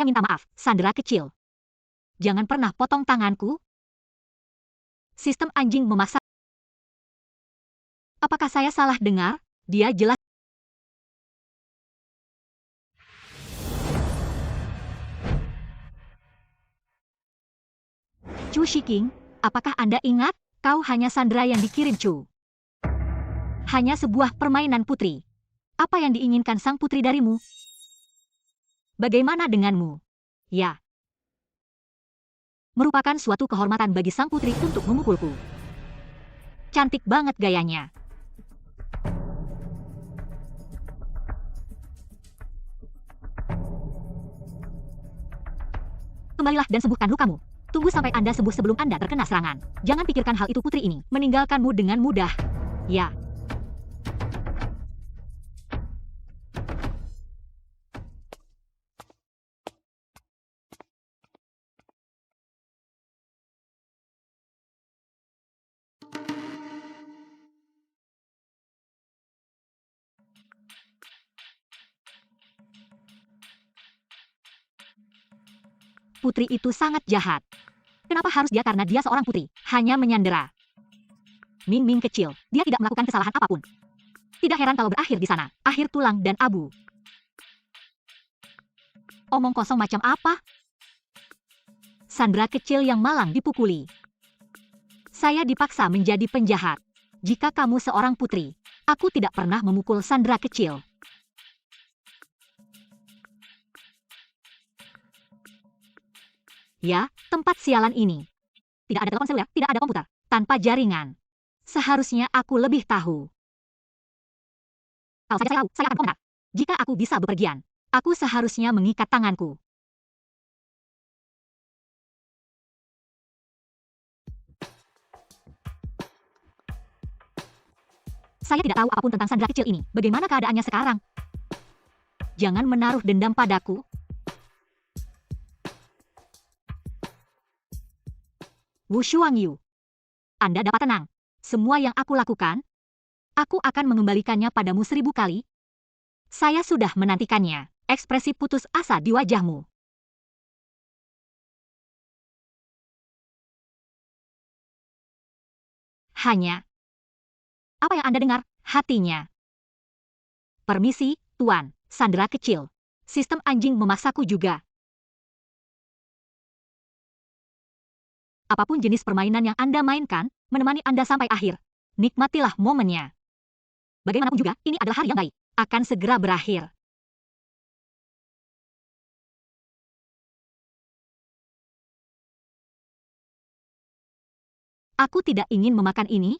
minta maaf, Sandera kecil. Jangan pernah potong tanganku. Sistem anjing memaksa. Apakah saya salah dengar? Dia jelas. Chu Shiking, apakah Anda ingat? Kau hanya Sandera yang dikirim Chu. Hanya sebuah permainan putri. Apa yang diinginkan sang putri darimu? Bagaimana denganmu? Ya. Merupakan suatu kehormatan bagi sang putri untuk memukulku. Cantik banget gayanya. Kembalilah dan sembuhkan lukamu. Tunggu sampai Anda sembuh sebelum Anda terkena serangan. Jangan pikirkan hal itu putri ini. Meninggalkanmu dengan mudah. Ya. Putri itu sangat jahat. Kenapa harus dia? Karena dia seorang putri. Hanya menyandera. Ming Ming kecil. Dia tidak melakukan kesalahan apapun. Tidak heran kalau berakhir di sana. Akhir tulang dan abu. Omong kosong macam apa? Sandera kecil yang malang dipukuli. Saya dipaksa menjadi penjahat. Jika kamu seorang putri, aku tidak pernah memukul Sandera kecil. Ya, tempat sialan ini. Tidak ada telepon seluler, tidak ada komputer, tanpa jaringan. Seharusnya aku lebih tahu. Kalau saja saya tahu, saya akan komentar. Jika aku bisa bepergian, aku seharusnya mengikat tanganku. Saya tidak tahu apapun tentang Sandera kecil ini. Bagaimana keadaannya sekarang? Jangan menaruh dendam padaku. Wu Shuangyu. Anda dapat tenang. Semua yang aku lakukan, aku akan mengembalikannya padamu 1000 kali. Saya sudah menantikannya. Ekspresi putus asa di wajahmu. Hanya. Apa yang Anda dengar? Hatinya. Permisi, Tuan. Sandera kecil. Sistem anjing memaksaku juga. Apapun jenis permainan yang Anda mainkan, menemani Anda sampai akhir. Nikmatilah momennya. Bagaimanapun juga, ini adalah hari yang baik. Akan segera berakhir. Aku tidak ingin memakan ini.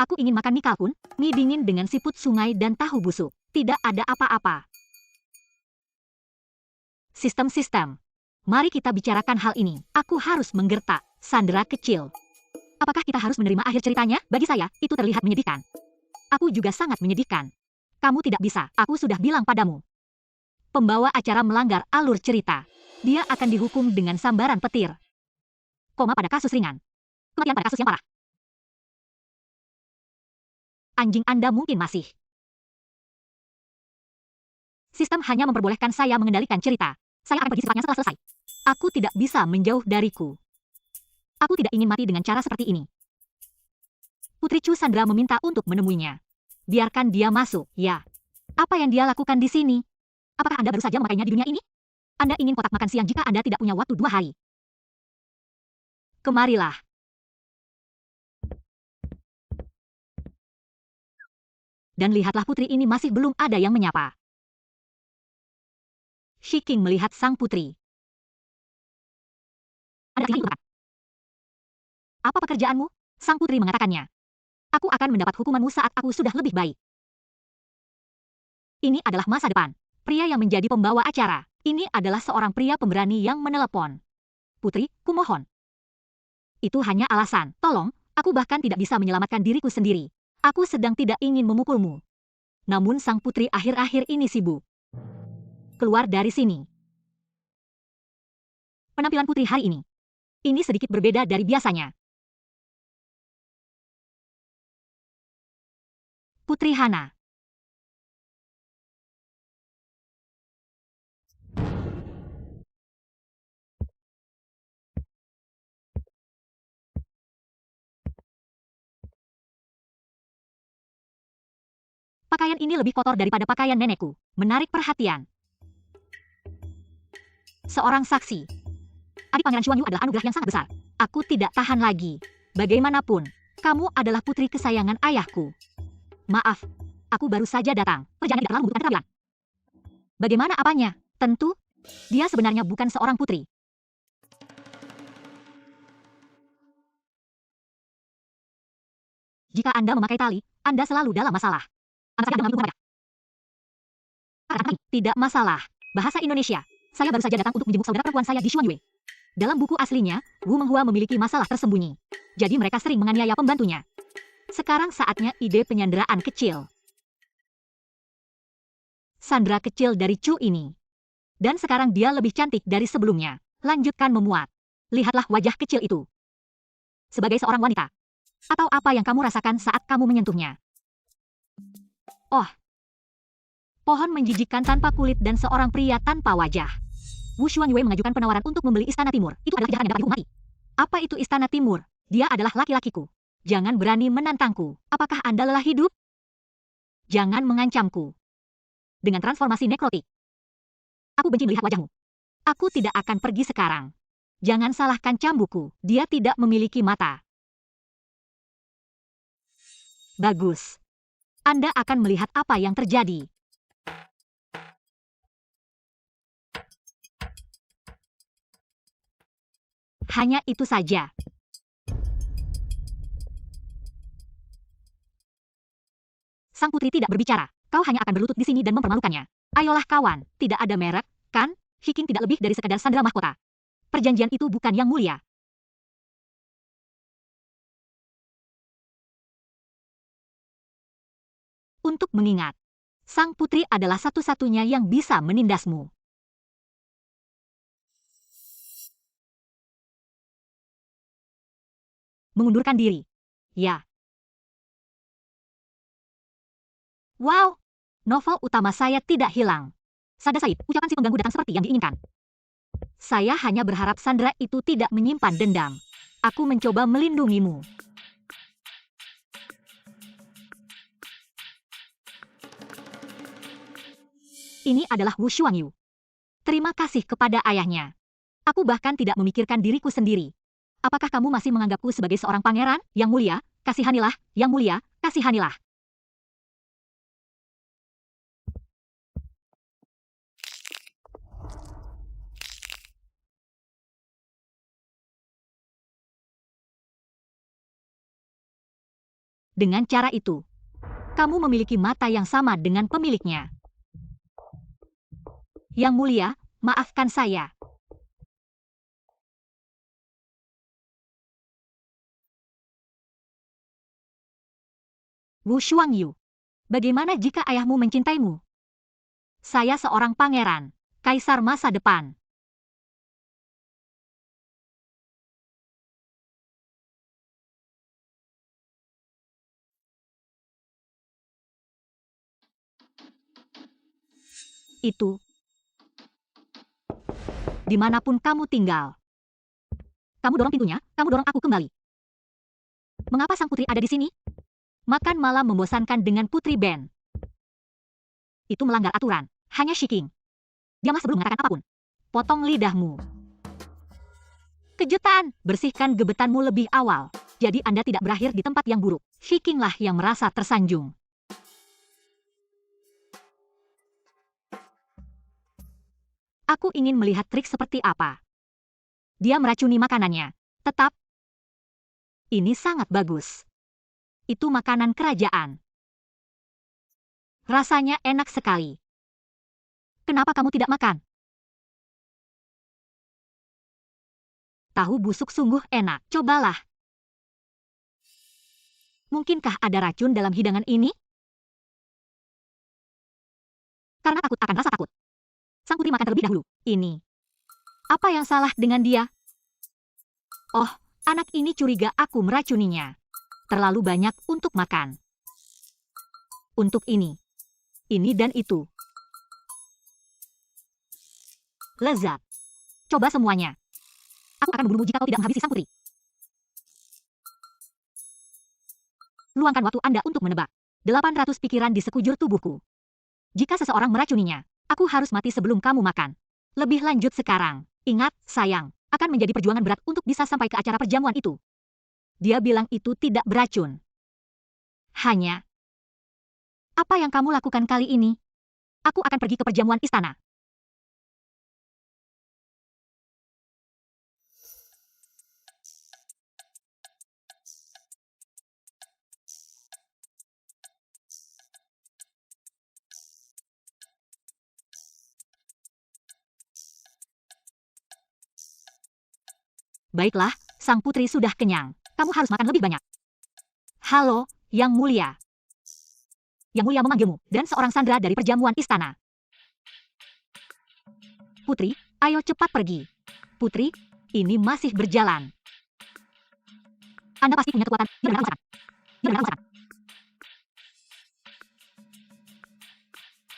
Aku ingin makan mie kalkun, mie dingin dengan siput sungai dan tahu busuk. Tidak ada apa-apa. Sistem-sistem. Mari kita bicarakan hal ini. Aku harus menggertak. Sandera kecil. Apakah kita harus menerima akhir ceritanya? Bagi saya, itu terlihat menyedihkan. Aku juga sangat menyedihkan. Kamu tidak bisa. Aku sudah bilang padamu. Pembawa acara melanggar alur cerita. Dia akan dihukum dengan sambaran petir. Koma pada kasus ringan. Kematian pada kasus yang parah. Anjing Anda mungkin masih. Sistem hanya memperbolehkan saya mengendalikan cerita. Saya akan pergi secepatnya setelah selesai. Aku tidak bisa menjauh dariku. Aku tidak ingin mati dengan cara seperti ini. Putri Chu Sandera meminta untuk menemuinya. Biarkan dia masuk, ya. Apa yang dia lakukan di sini? Apakah Anda baru saja memakainya di dunia ini? Anda ingin kotak makan siang jika Anda tidak punya waktu 2 hari. Kemarilah. Dan lihatlah putri ini masih belum ada yang menyapa. Shiking melihat sang putri. Anda ingin lupakan. Apa pekerjaanmu? Sang putri mengatakannya. Aku akan mendapat hukumanmu saat aku sudah lebih baik. Ini adalah masa depan. Pria yang menjadi pembawa acara. Ini adalah seorang pria pemberani yang menelepon. Putri, kumohon. Itu hanya alasan. Tolong, aku bahkan tidak bisa menyelamatkan diriku sendiri. Aku sedang tidak ingin memukulmu. Namun sang putri akhir-akhir ini sibuk. Keluar dari sini. Penampilan putri hari ini. Ini sedikit berbeda dari biasanya. Putri Hana. Pakaian ini lebih kotor daripada pakaian nenekku. Menarik perhatian. Seorang saksi. Adik Pangeran Xuanyu adalah anugerah yang sangat besar. Aku tidak tahan lagi. Bagaimanapun, kamu adalah putri kesayangan ayahku. Maaf, aku baru saja datang. Perjalanan tidak terlalu membutuhkan keterampilan. Bagaimana apanya? Tentu, dia sebenarnya bukan seorang putri. Jika Anda memakai tali, Anda selalu dalam masalah. Anak saya mengambil mereka. Tidak masalah. Bahasa Indonesia. Saya baru saja datang untuk menjenguk saudara perempuan saya di Xuanyue. Dalam buku aslinya, Wu Menghua memiliki masalah tersembunyi. Jadi mereka sering menganiaya pembantunya. Sekarang saatnya ide penyanderaan kecil. Sandra kecil dari Chu ini. Dan sekarang dia lebih cantik dari sebelumnya. Lanjutkan memuat. Lihatlah wajah kecil itu. Sebagai seorang wanita. Atau apa yang kamu rasakan saat kamu menyentuhnya? Oh. Pohon menjijikkan tanpa kulit dan seorang pria tanpa wajah. Wu Xuanyue mengajukan penawaran untuk membeli Istana Timur. Itu adalah kejahatan yang dapat dihukum mati. Apa itu Istana Timur? Dia adalah laki-lakiku. Jangan berani menantangku. Apakah Anda lelah hidup? Jangan mengancamku. Dengan transformasi nekrotik. Aku benci melihat wajahmu. Aku tidak akan pergi sekarang. Jangan salahkan cambukku. Dia tidak memiliki mata. Bagus. Anda akan melihat apa yang terjadi. Hanya itu saja. Sang putri tidak berbicara. Kau hanya akan berlutut di sini dan mempermalukannya. Ayolah kawan, tidak ada merek, kan? Hiking tidak lebih dari sekadar sandera mahkota. Perjanjian itu bukan yang mulia. Untuk mengingat, sang putri adalah satu-satunya yang bisa menindasmu. Mengundurkan diri. Ya. Wow, novel utama saya tidak hilang. Sada Said, ucapan si pengganggu datang seperti yang diinginkan. Saya hanya berharap Sandra itu tidak menyimpan dendam. Aku mencoba melindungimu. Ini adalah Wu Xuanyue. Terima kasih kepada ayahnya. Aku bahkan tidak memikirkan diriku sendiri. Apakah kamu masih menganggapku sebagai seorang pangeran? Yang mulia, kasihanilah. Yang mulia, kasihanilah. Dengan cara itu, kamu memiliki mata yang sama dengan pemiliknya. Yang mulia, maafkan saya. Wu Xuanyue, bagaimana jika ayahmu mencintaimu? Saya seorang pangeran, kaisar masa depan. Itu. Dimanapun kamu tinggal. Kamu dorong pintunya, kamu dorong aku kembali. Mengapa sang putri ada di sini? Makan malam membosankan dengan Putri Ben. Itu melanggar aturan. Hanya Shiking. Diamlah sebelum mengatakan apapun. Potong lidahmu. Kejutan, bersihkan gebetanmu lebih awal. Jadi Anda tidak berakhir di tempat yang buruk. Shikinglah yang merasa tersanjung. Aku ingin melihat trik seperti apa. Dia meracuni makanannya. Tetap. Ini sangat bagus. Itu makanan kerajaan. Rasanya enak sekali. Kenapa kamu tidak makan? Tahu busuk sungguh enak. Cobalah. Mungkinkah ada racun dalam hidangan ini? Karena takut akan rasa takut. Sang putri makan terlebih dahulu. Ini. Apa yang salah dengan dia? Oh, anak ini curiga aku meracuninya. Terlalu banyak untuk makan. Untuk ini. Ini dan itu. Lezat. Coba semuanya. Aku akan membunuhmu jika kau tidak menghabisi sang putri. Luangkan waktu Anda untuk menebak. 800 pikiran di sekujur tubuhku. Jika seseorang meracuninya, aku harus mati sebelum kamu makan. Lebih lanjut sekarang, ingat, sayang, akan menjadi perjuangan berat untuk bisa sampai ke acara perjamuan itu. Dia bilang itu tidak beracun. Hanya, apa yang kamu lakukan kali ini? Aku akan pergi ke perjamuan istana. Baiklah, sang putri sudah kenyang. Kamu harus makan lebih banyak. Halo, Yang Mulia. Yang Mulia memanggilmu, dan seorang sandera dari perjamuan istana. Putri, ayo cepat pergi. Putri, ini masih berjalan. Anda pasti punya kekuatan. Dia benar masakan. Dia benar masakan.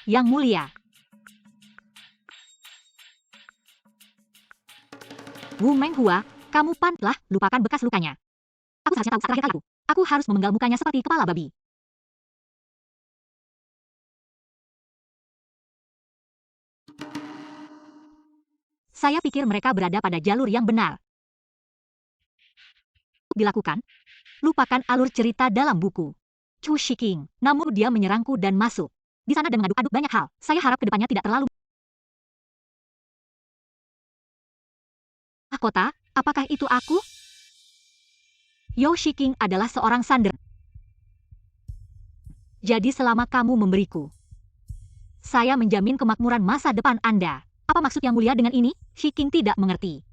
Yang Mulia. Wu Menghua, kamu pantaslah lupakan bekas lukanya. Aku seharusnya tahu saat terakhir kali aku harus memenggal mukanya seperti kepala babi. Saya pikir mereka berada pada jalur yang benar. Dilakukan, lupakan alur cerita dalam buku. Chu Shiking, namun dia menyerangku dan masuk di sana dan mengaduk-aduk banyak hal. Saya harap kedepannya tidak terlalu. Mahkota, apakah itu aku? Yo Shiking adalah seorang sandera. Jadi selama kamu memberiku, saya menjamin kemakmuran masa depan Anda. Apa maksud Yang Mulia dengan ini? Shiking tidak mengerti.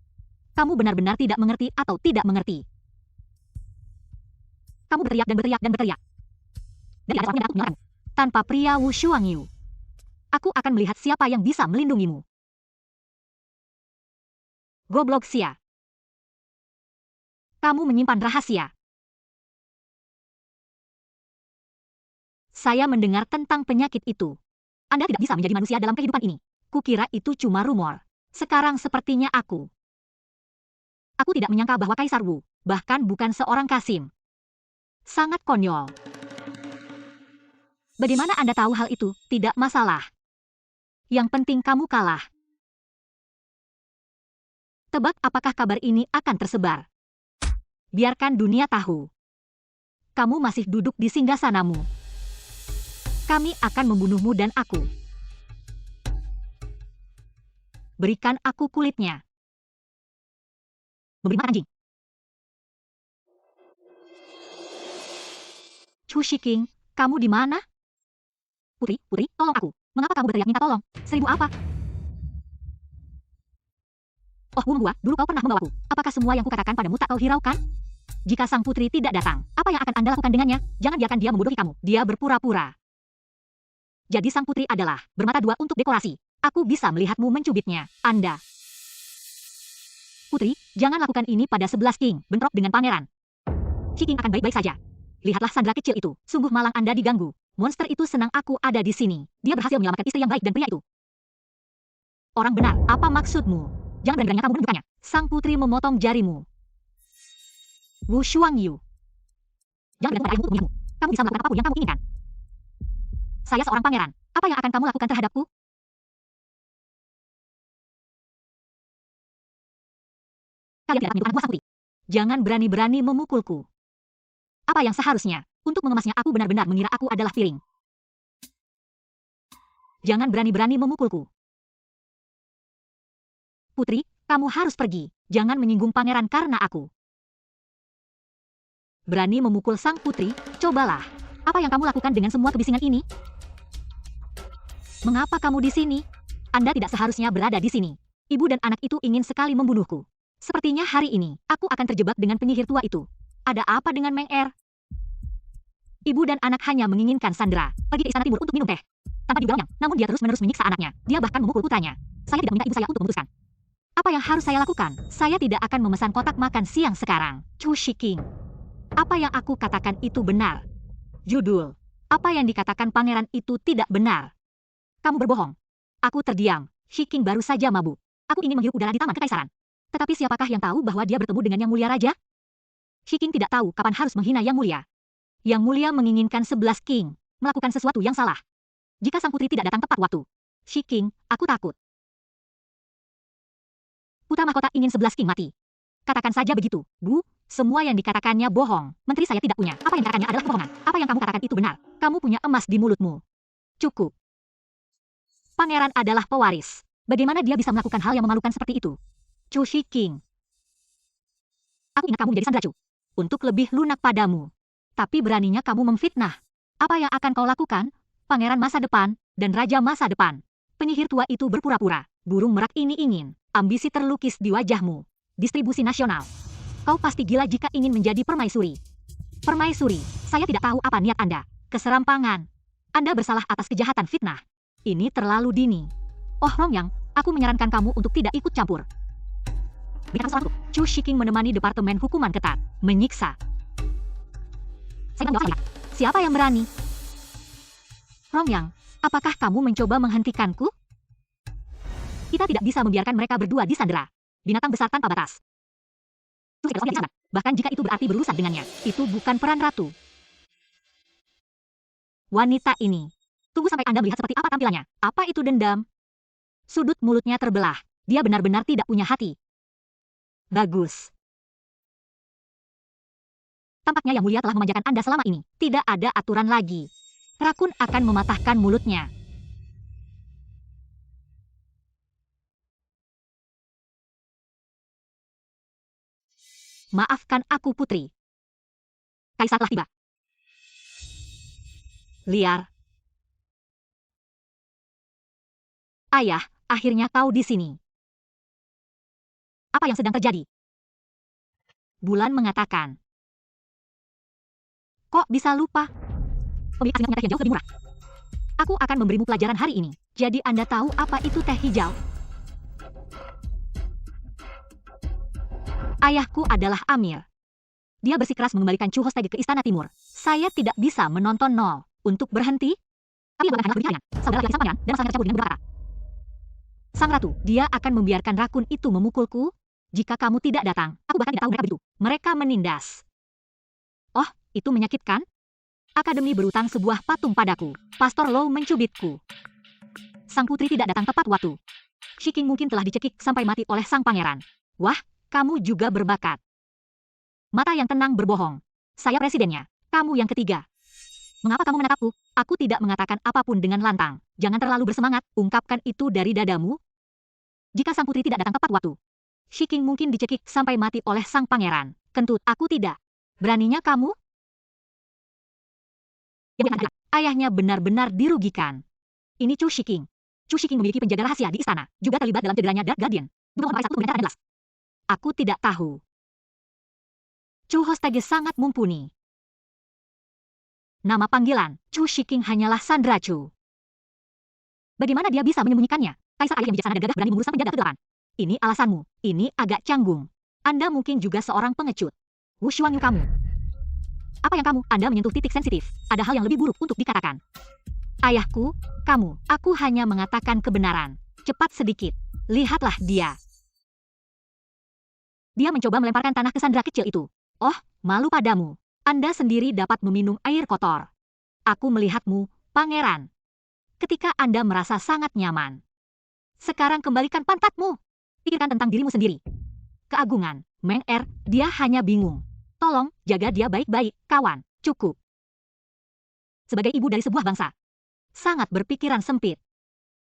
Kamu benar-benar tidak mengerti atau tidak mengerti. Kamu berteriak dan berteriak dan berteriak. Dan ada seorang yang aku menyalahkanmu. Tanpa pria Wu Shuangyu, aku akan melihat siapa yang bisa melindungimu. Goblok Sia. Kamu menyimpan rahasia. Saya mendengar tentang penyakit itu. Anda tidak bisa menjadi manusia dalam kehidupan ini. Kukira itu cuma rumor. Sekarang sepertinya aku. Aku tidak menyangka bahwa Kaisar Wu, bahkan bukan seorang Kasim. Sangat konyol. Bagaimana Anda tahu hal itu? Tidak masalah. Yang penting kamu kalah. Tebak apakah kabar ini akan tersebar. Biarkan dunia tahu. Kamu masih duduk di singgasanamu. Kami akan membunuhmu dan aku. Berikan aku kulitnya. Memberi makan anjing. Chu Shiking, kamu di mana? Putri, tolong aku. Mengapa kamu berteriak minta tolong? 1000 apa? Oh, Wu Menghua, dulu kau pernah membawaku. Apakah semua yang kukatakan padamu tak kau hiraukan? Jika sang putri tidak datang, apa yang akan Anda lakukan dengannya? Jangan biarkan dia membodohi kamu. Dia berpura-pura. Jadi sang putri adalah bermata dua untuk dekorasi. Aku bisa melihatmu mencubitnya. Anda. Putri, jangan lakukan ini pada 11 King. Bentrok dengan pangeran. Si King akan baik-baik saja. Lihatlah sandera kecil itu. Sungguh malang Anda diganggu. Monster itu senang aku ada di sini. Dia berhasil menyelamatkan istri yang baik dan pria itu. Orang benar, apa maksudmu? Jangan berani-beraninya kamu menunjukkannya. Sang putri memotong jarimu. Wu Shuangyu. Jangan bergantung pada ayahmu untuk memilihmu. Kamu bisa melakukan apapun yang kamu inginkan. Saya seorang pangeran. Apa yang akan kamu lakukan terhadapku? Kalian tidak akan menyukai buah sang putri. Jangan berani-berani memukulku. Apa yang seharusnya? Untuk mengemasnya aku benar-benar mengira aku adalah piring. Jangan berani-berani memukulku. Putri, kamu harus pergi. Jangan menyinggung pangeran karena aku. Berani memukul sang putri? Cobalah. Apa yang kamu lakukan dengan semua kebisingan ini? Mengapa kamu di sini? Anda tidak seharusnya berada di sini. Ibu dan anak itu ingin sekali membunuhku. Sepertinya hari ini, aku akan terjebak dengan penyihir tua itu. Ada apa dengan Meng Er? Ibu dan anak hanya menginginkan Sandra pergi ke istana timur untuk minum teh. Tanpa diundang, namun dia terus-menerus menyiksa anaknya. Dia bahkan memukul putranya. Saya tidak meminta ibu saya untuk memutuskan. Apa yang harus saya lakukan? Saya tidak akan memesan kotak makan siang sekarang. Chu Shiking. Apa yang aku katakan itu benar? Judul. Apa yang dikatakan pangeran itu tidak benar. Kamu berbohong. Aku terdiam. Shiking baru saja mabuk. Aku ingin menghirup udara di taman kekaisaran. Tetapi siapakah yang tahu bahwa dia bertemu dengan Yang Mulia Raja? Shiking tidak tahu kapan harus menghina Yang Mulia. Yang Mulia menginginkan 11 King. melakukan sesuatu yang salah. Jika sang putri tidak datang tepat waktu. Shiking, aku takut. Putra mahkota ingin 11 king mati. Katakan saja begitu, Bu. Semua yang dikatakannya bohong. Menteri saya tidak punya. Apa yang dikatakannya adalah kebohongan. Apa yang kamu katakan itu benar. Kamu punya emas di mulutmu. Cukup. Pangeran adalah pewaris. Bagaimana dia bisa melakukan hal yang memalukan seperti itu? Chu Shiking. Aku ingat kamu menjadi Sandra Chu. Untuk lebih lunak padamu. Tapi beraninya kamu memfitnah. Apa yang akan kau lakukan? Pangeran masa depan dan raja masa depan. Penyihir tua itu berpura-pura. Burung merak ini ingin. Ambisi terlukis di wajahmu. Distribusi nasional. Kau pasti gila jika ingin menjadi permaisuri. Permaisuri, saya tidak tahu apa niat Anda. Keserampangan. Anda bersalah atas kejahatan fitnah. Ini terlalu dini. Oh Rongyang, aku menyarankan kamu untuk tidak ikut campur. Berikan sesuatu. Chu Shiking menemani Departemen Hukuman Ketat. Menyiksa. Saya menjawab. Siapa yang berani? Rongyang, apakah kamu mencoba menghentikanku? Kita tidak bisa membiarkan mereka berdua disandera. Binatang besar tanpa batas. Bahkan jika itu berarti berurusan dengannya. Itu bukan peran ratu. Wanita ini. Tunggu sampai Anda melihat seperti apa tampilannya. Apa itu dendam? Sudut mulutnya terbelah. Dia benar-benar tidak punya hati. Bagus. Tampaknya Yang Mulia telah memanjakan Anda selama ini. Tidak ada aturan lagi. Rakun akan mematahkan mulutnya. Maafkan aku, Putri. Kaisar telah tiba. Liar. Ayah, akhirnya kau di sini. Apa yang sedang terjadi? Bulan mengatakan. Kok bisa lupa? Pemilik aslinya teh yang jauh lebih murah. Aku akan memberimu pelajaran hari ini. Jadi Anda tahu apa itu teh hijau? Ayahku adalah Amir. Dia bersikeras mengembalikan Chu Hostege ke Istana Timur. Saya tidak bisa menonton nol. Untuk berhenti? Tapi yang hanya berbicara. Saudara laki sang pangeran dan masalahnya tercampur dengan beberapa kata. Sang ratu, dia akan membiarkan rakun itu memukulku? Jika kamu tidak datang, aku bahkan tidak tahu mereka begitu. Mereka menindas. Oh, itu menyakitkan? Akademi berutang sebuah patung padaku. Pastor Low mencubitku. Sang putri tidak datang tepat waktu. Shiking mungkin telah dicekik sampai mati oleh sang pangeran. Wah, kamu juga berbakat. Mata yang tenang berbohong. Saya presidennya. Kamu yang ketiga. Mengapa kamu menatapku? Aku tidak mengatakan apapun dengan lantang. Jangan terlalu bersemangat. Ungkapkan itu dari dadamu. Jika sang putri tidak datang tepat waktu. Shiking mungkin dicekik sampai mati oleh sang pangeran. Kentut, aku tidak. Beraninya kamu? Ayahnya benar-benar dirugikan. Ini Chu Shiking. Chu Shiking memiliki penjaga rahasia di istana. Juga terlibat dalam cederanya Dark Guardian. Aku tidak tahu. Chu Hostege sangat mumpuni. Nama panggilan, Chu Shiking hanyalah Sandra Chu. Bagaimana dia bisa menyembunyikannya? Kaisar ayah yang bijaksana dan gagah berani mengurus sang penjaga ke-8. Ini alasanmu. Ini agak canggung. Anda mungkin juga seorang pengecut. Wu Xuanyu kamu. Apa yang kamu? Anda menyentuh titik sensitif. Ada hal yang lebih buruk untuk dikatakan. Ayahku, kamu. Aku hanya mengatakan kebenaran. Cepat sedikit. Lihatlah dia. Dia mencoba melemparkan tanah ke Sandra kecil itu. Oh, malu padamu. Anda sendiri dapat meminum air kotor. Aku melihatmu, pangeran. Ketika Anda merasa sangat nyaman. Sekarang kembalikan pantatmu. Pikirkan tentang dirimu sendiri. Keagungan, Meng Er, dia hanya bingung. Tolong, jaga dia baik-baik, kawan. Cukup. Sebagai ibu dari sebuah bangsa. Sangat berpikiran sempit.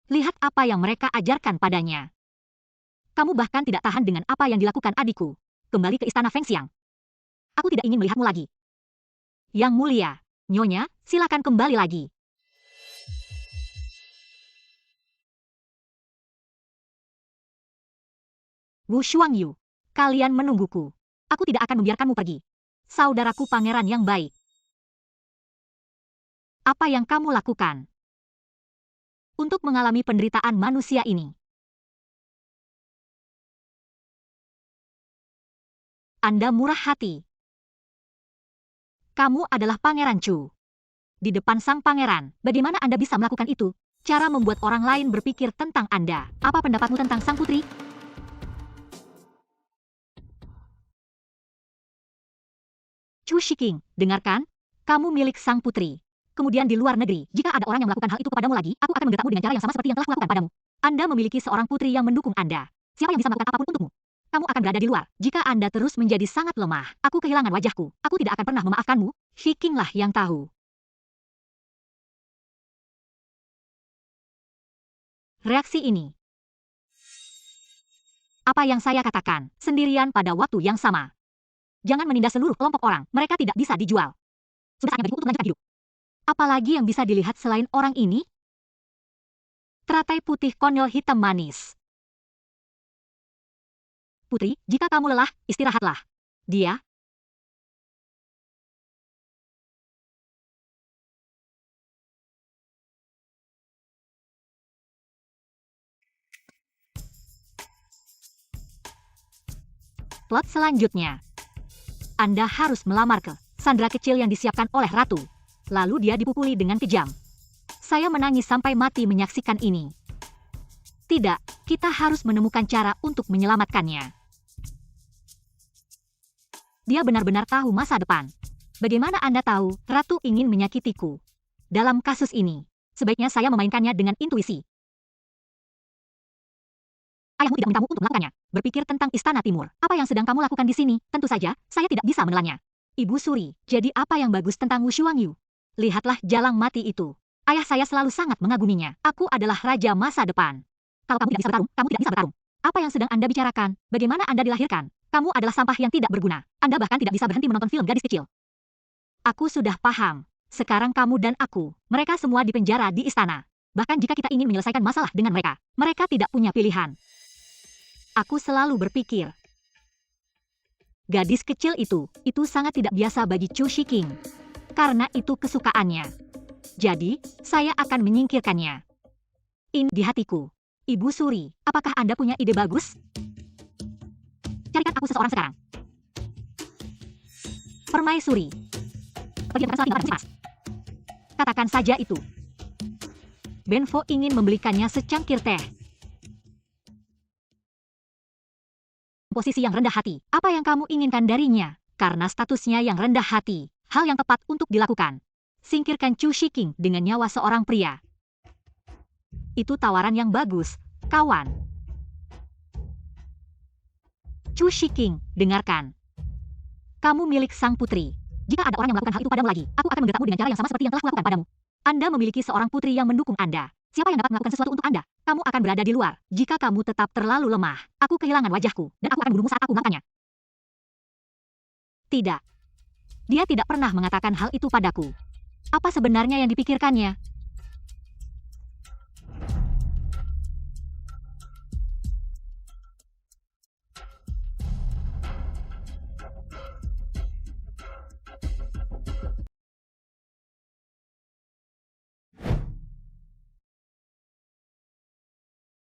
Lihat apa yang mereka ajarkan padanya. Kamu bahkan tidak tahan dengan apa yang dilakukan adikku. Kembali ke istana Fengxiang. Aku tidak ingin melihatmu lagi. Yang mulia, Nyonya, silakan kembali lagi. Wu Xuangyu, kalian menungguku. Aku tidak akan membiarkanmu pergi. Saudaraku pangeran yang baik. Apa yang kamu lakukan untuk mengalami penderitaan manusia ini? Anda murah hati. Kamu adalah Pangeran Chu. Di depan sang pangeran, bagaimana Anda bisa melakukan itu? Cara membuat orang lain berpikir tentang Anda. Apa pendapatmu tentang sang putri? Chu Shiking, dengarkan. Kamu milik sang putri. kemudian di luar negeri. Jika ada orang yang melakukan hal itu kepadamu lagi, aku akan menggertakmu dengan cara yang sama seperti yang telah kulakukan padamu. Anda memiliki seorang putri yang mendukung Anda. Siapa yang bisa melakukan apapun untukmu? Kamu akan berada di luar. Jika Anda terus menjadi sangat lemah, aku kehilangan wajahku. Aku tidak akan pernah memaafkanmu. Shikinglah yang tahu. Reaksi ini. Apa yang saya katakan, sendirian pada waktu yang sama. Jangan menindas seluruh kelompok orang, mereka tidak bisa dijual. Sudah saatnya bagiku untuk melanjutkan hidup. Apalagi yang bisa dilihat selain orang ini? Teratai putih konyol hitam manis. Putri, jika kamu lelah, istirahatlah. Dia. Plot selanjutnya. Anda harus melamar ke Sandra kecil yang disiapkan oleh Ratu. Lalu dia dipukuli dengan kejam. Saya menangis sampai mati menyaksikan ini. Tidak, kita harus menemukan cara untuk menyelamatkannya. Dia benar-benar tahu masa depan. Bagaimana Anda tahu Ratu ingin menyakitiku? Dalam kasus ini, sebaiknya saya memainkannya dengan intuisi. Ayahmu tidak memintamu untuk melakukannya. Berpikir tentang Istana Timur. Apa yang sedang kamu lakukan di sini? Tentu saja, saya tidak bisa menelannya. Ibu Suri, jadi apa yang bagus tentang Wu Shuangyu? Lihatlah jalang mati itu. Ayah saya selalu sangat mengaguminya. Aku adalah raja masa depan. Kalau kamu tidak bisa bertarung, kamu tidak bisa bertarung. Apa yang sedang Anda bicarakan? Bagaimana Anda dilahirkan? Kamu adalah sampah yang tidak berguna. Anda bahkan tidak bisa berhenti menonton film gadis kecil. Aku sudah paham. Sekarang kamu dan aku, mereka semua di penjara di istana. Bahkan jika kita ingin menyelesaikan masalah dengan mereka, mereka tidak punya pilihan. Aku selalu berpikir, gadis kecil itu sangat tidak biasa bagi Chu Shiking. Karena itu kesukaannya. Jadi, saya akan menyingkirkannya. Ini di hatiku. Ibu Suri, apakah Anda punya ide bagus? Carikan aku seseorang sekarang. Permaisuri. Bagian tengah saling cemas. Katakan saja itu. Benfo ingin membelikannya secangkir teh. Posisi yang rendah hati. Apa yang kamu inginkan darinya? Karena statusnya yang rendah hati. Hal yang tepat untuk dilakukan. Singkirkan Chu Shiking dengan nyawa seorang pria. Itu tawaran yang bagus, kawan. Chu Shiking, dengarkan. Kamu milik sang putri. Jika ada orang yang melakukan hal itu padamu lagi, aku akan menggertakmu dengan cara yang sama seperti yang telah kulakukan padamu. Anda memiliki seorang putri yang mendukung Anda. Siapa yang dapat melakukan sesuatu untuk Anda? Kamu akan berada di luar. Jika kamu tetap terlalu lemah, aku kehilangan wajahku, dan aku akan membunuhmu saat aku melakukannya. Tidak. Dia tidak pernah mengatakan hal itu padaku. Apa sebenarnya yang dipikirkannya?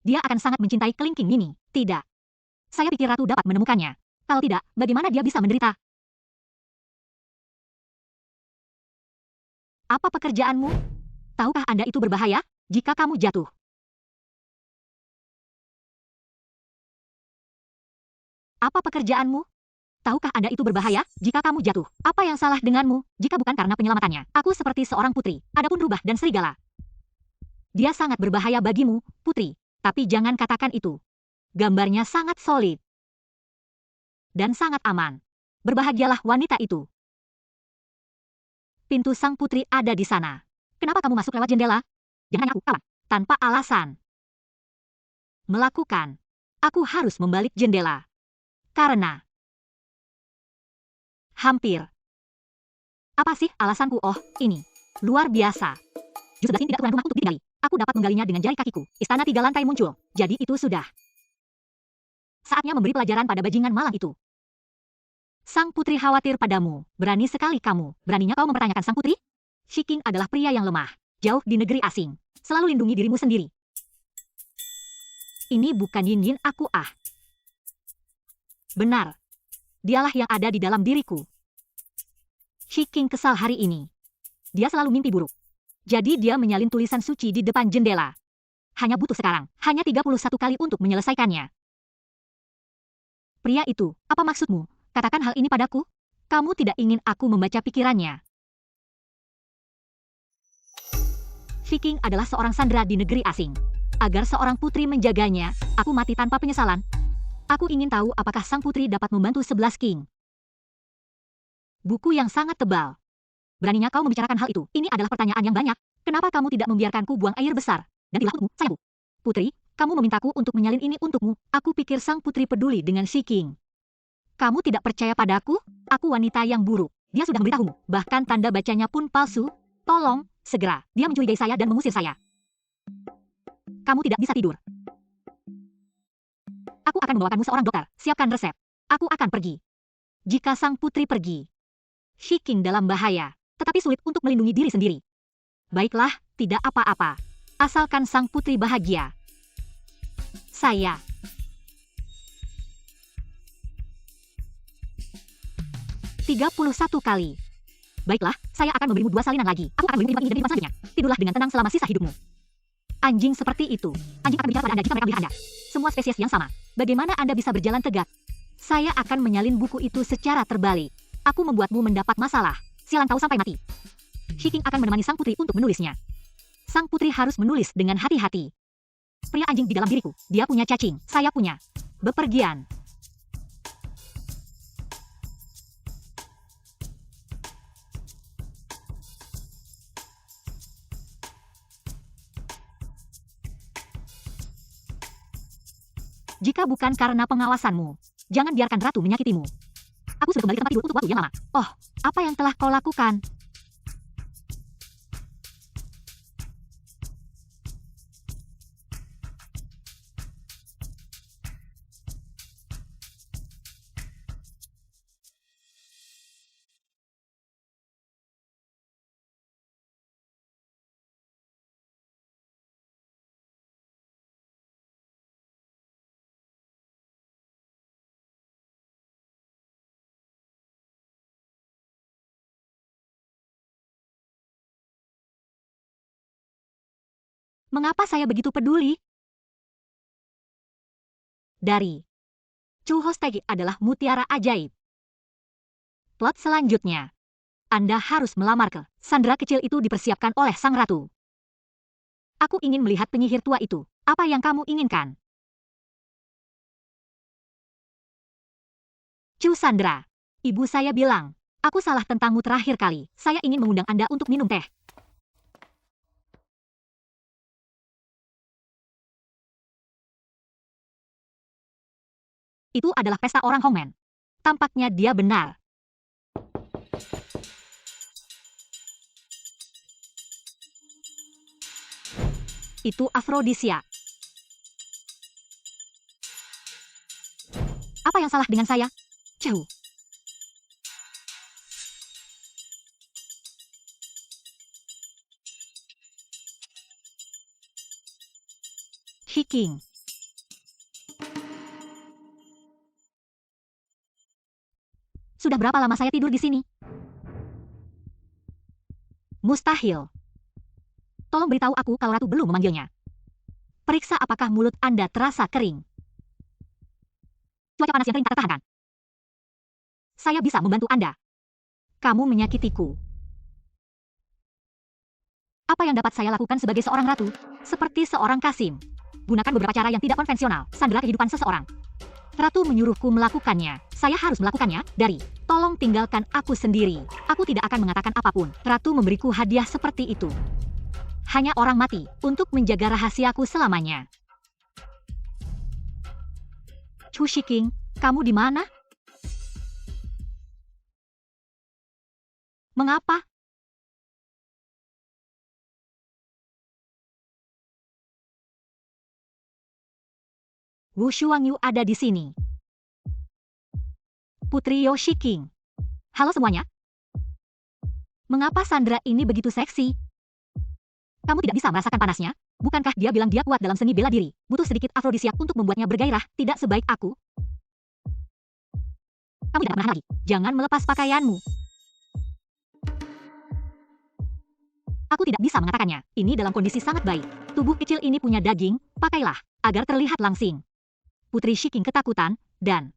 Dia akan sangat mencintai kelingking Mini. Tidak. Saya pikir Ratu dapat menemukannya. Kalau tidak, bagaimana dia bisa menderita? Apa pekerjaanmu? Tahukah Anda itu berbahaya? Jika kamu jatuh. Apa pekerjaanmu? Tahukah Anda itu berbahaya? Jika kamu jatuh. Apa yang salah denganmu? Jika bukan karena penyelamatannya. Aku seperti seorang putri. Adapun rubah dan serigala. Dia sangat berbahaya bagimu, putri. Tapi jangan katakan itu. Gambarnya sangat solid. Dan sangat aman. Berbahagialah wanita itu. Pintu sang putri ada di sana. Kenapa kamu masuk lewat jendela? Jangan aku, kawan. Tanpa alasan. Melakukan. Aku harus membalik jendela. Karena. Hampir. Apa sih alasanku? Oh, ini. Luar biasa. Jus Dasin tidak tuan rumah untuk ditinggali. Aku dapat menggalinya dengan jari kakiku. Istana 3 lantai muncul. Jadi itu sudah. Saatnya memberi pelajaran pada bajingan malang itu. Sang putri khawatir padamu. Berani sekali kamu. Beraninya kau mempertanyakan sang putri? Shiking adalah pria yang lemah. Jauh di negeri asing. Selalu lindungi dirimu sendiri. Ini bukan yin-yin aku ah. Benar. Dialah yang ada di dalam diriku. Shiking kesal hari ini. Dia selalu mimpi buruk. Jadi dia menyalin tulisan suci di depan jendela. Hanya butuh sekarang. Hanya 31 kali untuk menyelesaikannya. Pria itu, apa maksudmu? Katakan hal ini padaku. Kamu tidak ingin aku membaca pikirannya. Shiking adalah seorang sandera di negeri asing. Agar seorang putri menjaganya, aku mati tanpa penyesalan. Aku ingin tahu apakah sang putri dapat membantu 11 king. Buku yang sangat tebal. Beraninya kau membicarakan hal itu? Ini adalah pertanyaan yang banyak. Kenapa kamu tidak membiarkanku buang air besar? Dan ilahmu, sayangku. Putri, kamu memintaku untuk menyalin ini untukmu. Aku pikir sang putri peduli dengan Shiking. Kamu tidak percaya padaku? Aku wanita yang buruk. Dia sudah memberitahumu. Bahkan tanda bacanya pun palsu. Tolong, segera. Dia mencurigai saya dan mengusir saya. Kamu tidak bisa tidur. Aku akan membawakanmu seorang dokter. Siapkan resep. Aku akan pergi. Jika sang putri pergi, Shiking dalam bahaya. Tetapi sulit untuk melindungi diri sendiri. Baiklah, tidak apa-apa. Asalkan sang putri bahagia. Saya. kali. Baiklah, saya akan memberimu 2 salinan lagi. Aku akan melindungi ini dan selanjutnya. Tidurlah dengan tenang selama sisa hidupmu. Anjing seperti itu. Anjing akan bicara pada Anda jika mereka melihat Anda. Semua spesies yang sama. Bagaimana Anda bisa berjalan tegak? Saya akan menyalin buku itu secara terbalik. Aku membuatmu mendapat masalah. Sialan kau sampai mati. Shiking akan menemani sang putri untuk menulisnya. Sang putri harus menulis dengan hati-hati. Pria anjing di dalam diriku. Dia punya cacing. Saya punya. Bepergian. Jika bukan karena pengawasanmu, jangan biarkan ratu menyakitimu. Aku sudah kembali ke tempat tidur untuk waktu yang lama. Oh, apa yang telah kau lakukan? Mengapa saya begitu peduli? Dari Chu Hostegi adalah mutiara ajaib. Plot selanjutnya. Anda harus melamar ke sandera kecil itu dipersiapkan oleh sang ratu. Aku ingin melihat penyihir tua itu. Apa yang kamu inginkan? Chu Sandra. Ibu saya bilang, aku salah tentangmu terakhir kali. Saya ingin mengundang Anda untuk minum teh. Itu adalah pesta orang Hongmen. Tampaknya dia benar. Itu afrodisia. Apa yang salah dengan saya? Cehu. Shiking. Sudah berapa lama saya tidur di sini? Mustahil. Tolong beritahu aku kalau ratu belum memanggilnya. Periksa apakah mulut Anda terasa kering. Cuaca panas yang kering tak tertahankan. Saya bisa membantu Anda. Kamu menyakitiku. Apa yang dapat saya lakukan sebagai seorang ratu? Seperti seorang Kasim. Gunakan beberapa cara yang tidak konvensional. Sandera kehidupan seseorang. Ratu menyuruhku melakukannya. Saya harus melakukannya. Dari, tolong tinggalkan aku sendiri. Aku tidak akan mengatakan apapun. Ratu memberiku hadiah seperti itu. Hanya orang mati untuk menjaga rahasiaku selamanya. Chu Shiking, kamu di mana? Mengapa? Wu Shuangyu ada di sini. Putri Yo Shiking. Halo semuanya. Mengapa Sandra ini begitu seksi? Kamu tidak bisa merasakan panasnya? Bukankah dia bilang dia kuat dalam seni bela diri? Butuh sedikit afrodisiak untuk membuatnya bergairah, tidak sebaik aku. Kamu tidak pernah lagi. Jangan melepas pakaianmu. Aku tidak bisa mengatakannya. Ini dalam kondisi sangat baik. Tubuh kecil ini punya daging, pakailah, agar terlihat langsing. Putri Shiking ketakutan, dan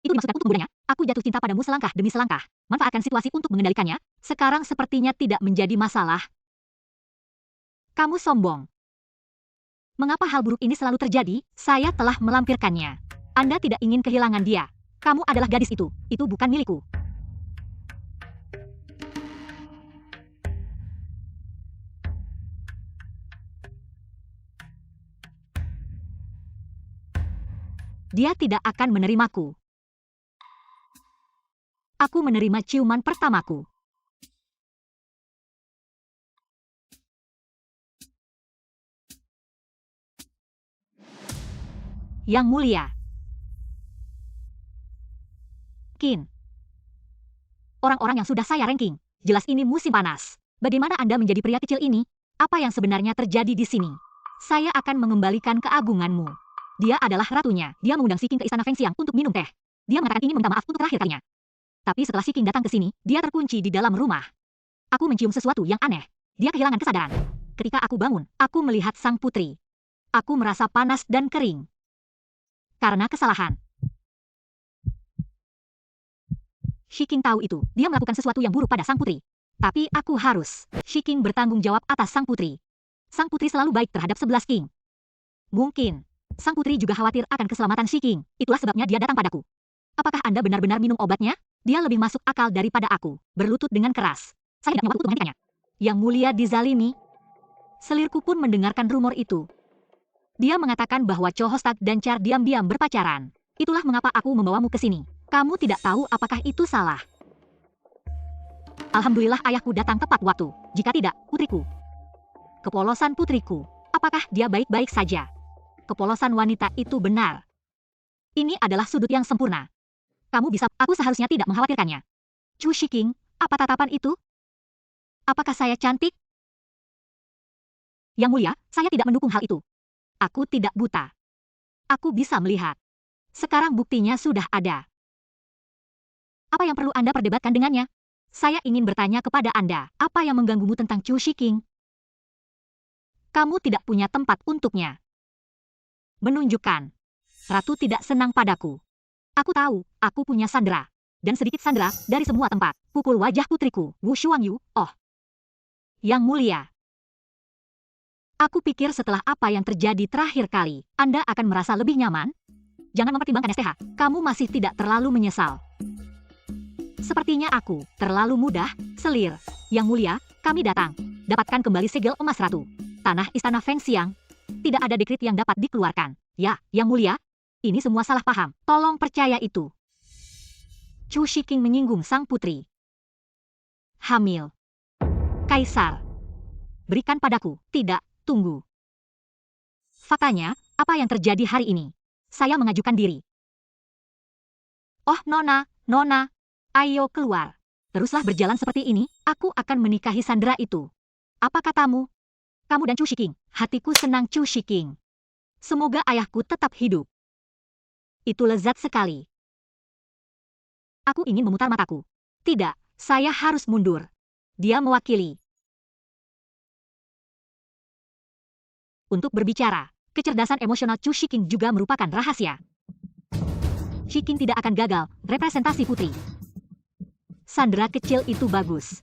itu dimaksudkan untuk membudanya. Aku jatuh cinta padamu selangkah demi selangkah. Manfaatkan situasi untuk mengendalikannya. Sekarang sepertinya tidak menjadi masalah. Kamu sombong. Mengapa hal buruk ini selalu terjadi? Saya telah melampirkannya. Anda tidak ingin kehilangan dia. Kamu adalah gadis itu. Itu bukan milikku. Dia tidak akan menerimaku. Aku menerima ciuman pertamaku. Yang mulia. Qin. Orang-orang yang sudah saya ranking. Jelas ini musim panas. Bagaimana Anda menjadi pria kecil ini? Apa yang sebenarnya terjadi di sini? Saya akan mengembalikan keagunganmu. Dia adalah ratunya. Dia mengundang Si King ke istana Feng Xiang untuk minum teh. Dia mengatakan ingin meminta maaf untuk terakhir kalinya. Tapi setelah Si King datang ke sini, dia terkunci di dalam rumah. Aku mencium sesuatu yang aneh. Dia kehilangan kesadaran. Ketika aku bangun, aku melihat sang putri. Aku merasa panas dan kering. Karena kesalahan. Si King tahu itu. Dia melakukan sesuatu yang buruk pada sang putri. Tapi aku harus. Si King bertanggung jawab atas sang putri. Sang putri selalu baik terhadap 11 King. Mungkin. Sang putri juga khawatir akan keselamatan Si King. Itulah sebabnya dia datang padaku. Apakah Anda benar-benar minum obatnya? Dia lebih masuk akal daripada aku. Berlutut dengan keras. Saya tidak punya waktu untuk menghentikannya. Yang mulia dizalimi. Selirku pun mendengarkan rumor itu. Dia mengatakan bahwa Cho Hostak dan Char diam-diam berpacaran. Itulah mengapa aku membawamu ke sini. Kamu tidak tahu apakah itu salah. Alhamdulillah ayahku datang tepat waktu. Jika tidak, putriku. Kepolosan putriku. Apakah dia baik-baik saja? Kepolosan wanita itu benar. Ini adalah sudut yang sempurna. Aku seharusnya tidak mengkhawatirkannya. Chu Shiking, apa tatapan itu? Apakah saya cantik? Yang mulia, saya tidak mendukung hal itu. Aku tidak buta. Aku bisa melihat. Sekarang buktinya sudah ada. Apa yang perlu Anda perdebatkan dengannya? Saya ingin bertanya kepada Anda, apa yang mengganggumu tentang Chu Shiking? Kamu tidak punya tempat untuknya. Menunjukkan. Ratu tidak senang padaku. Aku tahu, aku punya sandera. Dan sedikit sandera dari semua tempat. Pukul wajah putriku, Wu Shuangyu, oh. Yang mulia. Aku pikir setelah apa yang terjadi terakhir kali, Anda akan merasa lebih nyaman. Jangan mempertimbangkan STH, kamu masih tidak terlalu menyesal. Sepertinya aku terlalu mudah, selir. Yang mulia, kami datang. Dapatkan kembali segel emas ratu. Tanah istana Feng Xiang. Tidak ada dekrit yang dapat dikeluarkan. Ya, yang mulia. Ini semua salah paham. Tolong percaya itu. Chu Shiking menyinggung sang putri. Hamil. Kaisar. Berikan padaku. Tidak, tunggu. Faktanya, apa yang terjadi hari ini? Saya mengajukan diri. Oh, Nona, Nona. Ayo keluar. Teruslah berjalan seperti ini, aku akan menikahi Sandra itu. Apa katamu? Kamu dan Chu Shiking. Hatiku senang Chu Shiking. Semoga ayahku tetap hidup. Itu lezat sekali. Aku ingin memutar mataku. Tidak, saya harus mundur. Dia mewakili. Untuk berbicara, kecerdasan emosional Chu Shiking juga merupakan rahasia. Shiking tidak akan gagal, representasi putri. Sandera kecil itu bagus.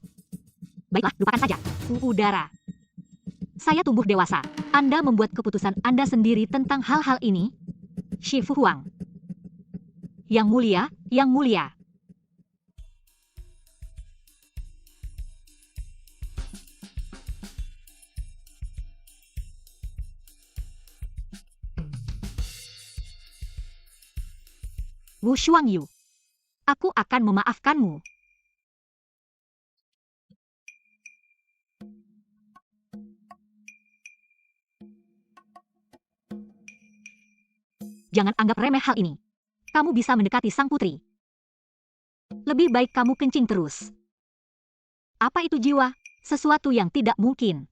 Baiklah, lupakan saja. Udara. Saya tumbuh dewasa. Anda membuat keputusan Anda sendiri tentang hal-hal ini. Shi Fu Huang. Yang mulia, yang mulia. Wu Shuangyu. Aku akan memaafkanmu. Jangan anggap remeh hal ini. Kamu bisa mendekati sang putri. Lebih baik kamu kencing terus. Apa itu jiwa? Sesuatu yang tidak mungkin.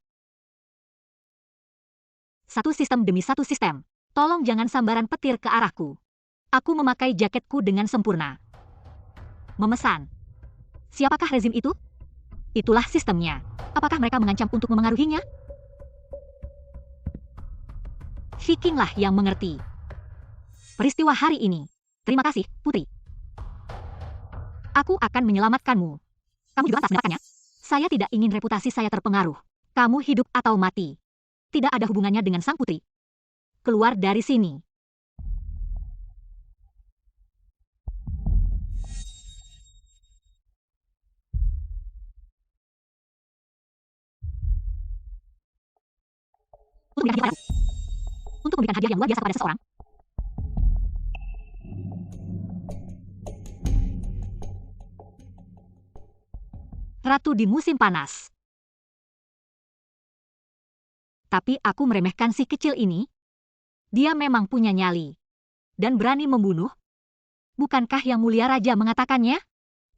Satu sistem demi satu sistem. Tolong jangan sambaran petir ke arahku. Aku memakai jaketku dengan sempurna. Memesan. Siapakah rezim itu? Itulah sistemnya. Apakah mereka mengancam untuk memengaruhinya? Shikinglah yang mengerti. Peristiwa hari ini. Terima kasih, Putri. Aku akan menyelamatkanmu. Kamu juga pantas mendapatkannya. Saya tidak ingin reputasi saya terpengaruh. Kamu hidup atau mati. Tidak ada hubungannya dengan sang putri. Keluar dari sini. Untuk memberikan hadiah yang luar biasa pada seseorang. Ratu di musim panas. Tapi aku meremehkan si kecil ini. Dia memang punya nyali. Dan berani membunuh. Bukankah Yang Mulia Raja mengatakannya?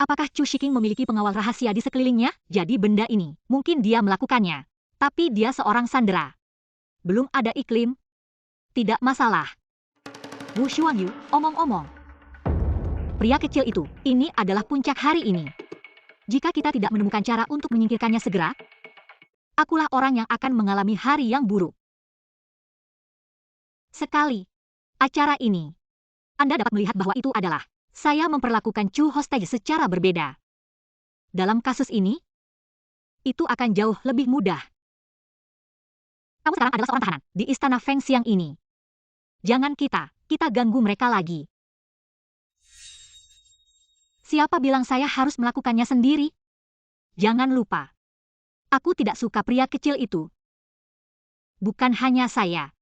Apakah Chu Shiking memiliki pengawal rahasia di sekelilingnya? Jadi benda ini, mungkin dia melakukannya. Tapi dia seorang sandera. Belum ada iklim. Tidak masalah. Wu Xuanyu, omong-omong. Pria kecil itu, ini adalah puncak hari ini. Jika kita tidak menemukan cara untuk menyingkirkannya segera, akulah orang yang akan mengalami hari yang buruk. Sekali. Acara ini. Anda dapat melihat bahwa itu adalah saya memperlakukan Chu Hostage secara berbeda. Dalam kasus ini, itu akan jauh lebih mudah. Kamu sekarang adalah seorang tahanan di istana Feng siang ini. Jangan kita ganggu mereka lagi. Siapa bilang saya harus melakukannya sendiri? Jangan lupa. Aku tidak suka pria kecil itu. Bukan hanya saya.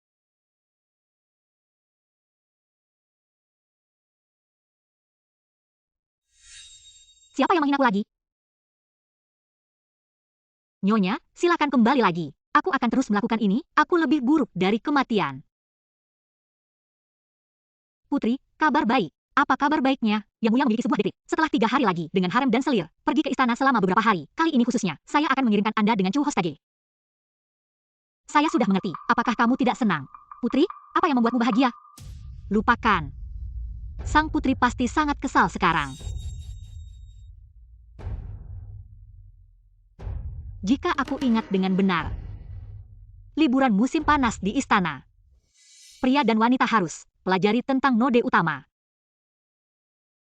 Siapa yang menghina aku lagi? Nyonya, silakan kembali lagi. Aku akan terus melakukan ini, aku lebih buruk dari kematian. Putri, kabar baik. Apa kabar baiknya? Yang Mulia memiliki sebuah detik. Setelah 3 hari lagi, dengan harem dan selir, pergi ke istana selama beberapa hari. Kali ini khususnya, saya akan mengirimkan Anda dengan Chu Hostage. Saya sudah mengerti. Apakah kamu tidak senang? Putri, apa yang membuatmu bahagia? Lupakan. Sang putri pasti sangat kesal sekarang. Jika aku ingat dengan benar, liburan musim panas di istana. Pria dan wanita harus pelajari tentang node utama.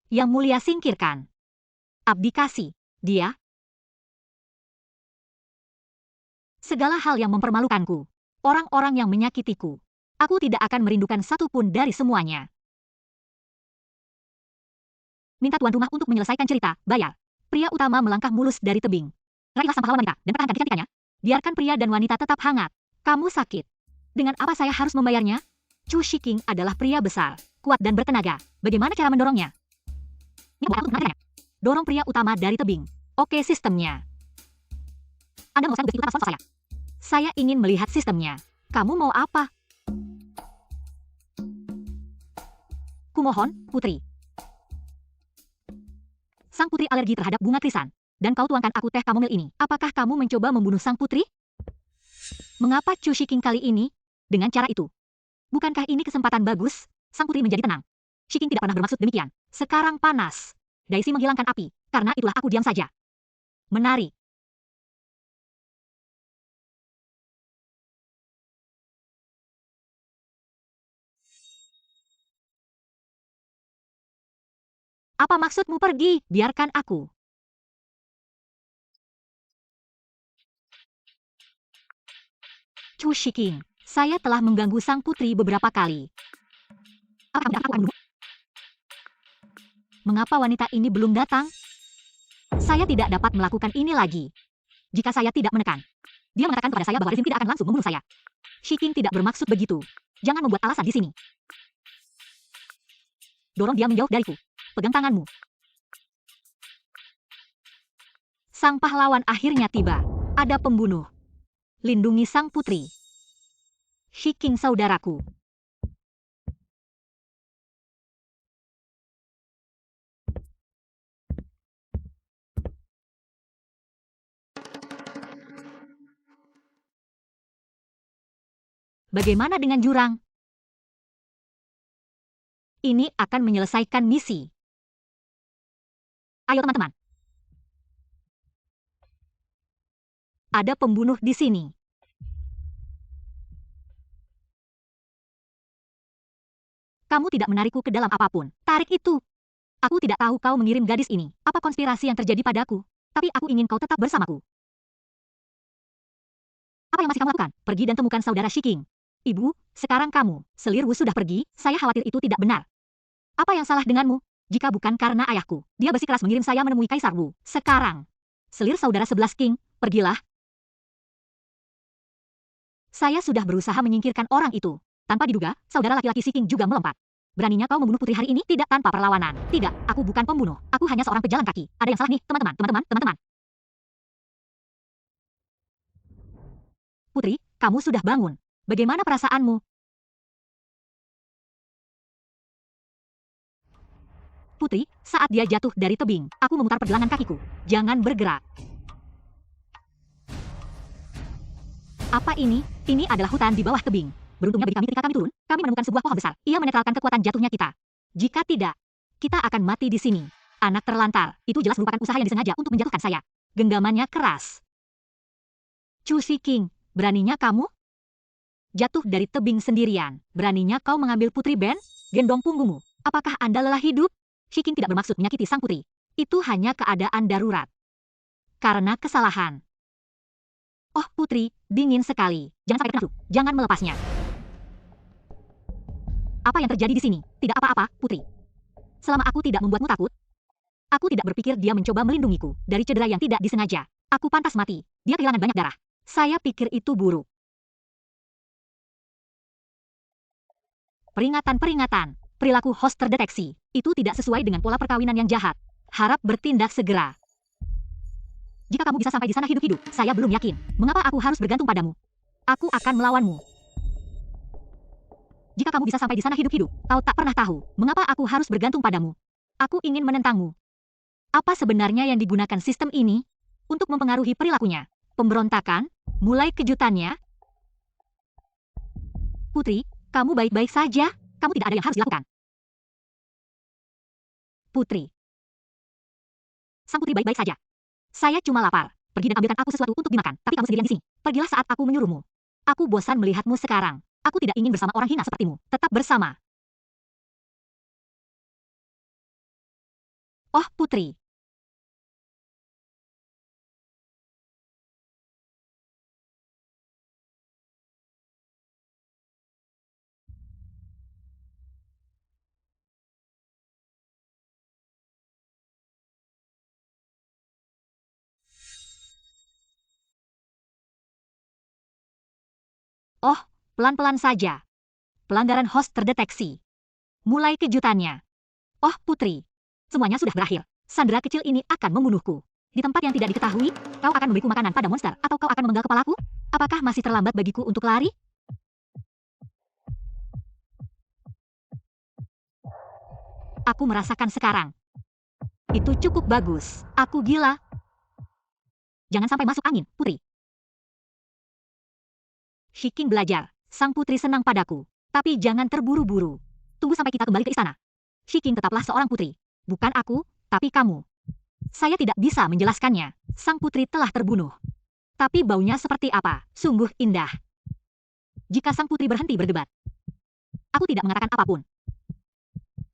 Yang Mulia singkirkan. Abdikasi. Dia. Segala hal yang mempermalukanku. Orang-orang yang menyakitiku. Aku tidak akan merindukan satupun dari semuanya. Minta tuan rumah untuk menyelesaikan cerita, bayar. Pria utama melangkah mulus dari tebing. Raihlah sang pahlawan wanita dan pertahankan kecantikannya. Biarkan pria dan wanita tetap hangat. Kamu sakit. Dengan apa saya harus membayarnya? Chu Shiking adalah pria besar, kuat dan bertenaga. Bagaimana cara mendorongnya? Dorong pria utama dari tebing. Oke, sistemnya. Anda mau begitu utama saya? Saya ingin melihat sistemnya. Kamu mau apa? Kumohon, putri. Sang putri alergi terhadap bunga krisan. Dan kau tuangkan aku teh kamomil ini. Apakah kamu mencoba membunuh sang putri? Mengapa Chu Shiking kali ini? Dengan cara itu. Bukankah ini kesempatan bagus? Sang putri menjadi tenang. Shiking tidak pernah bermaksud demikian. Sekarang panas. Daisy menghilangkan api. Karena itulah aku diam saja. Menarik. Apa maksudmu pergi? Biarkan aku. Chu Shiking, saya telah mengganggu sang putri beberapa kali. Apa kamu akan bunuh? Mengapa wanita ini belum datang? Saya tidak dapat melakukan ini lagi. Jika saya tidak menekan. Dia mengatakan kepada saya bahwa Rizin tidak akan langsung membunuh saya. Shiking tidak bermaksud begitu. Jangan membuat alasan di sini. Dorong dia menjauh dariku. Pegang tanganmu. Sang pahlawan akhirnya tiba. Ada pembunuh. Lindungi sang putri. Shiking saudaraku. Bagaimana dengan jurang? Ini akan menyelesaikan misi. Ayo teman-teman. Ada pembunuh di sini. Kamu tidak menarikku ke dalam apapun. Tarik itu. Aku tidak tahu kau mengirim gadis ini. Apa konspirasi yang terjadi padaku? Tapi aku ingin kau tetap bersamaku. Apa yang masih kamu lakukan? Pergi dan temukan saudara Shiking. Ibu, sekarang kamu, selir Wu sudah pergi, saya khawatir itu tidak benar. Apa yang salah denganmu? Jika bukan karena ayahku, dia bersikeras mengirim saya menemui Kaisar Wu. Sekarang, selir saudara 11 King, pergilah. Saya sudah berusaha menyingkirkan orang itu. Tanpa diduga, saudara laki-laki Shiking juga melompat. Beraninya kau membunuh putri hari ini tidak tanpa perlawanan. Tidak, aku bukan pembunuh. Aku hanya seorang pejalan kaki. Ada yang salah nih, teman-teman. Putri, kamu sudah bangun. Bagaimana perasaanmu? Putri, saat dia jatuh dari tebing, aku memutar pergelangan kakiku. Jangan bergerak. Apa ini? Ini adalah hutan di bawah tebing. Beruntungnya bagi kami ketika kami turun, kami menemukan sebuah pohon besar. Ia menetralkan kekuatan jatuhnya kita. Jika tidak, kita akan mati di sini. Anak terlantar, itu jelas merupakan usaha yang disengaja untuk menjatuhkan saya. Genggamannya keras. Chu Shiking, beraninya kamu? Jatuh dari tebing sendirian. Beraninya kau mengambil putri Ben? Gendong punggungmu. Apakah Anda lelah hidup? Shiking tidak bermaksud menyakiti sang putri. Itu hanya keadaan darurat. Karena kesalahan. Oh putri, dingin sekali. Jangan sampai kena flu. Jangan melepasnya. Apa yang terjadi di sini? Tidak apa-apa, putri. Selama aku tidak membuatmu takut, aku tidak berpikir dia mencoba melindungiku dari cedera yang tidak disengaja. Aku pantas mati. Dia kehilangan banyak darah. Saya pikir itu buruk. Peringatan. Perilaku host terdeteksi. Itu tidak sesuai dengan pola perkawinan yang jahat. Harap bertindak segera. Jika kamu bisa sampai di sana hidup-hidup, saya belum yakin. Mengapa aku harus bergantung padamu? Aku akan melawanmu. Jika kamu bisa sampai di sana hidup-hidup, kau tak pernah tahu mengapa aku harus bergantung padamu. Aku ingin menentangmu. Apa sebenarnya yang digunakan sistem ini untuk mempengaruhi perilakunya? Pemberontakan? Mulai kejutannya? Putri, kamu baik-baik saja? Kamu tidak ada yang harus dilakukan. Putri. Sang putri baik-baik saja. Saya cuma lapar. Pergi dan ambilkan aku sesuatu untuk dimakan, tapi kamu sendirian di sini. Pergilah saat aku menyuruhmu. Aku bosan melihatmu sekarang. Aku tidak ingin bersama orang hina sepertimu. Tetap bersama. Oh, putri. Oh, pelan-pelan saja. Pelanggaran host terdeteksi. Mulai kejutannya. Oh, putri. Semuanya sudah berakhir. Sandera kecil ini akan membunuhku. Di tempat yang tidak diketahui, kau akan memberiku makanan pada monster atau kau akan memenggal kepalaku? Apakah masih terlambat bagiku untuk lari? Aku merasakan sekarang. Itu cukup bagus. Aku gila. Jangan sampai masuk angin, putri. Shiking belajar. Sang putri senang padaku. Tapi jangan terburu-buru. Tunggu sampai kita kembali ke istana. Shiking tetaplah seorang putri. Bukan aku, tapi kamu. Saya tidak bisa menjelaskannya. Sang putri telah terbunuh. Tapi baunya seperti apa? Sungguh indah. Jika sang putri berhenti berdebat, aku tidak mengatakan apapun.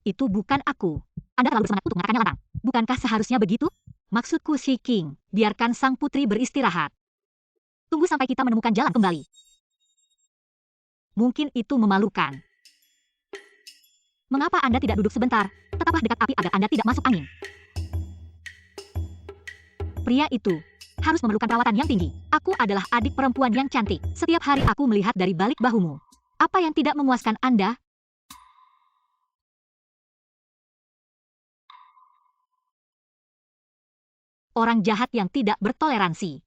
Itu bukan aku. Anda terlalu bersemangat untuk mengatakannya lantang. Bukankah seharusnya begitu? Maksudku Shiking, biarkan sang putri beristirahat. Tunggu sampai kita menemukan jalan kembali. Mungkin itu memalukan. Mengapa Anda tidak duduk sebentar? Tetaplah dekat api agar Anda tidak masuk angin. Pria itu harus memerlukan perawatan yang tinggi. Aku adalah adik perempuan yang cantik. Setiap hari aku melihat dari balik bahumu. Apa yang tidak memuaskan Anda? Orang jahat yang tidak bertoleransi.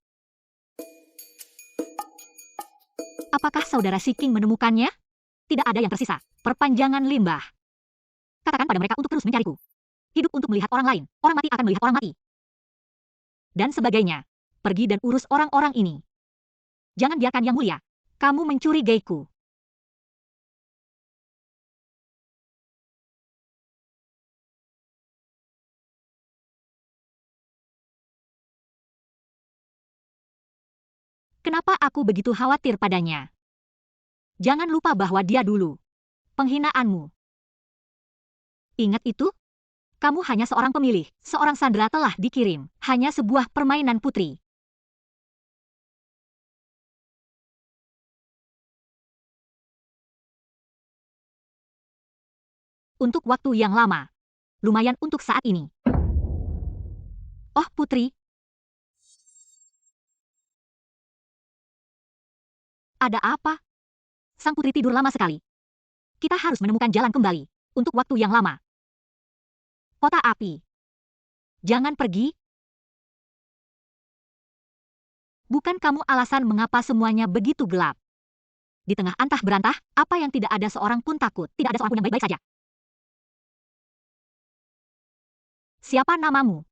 Apakah saudara Shiking menemukannya? Tidak ada yang tersisa. Perpanjangan limbah. Katakan pada mereka untuk terus mencariku. Hidup untuk melihat orang lain. Orang mati akan melihat orang mati. Dan sebagainya. Pergi dan urus orang-orang ini. Jangan biarkan yang mulia. Kamu mencurigaiku. Kenapa aku begitu khawatir padanya? Jangan lupa bahwa dia dulu penghinaanmu. Ingat itu? Kamu hanya seorang pemilih. Seorang sandera telah dikirim. Hanya sebuah permainan putri. Untuk waktu yang lama. Lumayan untuk saat ini. Oh, Putri. Ada apa? Sang putri tidur lama sekali. Kita harus menemukan jalan kembali. Untuk waktu yang lama. Kota api. Jangan pergi. Bukan kamu alasan mengapa semuanya begitu gelap. Di tengah antah berantah, apa yang tidak ada seorang pun takut. Tidak ada seorang pun yang baik-baik saja. Siapa namamu?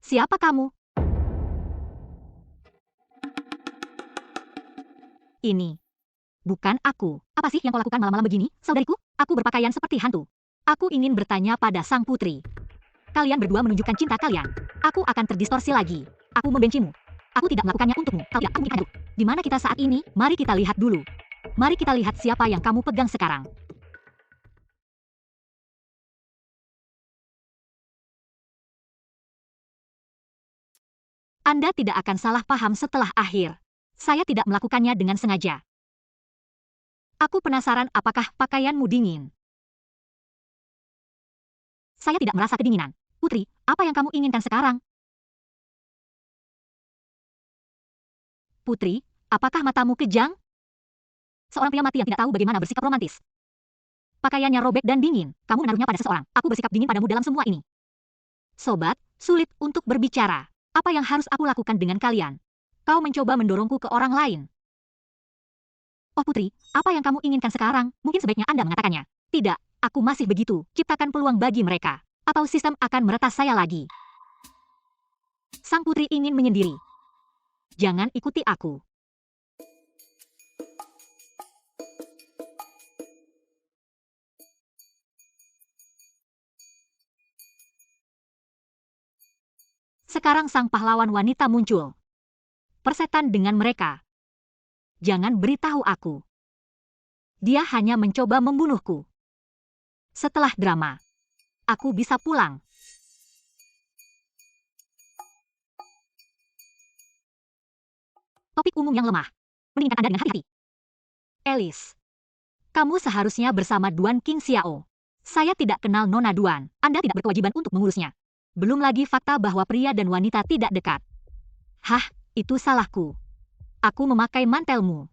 Siapa kamu? Ini. Bukan aku. Apa sih yang kau lakukan malam-malam begini, saudariku? Aku berpakaian seperti hantu. Aku ingin bertanya pada sang putri. Kalian berdua menunjukkan cinta kalian. Aku akan terdistorsi lagi. Aku membencimu. Aku tidak melakukannya untukmu. Kau tidak mungkin hidup. Di mana kita saat ini? Mari kita lihat dulu. Mari kita lihat siapa yang kamu pegang sekarang. Anda tidak akan salah paham setelah akhir. Saya tidak melakukannya dengan sengaja. Aku penasaran apakah pakaianmu dingin. Saya tidak merasa kedinginan. Putri, apa yang kamu inginkan sekarang? Putri, apakah matamu kejang? Seorang pria mati yang tidak tahu bagaimana bersikap romantis. Pakaiannya robek dan dingin. Kamu menaruhnya pada seseorang. Aku bersikap dingin padamu dalam semua ini. Sobat, sulit untuk berbicara. Apa yang harus aku lakukan dengan kalian? Kau mencoba mendorongku ke orang lain. Oh Putri, apa yang kamu inginkan sekarang? Mungkin sebaiknya Anda mengatakannya. Tidak, aku masih begitu. Ciptakan peluang bagi mereka. Atau sistem akan meretas saya lagi. Sang putri ingin menyendiri. Jangan ikuti aku. Sekarang sang pahlawan wanita muncul. Persetan dengan mereka. Jangan beritahu aku. Dia hanya mencoba membunuhku. Setelah drama, aku bisa pulang. Topik umum yang lemah. Menginginkan Anda dengan hati-hati. Alice. Kamu seharusnya bersama Duan King Xiao. Saya tidak kenal Nona Duan. Anda tidak berkewajiban untuk mengurusnya. Belum lagi fakta bahwa pria dan wanita tidak dekat. Hah, itu salahku. Aku memakai mantelmu.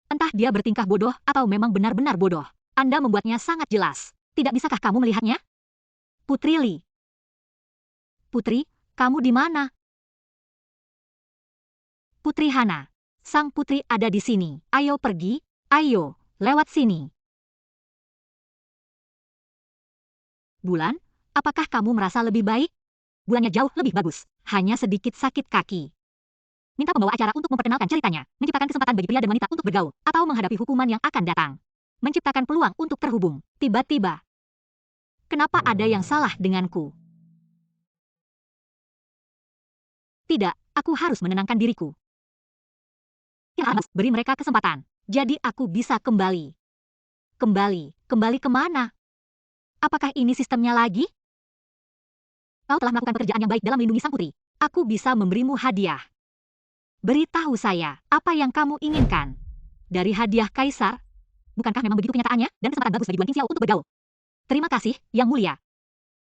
Entah dia bertingkah bodoh atau memang benar-benar bodoh. Anda membuatnya sangat jelas. Tidak bisakah kamu melihatnya? Putri Li. Putri, kamu di mana? Putri Hana. Sang putri ada di sini. Ayo pergi. Ayo, lewat sini. Bulan, apakah kamu merasa lebih baik? Bulannya jauh lebih bagus. Hanya sedikit sakit kaki. Minta pembawa acara untuk memperkenalkan ceritanya, menciptakan kesempatan bagi pria dan wanita untuk bergaul, atau menghadapi hukuman yang akan datang. Menciptakan peluang untuk terhubung. Tiba-tiba. Kenapa ada yang salah denganku? Tidak, aku harus menenangkan diriku. Beri mereka kesempatan. Jadi aku bisa kembali. Kembali kemana? Apakah ini sistemnya lagi? Kau telah melakukan pekerjaan yang baik dalam melindungi sang putri. Aku bisa memberimu hadiah. Beritahu saya, apa yang kamu inginkan? Dari hadiah kaisar? Bukankah memang begitu kenyataannya? Dan kesempatan bagus bagi Duan King Xiao untuk bergaul. Terima kasih, Yang Mulia.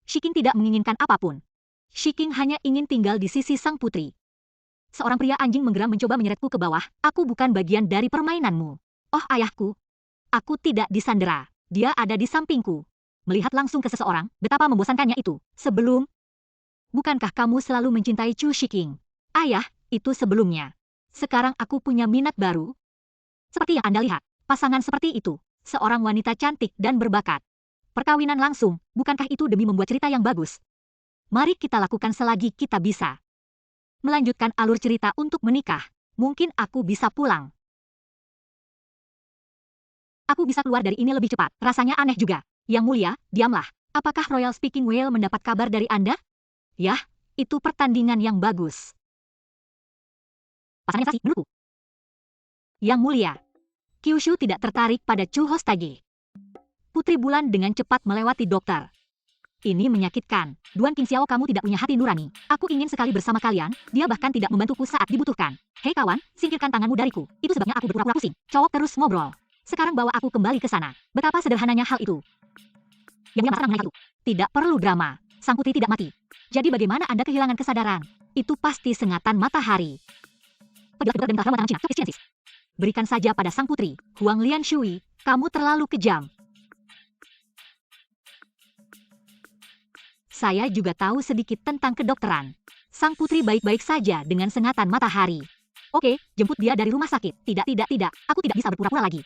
Shiking tidak menginginkan apapun. Shiking hanya ingin tinggal di sisi sang putri. Seorang pria anjing menggeram mencoba menyeretku ke bawah. Aku bukan bagian dari permainanmu. Oh ayahku. Aku tidak disandera. Dia ada di sampingku. Melihat langsung ke seseorang, betapa membosankannya itu. Sebelum, bukankah kamu selalu mencintai Chu Shiking? Ayah, itu sebelumnya. Sekarang aku punya minat baru. Seperti yang Anda lihat, pasangan seperti itu. Seorang wanita cantik dan berbakat. Perkawinan langsung, bukankah itu demi membuat cerita yang bagus? Mari kita lakukan selagi kita bisa. Melanjutkan alur cerita untuk menikah. Mungkin aku bisa pulang. Aku bisa keluar dari ini lebih cepat. Rasanya aneh juga. Yang Mulia, diamlah. Apakah Royal Speaking Whale mendapat kabar dari Anda? Yah, itu pertandingan yang bagus. Pasangan sensasi, menurutku. Yang Mulia, Kyushu tidak tertarik pada Chu Hostage. Putri Bulan dengan cepat melewati dokter. Ini menyakitkan. Duan King Xiao, kamu tidak punya hati nurani. Aku ingin sekali bersama kalian, dia bahkan tidak membantuku saat dibutuhkan. Hei kawan, singkirkan tanganmu dariku. Itu sebabnya aku berpura-pura pusing. Cowok terus ngobrol. Sekarang bawa aku kembali ke sana. Betapa sederhananya hal itu. Yang dia masalah mengenai itu. Tidak perlu drama. Sang putri tidak mati. Jadi bagaimana Anda kehilangan kesadaran? Itu pasti sengatan matahari. Pergilah dan tangan Cina, efisiensis. Berikan saja pada sang putri. Huang Lian Shui, kamu terlalu kejam. Saya juga tahu sedikit tentang kedokteran. Sang putri baik-baik saja dengan sengatan matahari. Oke, jemput dia dari rumah sakit. Tidak. Aku tidak bisa berpura-pura lagi.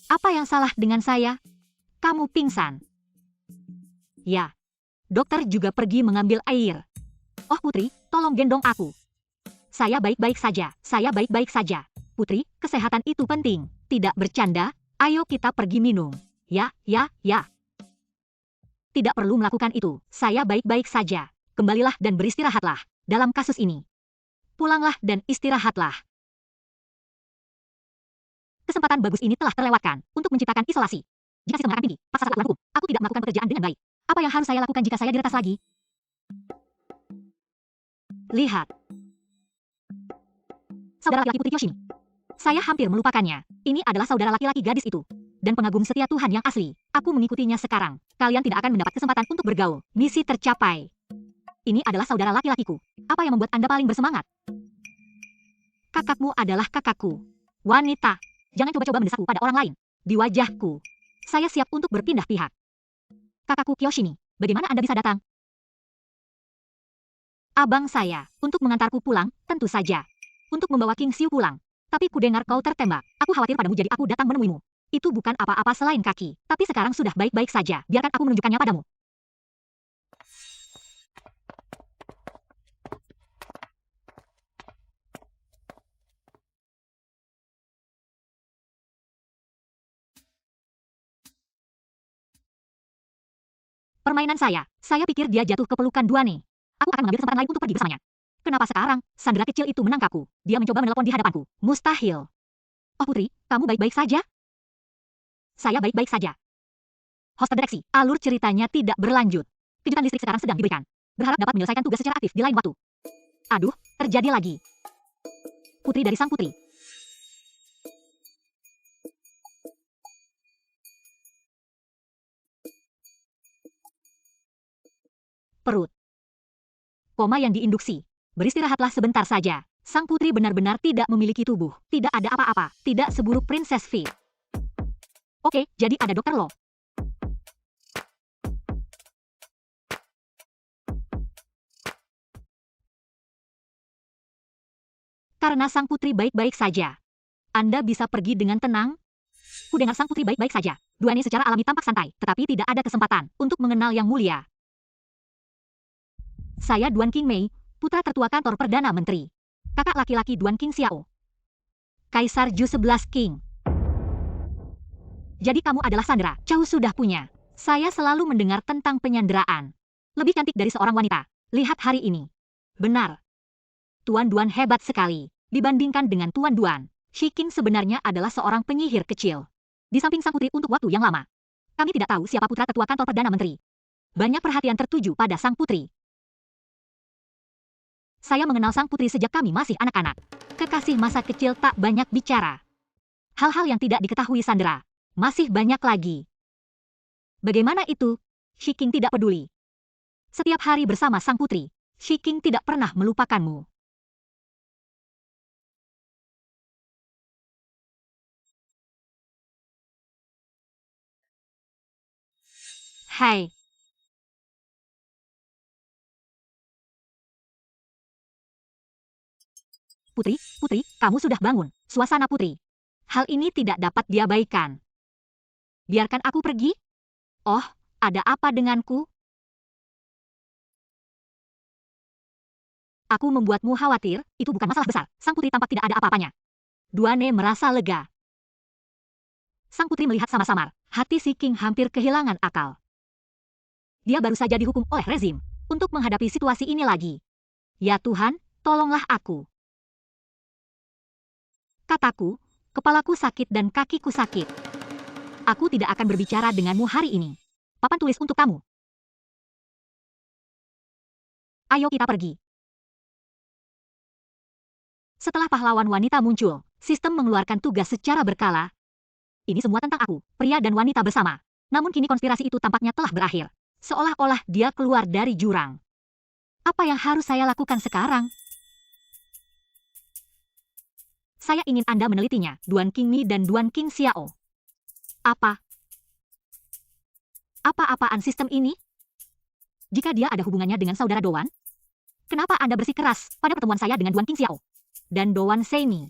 Apa yang salah dengan saya? Kamu pingsan. Ya. Dokter juga pergi mengambil air. Oh putri, tolong gendong aku. Saya baik-baik saja. Putri, kesehatan itu penting. Tidak bercanda, ayo kita pergi minum. Ya. Tidak perlu melakukan itu. Saya baik-baik saja. Kembalilah dan beristirahatlah. Dalam kasus ini. Pulanglah dan istirahatlah. Kesempatan bagus ini telah terlewatkan untuk menciptakan isolasi. Jika sistem mengatakan tinggi, paksa satu aturan hukum, aku tidak melakukan pekerjaan dengan baik. Apa yang harus saya lakukan jika saya diretas lagi? Lihat. Saudara laki-laki Putri Kyoshimi. Saya hampir melupakannya. Ini adalah saudara laki-laki gadis itu. Dan pengagum setia Tuhan yang asli. Aku mengikutinya sekarang. Kalian tidak akan mendapat kesempatan untuk bergaul. Misi tercapai. Ini adalah saudara laki-lakiku. Apa yang membuat Anda paling bersemangat? Kakakmu adalah kakakku. Wanita. Jangan coba-coba mendesakku pada orang lain. Di wajahku. Saya siap untuk berpindah pihak. Kakakku Kyoshimi, bagaimana Anda bisa datang? Abang saya, untuk mengantarku pulang, tentu saja. Untuk membawa King Xiu pulang. Tapi ku dengar kau tertembak. Aku khawatir padamu jadi aku datang menemuimu. Itu bukan apa-apa selain kaki. Tapi sekarang sudah baik-baik saja. Biarkan aku menunjukkannya padamu. Permainan saya pikir dia jatuh ke pelukan Duane. Aku akan mengambil kesempatan lain untuk pergi bersamanya. Kenapa sekarang, Sandera kecil itu menangkapku? Dia mencoba menelpon di hadapanku. Mustahil. Oh putri, kamu baik-baik saja? Saya baik-baik saja. Host direksi, alur ceritanya tidak berlanjut. Kejutan listrik sekarang sedang diberikan. Berharap dapat menyelesaikan tugas secara aktif di lain waktu. Aduh, terjadi lagi. Putri dari sang putri. Perut. Koma yang diinduksi. Beristirahatlah sebentar saja. Sang putri benar-benar tidak memiliki tubuh. Tidak ada apa-apa. Tidak seburuk Princess Fi. Oke, jadi ada Dokter Lo. Karena sang putri baik-baik saja. Anda bisa pergi dengan tenang? Ku dengar sang putri baik-baik saja. Duane secara alami tampak santai, tetapi tidak ada kesempatan untuk mengenal yang mulia. Saya Duan King Mei, putra tertua kantor Perdana Menteri. Kakak laki-laki Duan King Xiao. Kaisar Ju 11 King. Jadi kamu adalah Sandera. Chow sudah punya. Saya selalu mendengar tentang penyanderaan. Lebih cantik dari seorang wanita. Lihat hari ini. Benar. Tuan Duan hebat sekali. Dibandingkan dengan Tuan Duan, Shi King sebenarnya adalah seorang penyihir kecil. Di samping sang putri untuk waktu yang lama. Kami tidak tahu siapa putra tetua kantor Perdana Menteri. Banyak perhatian tertuju pada sang putri. Saya mengenal sang putri sejak kami masih anak-anak. Kekasih masa kecil tak banyak bicara. Hal-hal yang tidak diketahui Sandera. Masih banyak lagi. Bagaimana itu? Shi King tidak peduli. Setiap hari bersama sang putri, Shi King tidak pernah melupakanmu. Hai. Putri, kamu sudah bangun. Suasana putri. Hal ini tidak dapat diabaikan. Biarkan aku pergi. Oh, ada apa denganku? Aku membuatmu khawatir, itu bukan masalah besar. Sang putri tampak tidak ada apa-apanya. Duane merasa lega. Sang putri melihat samar-samar. Hati si King hampir kehilangan akal. Dia baru saja dihukum oleh rezim untuk menghadapi situasi ini lagi. Ya Tuhan, tolonglah aku. Kataku, kepalaku sakit dan kakiku sakit. Aku tidak akan berbicara denganmu hari ini. papan tulis untuk kamu. Ayo kita pergi. Setelah pahlawan wanita muncul, sistem mengeluarkan tugas secara berkala. Ini semua tentang aku, pria dan wanita bersama. Namun kini konspirasi itu tampaknya telah berakhir. Seolah-olah dia keluar dari jurang. Apa yang harus saya lakukan sekarang? Saya ingin Anda menelitinya, Duan Qingmi dan Duan Qingxiao. Apa-apaan sistem ini? Jika dia ada hubungannya dengan saudara Doan, kenapa Anda bersikeras pada pertemuan saya dengan Duan Qingxiao dan Doan Seimi?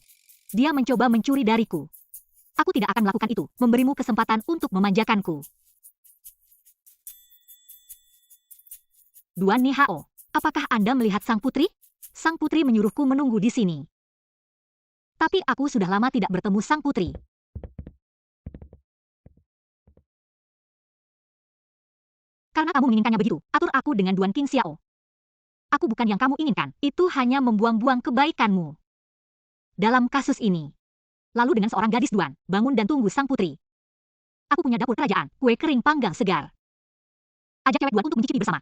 Dia mencoba mencuri dariku. Aku tidak akan melakukan itu, memberimu kesempatan untuk memanjakanku. Duan Nihao, apakah Anda melihat sang putri? Sang putri menyuruhku menunggu di sini. Tapi aku sudah lama tidak bertemu sang putri. Karena kamu menginginkannya begitu, atur aku dengan Duan Qingxiao. Aku bukan yang kamu inginkan, itu hanya membuang-buang kebaikanmu. Dalam kasus ini. Lalu dengan seorang gadis Duan, bangun dan tunggu sang putri. Aku punya dapur kerajaan, kue kering panggang segar. Ajak cewek Duan untuk mencicipi bersama.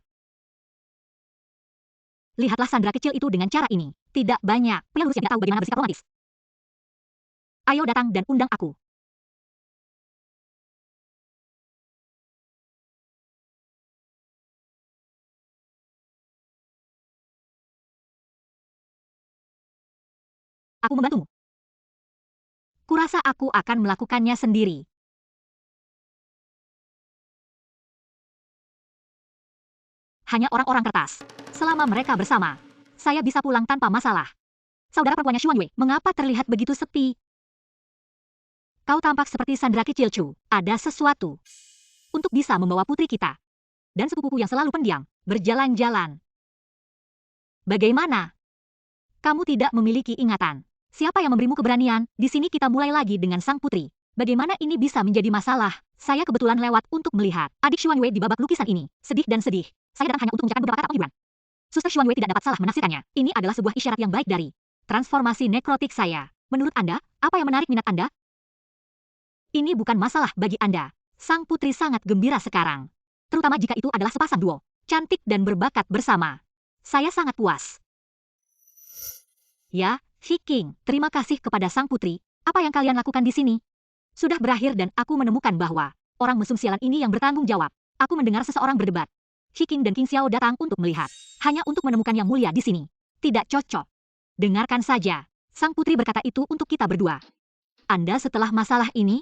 Lihatlah Sandra kecil itu dengan cara ini. Tidak banyak pria lurus yang tidak tahu bagaimana bersikap romantis. Ayo datang dan undang aku. Aku membantumu. Kurasa aku akan melakukannya sendiri. Hanya orang-orang kertas. Selama mereka bersama, saya bisa pulang tanpa masalah. Saudara perempuannya Xuan Yue, mengapa terlihat begitu sepi? Kau tampak seperti Sandra kecil Chu. Ada sesuatu. Untuk bisa membawa putri kita. Dan sepupuku yang selalu pendiam, berjalan-jalan. Bagaimana? Kamu tidak memiliki ingatan. Siapa yang memberimu keberanian? Di sini kita mulai lagi dengan sang putri. Bagaimana ini bisa menjadi masalah? Saya kebetulan lewat untuk melihat adik Xuan Yue di babak lukisan ini. Sedih dan sedih. Saya datang hanya untuk mengucapkan beberapa kata penghiburan. Suster Xuan Yue tidak dapat salah menafsirkannya. Ini adalah sebuah isyarat yang baik dari transformasi nekrotik saya. Menurut Anda, apa yang menarik minat Anda? Ini bukan masalah bagi Anda. Sang putri sangat gembira sekarang. Terutama jika itu adalah sepasang duo. Cantik dan berbakat bersama. Saya sangat puas. Ya, Viking, terima kasih kepada sang putri. Apa yang kalian lakukan di sini? Sudah berakhir dan aku menemukan bahwa orang mesum sialan ini yang bertanggung jawab. Aku mendengar seseorang berdebat. Viking dan Qingxiao datang untuk melihat. Hanya untuk menemukan yang mulia di sini. Tidak cocok. Dengarkan saja. Sang putri berkata itu untuk kita berdua. Anda setelah masalah ini,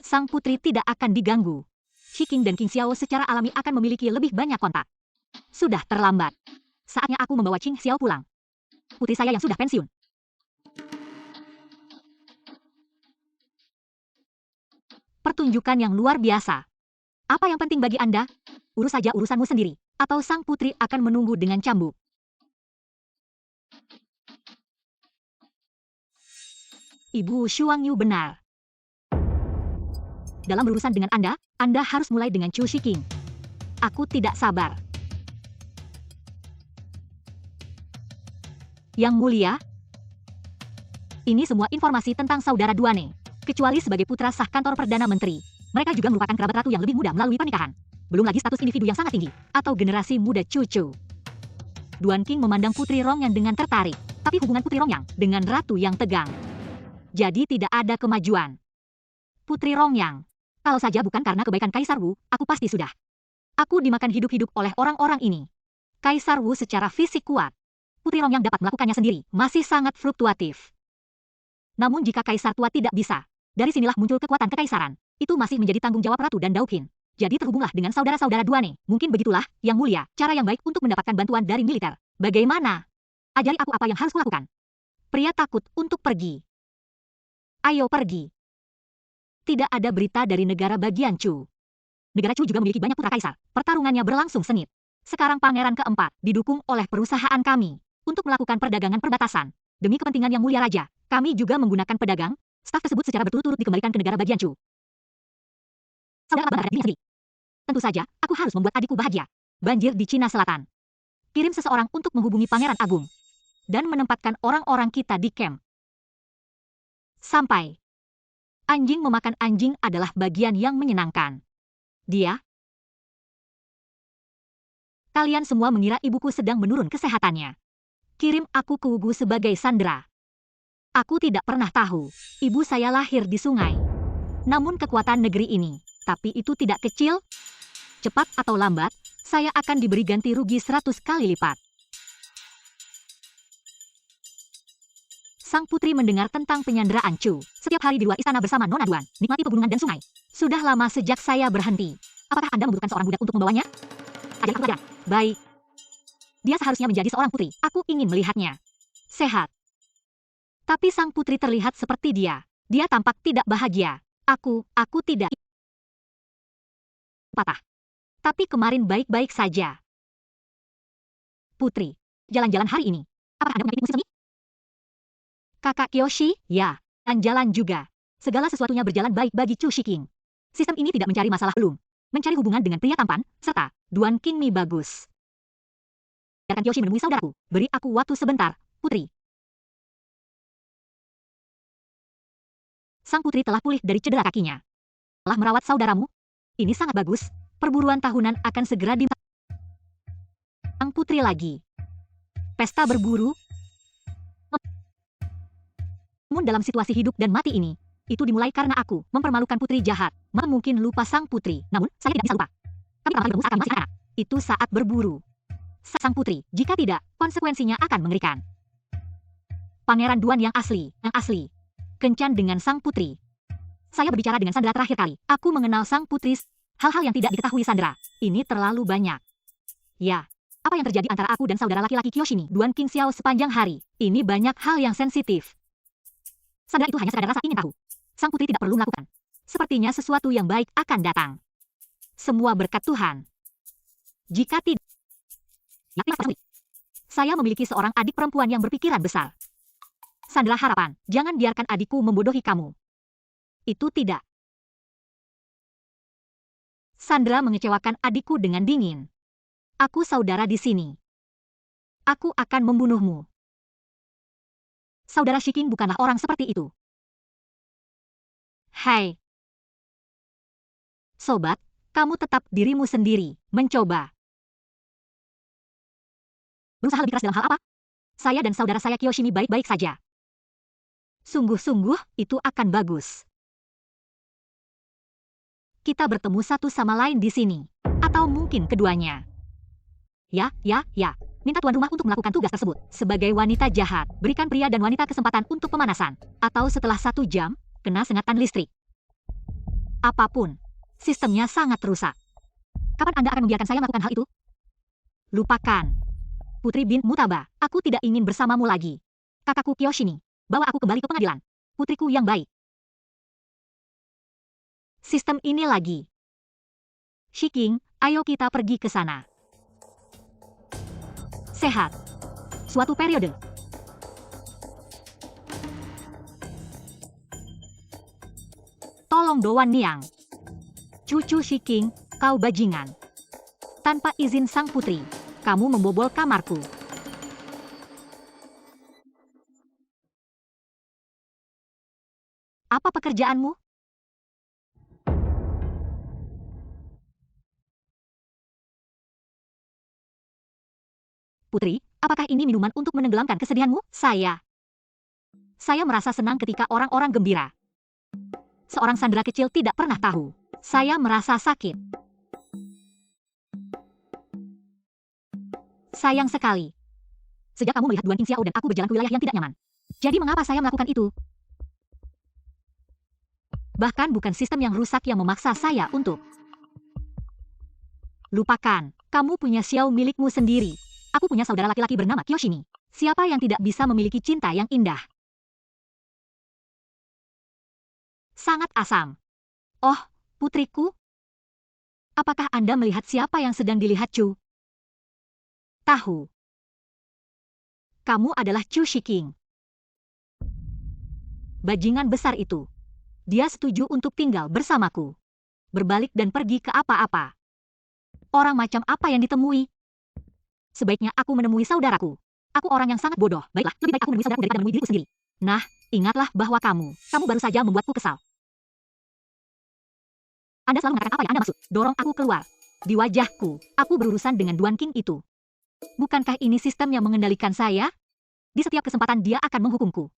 sang putri tidak akan diganggu. Viking dan Qingxiao secara alami akan memiliki lebih banyak kontak. Sudah terlambat. Saatnya aku membawa Qingxiao pulang. Putri saya yang sudah pensiun. Pertunjukan yang luar biasa. Apa yang penting bagi Anda? Urus saja urusanmu sendiri. Atau sang putri akan menunggu dengan cambuk. Ibu Shuang Yu benar. Dalam berurusan dengan Anda harus mulai dengan Chu Shiking. Aku tidak sabar. Yang mulia, ini semua informasi tentang saudara Duane. Kecuali sebagai putra sah kantor Perdana Menteri. Mereka juga merupakan kerabat ratu yang lebih muda melalui pernikahan. Belum lagi status individu yang sangat tinggi, atau generasi muda cucu. Duan Qing memandang Putri Rongyang dengan tertarik, tapi hubungan Putri Rongyang dengan ratu yang tegang. Jadi tidak ada kemajuan. Putri Rongyang, kalau saja bukan karena kebaikan Kaisar Wu, aku pasti sudah. Aku dimakan hidup-hidup oleh orang-orang ini. Kaisar Wu secara fisik kuat. Putri Rongyang dapat melakukannya sendiri, masih sangat fluktuatif. Namun jika Kaisar tua tidak bisa, dari sinilah muncul kekuatan kekaisaran. Itu masih menjadi tanggung jawab Ratu dan Daoqin. Jadi terhubunglah dengan saudara-saudara Duane. Mungkin begitulah, yang mulia, cara yang baik untuk mendapatkan bantuan dari militer. Bagaimana? Ajari aku apa yang harus kulakukan. Pria takut untuk pergi. Ayo pergi. Tidak ada berita dari negara bagian Chu. Negara Chu juga memiliki banyak putra kaisar. Pertarungannya berlangsung sengit. Sekarang pangeran keempat didukung oleh perusahaan kami untuk melakukan perdagangan perbatasan. Demi kepentingan yang mulia raja, kami juga menggunakan pedagang. Staf tersebut secara berturut-turut dikembalikan ke negara bagian Chu. Saudara bangga terhadap dirinya sendiri. Tentu saja, aku harus membuat adikku bahagia. Banjir di Cina Selatan. Kirim seseorang untuk menghubungi Pangeran Agung. Dan menempatkan orang-orang kita di camp. Sampai. Anjing memakan anjing adalah bagian yang menyenangkan. Dia Kalian semua mengira ibuku sedang menurun kesehatannya. Kirim aku ke Wugu sebagai sandera. Aku tidak pernah tahu. Ibu saya lahir di sungai. Namun kekuatan negeri ini, tapi itu tidak kecil. Cepat atau lambat, saya akan diberi ganti rugi 100 kali lipat. Sang putri mendengar tentang penyanderaan Chu. Setiap hari di luar istana bersama Nona Duan, nikmati pegunungan dan sungai. Sudah lama sejak saya berhenti. Apakah Anda membutuhkan seorang budak untuk membawanya? Ajari aku pelajaran. Baik. Dia seharusnya menjadi seorang putri. Aku ingin melihatnya sehat. Tapi sang putri terlihat seperti dia. Dia tampak tidak bahagia. Aku tidak patah. Tapi kemarin baik-baik saja. Putri, jalan-jalan hari ini. Apakah Anda menyakiti musik ini? Kakak Kyoshi, ya. Dan jalan juga. Segala sesuatunya berjalan baik bagi Chu Shiking. Sistem ini tidak mencari masalah belum. Mencari hubungan dengan pria tampan, serta Duan Qingmi bagus. Biarkan Kyoshi menemui saudaraku. Beri aku waktu sebentar, putri. Sang putri telah pulih dari cedera kakinya. Telah merawat saudaramu? Ini sangat bagus. Perburuan tahunan akan segera di... Sang putri lagi. Pesta berburu? Namun dalam situasi hidup dan mati ini, itu dimulai karena aku mempermalukan putri jahat. Mungkin lupa sang putri, namun saya tidak bisa lupa. Tapi kalau bertemu akan masih anak. Itu saat berburu. Sang putri, jika tidak, konsekuensinya akan mengerikan. Pangeran Duan yang asli. Kencan dengan sang putri. Saya berbicara dengan Sandra terakhir kali. Aku mengenal sang putri. Hal-hal yang tidak diketahui Sandra. Ini terlalu banyak. Ya, apa yang terjadi antara aku dan saudara laki-laki Kyoshini, Duan Qingxiao sepanjang hari. Ini banyak hal yang sensitif. Sandra itu hanya sekadar rasa ingin tahu. Sang putri tidak perlu melakukan. Sepertinya sesuatu yang baik akan datang. Semua berkat Tuhan. Jika tidak, saya memiliki seorang adik perempuan yang berpikiran besar. Sandra harapan, jangan biarkan adikku membodohi kamu. Itu tidak. Sandra mengecewakan adikku dengan dingin. Aku saudara di sini. Aku akan membunuhmu. Saudara Shiking bukanlah orang seperti itu. Hai. Sobat, kamu tetap dirimu sendiri, mencoba. Berusaha lebih keras dalam hal apa? Saya dan saudara saya Kyoshini baik-baik saja. Sungguh-sungguh, itu akan bagus. Kita bertemu satu sama lain di sini. Atau mungkin keduanya. Ya. Minta tuan rumah untuk melakukan tugas tersebut. Sebagai wanita jahat, berikan pria dan wanita kesempatan untuk pemanasan. Atau setelah 1 jam, kena sengatan listrik. Apapun, sistemnya sangat rusak. Kapan Anda akan membiarkan saya melakukan hal itu? Lupakan. Putri bin Mutaba, aku tidak ingin bersamamu lagi. Kakakku Kyoshini, bawa aku kembali ke pengadilan. Putriku yang baik. Sistem ini lagi. Shiking, ayo kita pergi ke sana. Sehat. Suatu periode. Tolong Doan Niang. Cucu Shiking, kau bajingan. Tanpa izin sang putri, kamu membobol kamarku. Apa pekerjaanmu? Putri, apakah ini minuman untuk menenggelamkan kesedihanmu? Saya merasa senang ketika orang-orang gembira. Seorang Sandra kecil tidak pernah tahu. Saya merasa sakit. Sayang sekali. Sejak kamu melihat Duan Qingxiao dan aku berjalan ke wilayah yang tidak nyaman. Jadi mengapa saya melakukan itu? Bahkan bukan sistem yang rusak yang memaksa saya untuk. Lupakan, kamu punya Xiao milikmu sendiri. Aku punya saudara laki-laki bernama Kyoshini. Siapa yang tidak bisa memiliki cinta yang indah? Sangat asam. Oh, putriku. Apakah Anda melihat siapa yang sedang dilihat Chu? Tahu. Kamu adalah Chu Shiking. Bajingan besar itu. Dia setuju untuk tinggal bersamaku. Berbalik dan pergi ke apa-apa. Orang macam apa yang ditemui? Sebaiknya aku menemui saudaraku. Aku orang yang sangat bodoh. Baiklah, lebih baik aku menemui saudaraku daripada menemui diriku sendiri. Nah, ingatlah bahwa kamu baru saja membuatku kesal. Anda selalu mengatakan apa yang Anda maksud. Dorong aku keluar. Di wajahku, aku berurusan dengan Duan King itu. Bukankah ini sistem yang mengendalikan saya? Di setiap kesempatan dia akan menghukumku.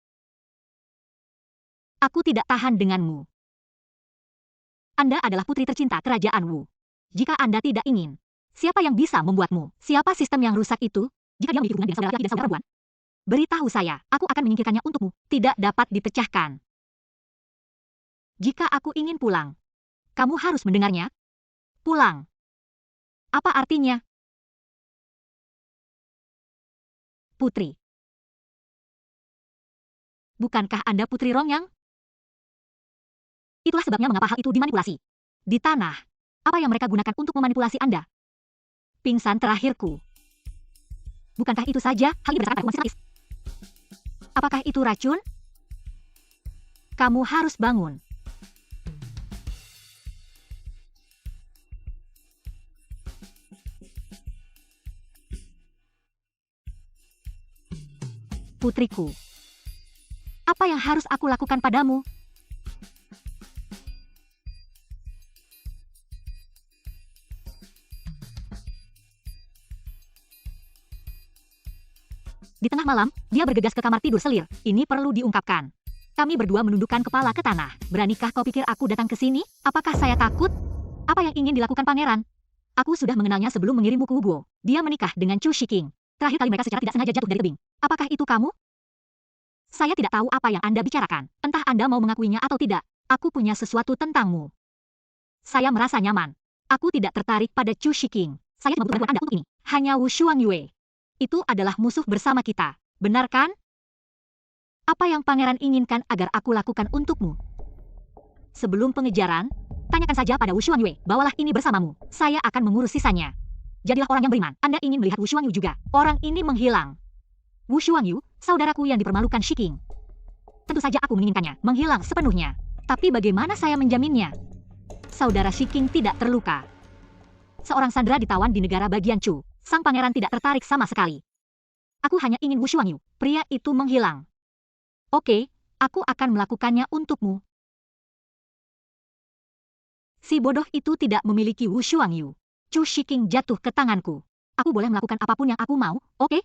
Aku tidak tahan denganmu. Anda adalah putri tercinta kerajaan Wu. Jika Anda tidak ingin, siapa yang bisa membuatmu? Siapa sistem yang rusak itu? Jika dia memiliki hubungan dengan saudara laki dan saudara perempuan, beritahu saya, aku akan menyingkirkannya untukmu. Tidak dapat dipecahkan. Jika aku ingin pulang, kamu harus mendengarnya. Pulang. Apa artinya? Putri. Bukankah Anda Putri Rongyang? Itulah sebabnya mengapa hal itu dimanipulasi. Di tanah, apa yang mereka gunakan untuk memanipulasi Anda? Pingsan terakhirku. Bukankah itu saja? Hal ini berdasarkan argumen sistematis. Apakah itu racun? Kamu harus bangun. Putriku. Apa yang harus aku lakukan padamu? Di tengah malam, dia bergegas ke kamar tidur selir. Ini perlu diungkapkan. Kami berdua menundukkan kepala ke tanah. Beranikah kau pikir aku datang ke sini? Apakah saya takut? Apa yang ingin dilakukan pangeran? Aku sudah mengenalnya sebelum mengirimmu ke Wubo. Dia menikah dengan Chu Shiking. Terakhir kali mereka secara tidak sengaja jatuh dari tebing. Apakah itu kamu? Saya tidak tahu apa yang Anda bicarakan. Entah Anda mau mengakuinya atau tidak. Aku punya sesuatu tentangmu. Saya merasa nyaman. Aku tidak tertarik pada Chu Shiking. Saya cuma butuh bantuan Anda untuk ini. Hanya Wu Shuangyue. Itu adalah musuh bersama kita. Benar kan? Apa yang pangeran inginkan agar aku lakukan untukmu? Sebelum pengejaran, tanyakan saja pada Wu Shuangyue. Bawalah ini bersamamu. Saya akan mengurus sisanya. Jadilah orang yang beriman. Anda ingin melihat Wu Shuangyu juga. Orang ini menghilang. Wu Shuangyu, saudaraku yang dipermalukan Shiking. Tentu saja aku menginginkannya menghilang sepenuhnya. Tapi bagaimana saya menjaminnya? Saudara Shiking tidak terluka. Seorang sandera ditawan di negara bagian Chu. Sang pangeran tidak tertarik sama sekali. Aku hanya ingin Wu Shuangyu. Pria itu menghilang. Oke, aku akan melakukannya untukmu. Si bodoh itu tidak memiliki Wu Shuangyu. Chu Shiking jatuh ke tanganku. Aku boleh melakukan apapun yang aku mau, oke?